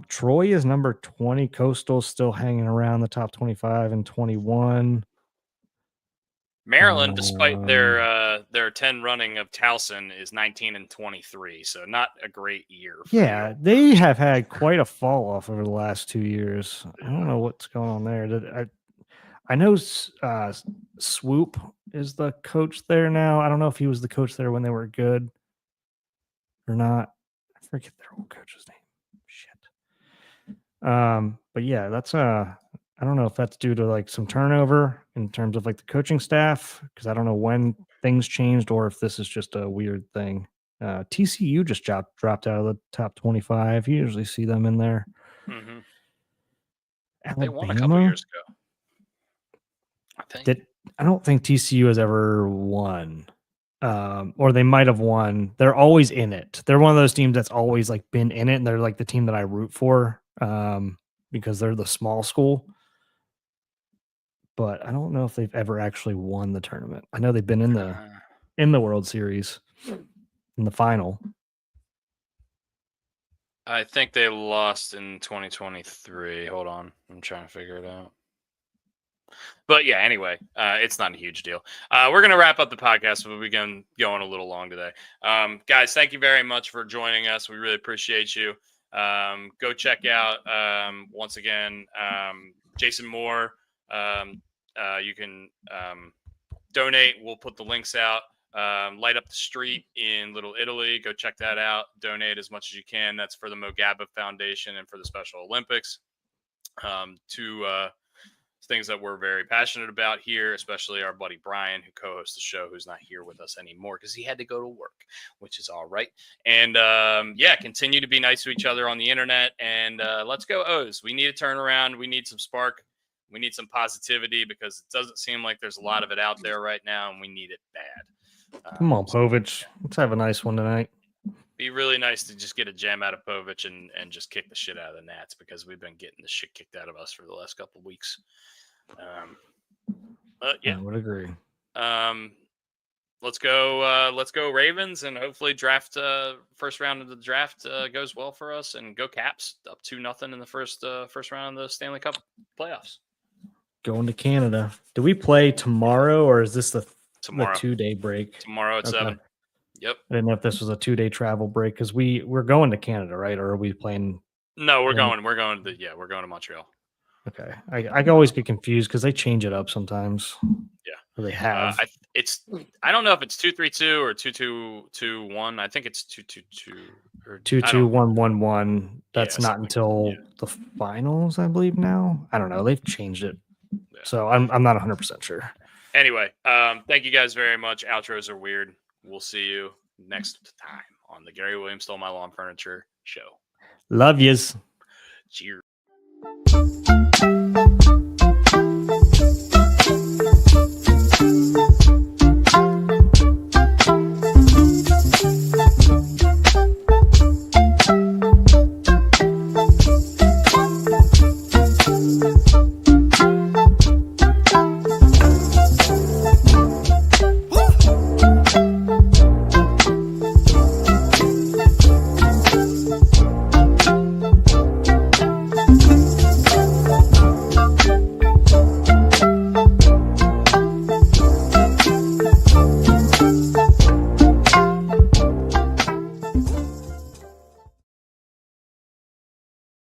[SPEAKER 1] Troy is number 20. Coastal still hanging around the top 25 and 21.
[SPEAKER 3] Maryland, despite their 10 running of Towson, is 19-23, so not a great year.
[SPEAKER 1] Yeah, they have had quite a fall off over the last 2 years. I don't know what's going on there. I know Swoop is the coach there now. I don't know if he was the coach there when they were good or not. I forget their old coach's name. Shit. But yeah, that's I don't know if that's due to like some turnover in terms of like the coaching staff, because I don't know when things changed or if this is just a weird thing. TCU just dropped out of the top 25. You usually see them in there.
[SPEAKER 3] Mm-hmm.
[SPEAKER 1] They
[SPEAKER 3] won a couple years ago.
[SPEAKER 1] I don't think TCU has ever won. Or they might have won. They're always in it. They're one of those teams that's always like been in it, and they're like the team that I root for because they're the small school. But I don't know if they've ever actually won the tournament. I know they've been in the World Series in the final.
[SPEAKER 3] I think they lost in 2023. Hold on. I'm trying to figure it out. But yeah, anyway, it's not a huge deal. We're going to wrap up the podcast, but we're going a little long today. Guys, thank you very much for joining us. We really appreciate you. Go check out, once again, Jason Moore. You can donate. We'll put the links out. Light Up the Street in Little Italy. Go check that out. Donate as much as you can. That's for the Mogaba Foundation and for the Special Olympics. Two things that we're very passionate about here, especially our buddy Brian, who co-hosts the show, who's not here with us anymore because he had to go to work, which is all right. And continue to be nice to each other on the internet. And let's go O's. We need a turnaround. We need some spark. We need some positivity because it doesn't seem like there's a lot of it out there right now, and we need it bad.
[SPEAKER 1] Come on, Povich. Let's have a nice one tonight.
[SPEAKER 3] Be really nice to just get a gem out of Povich and just kick the shit out of the Nats because we've been getting the shit kicked out of us for the last couple of weeks.
[SPEAKER 1] I would agree.
[SPEAKER 3] Let's go Ravens, and hopefully draft first round of the draft goes well for us, and go Caps, up 2-0 in the first round of the Stanley Cup playoffs.
[SPEAKER 1] Going to Canada. Do we play tomorrow, or is this the 2-day break?
[SPEAKER 3] Tomorrow at 7. Yep.
[SPEAKER 1] I didn't know if this was a 2-day travel break because we're going to Canada, right? Or are we playing?
[SPEAKER 3] No, we're going to Montreal.
[SPEAKER 1] Okay. I always get confused because they change it up sometimes.
[SPEAKER 3] Yeah.
[SPEAKER 1] Or they have.
[SPEAKER 3] I don't know if it's 2-3-2 or 2-2-2-1. I think it's 2-2-2 or
[SPEAKER 1] 2-2-1-1-1. That's not
[SPEAKER 3] something.
[SPEAKER 1] until the finals, I believe. Now I don't know. They've changed it,
[SPEAKER 3] Yeah.
[SPEAKER 1] so I'm not 100% sure.
[SPEAKER 3] Anyway, thank you guys very much. Outros are weird. We'll see you next time on the Gary Williams Stole My Lawn Furniture show.
[SPEAKER 1] Love yous.
[SPEAKER 3] Cheers.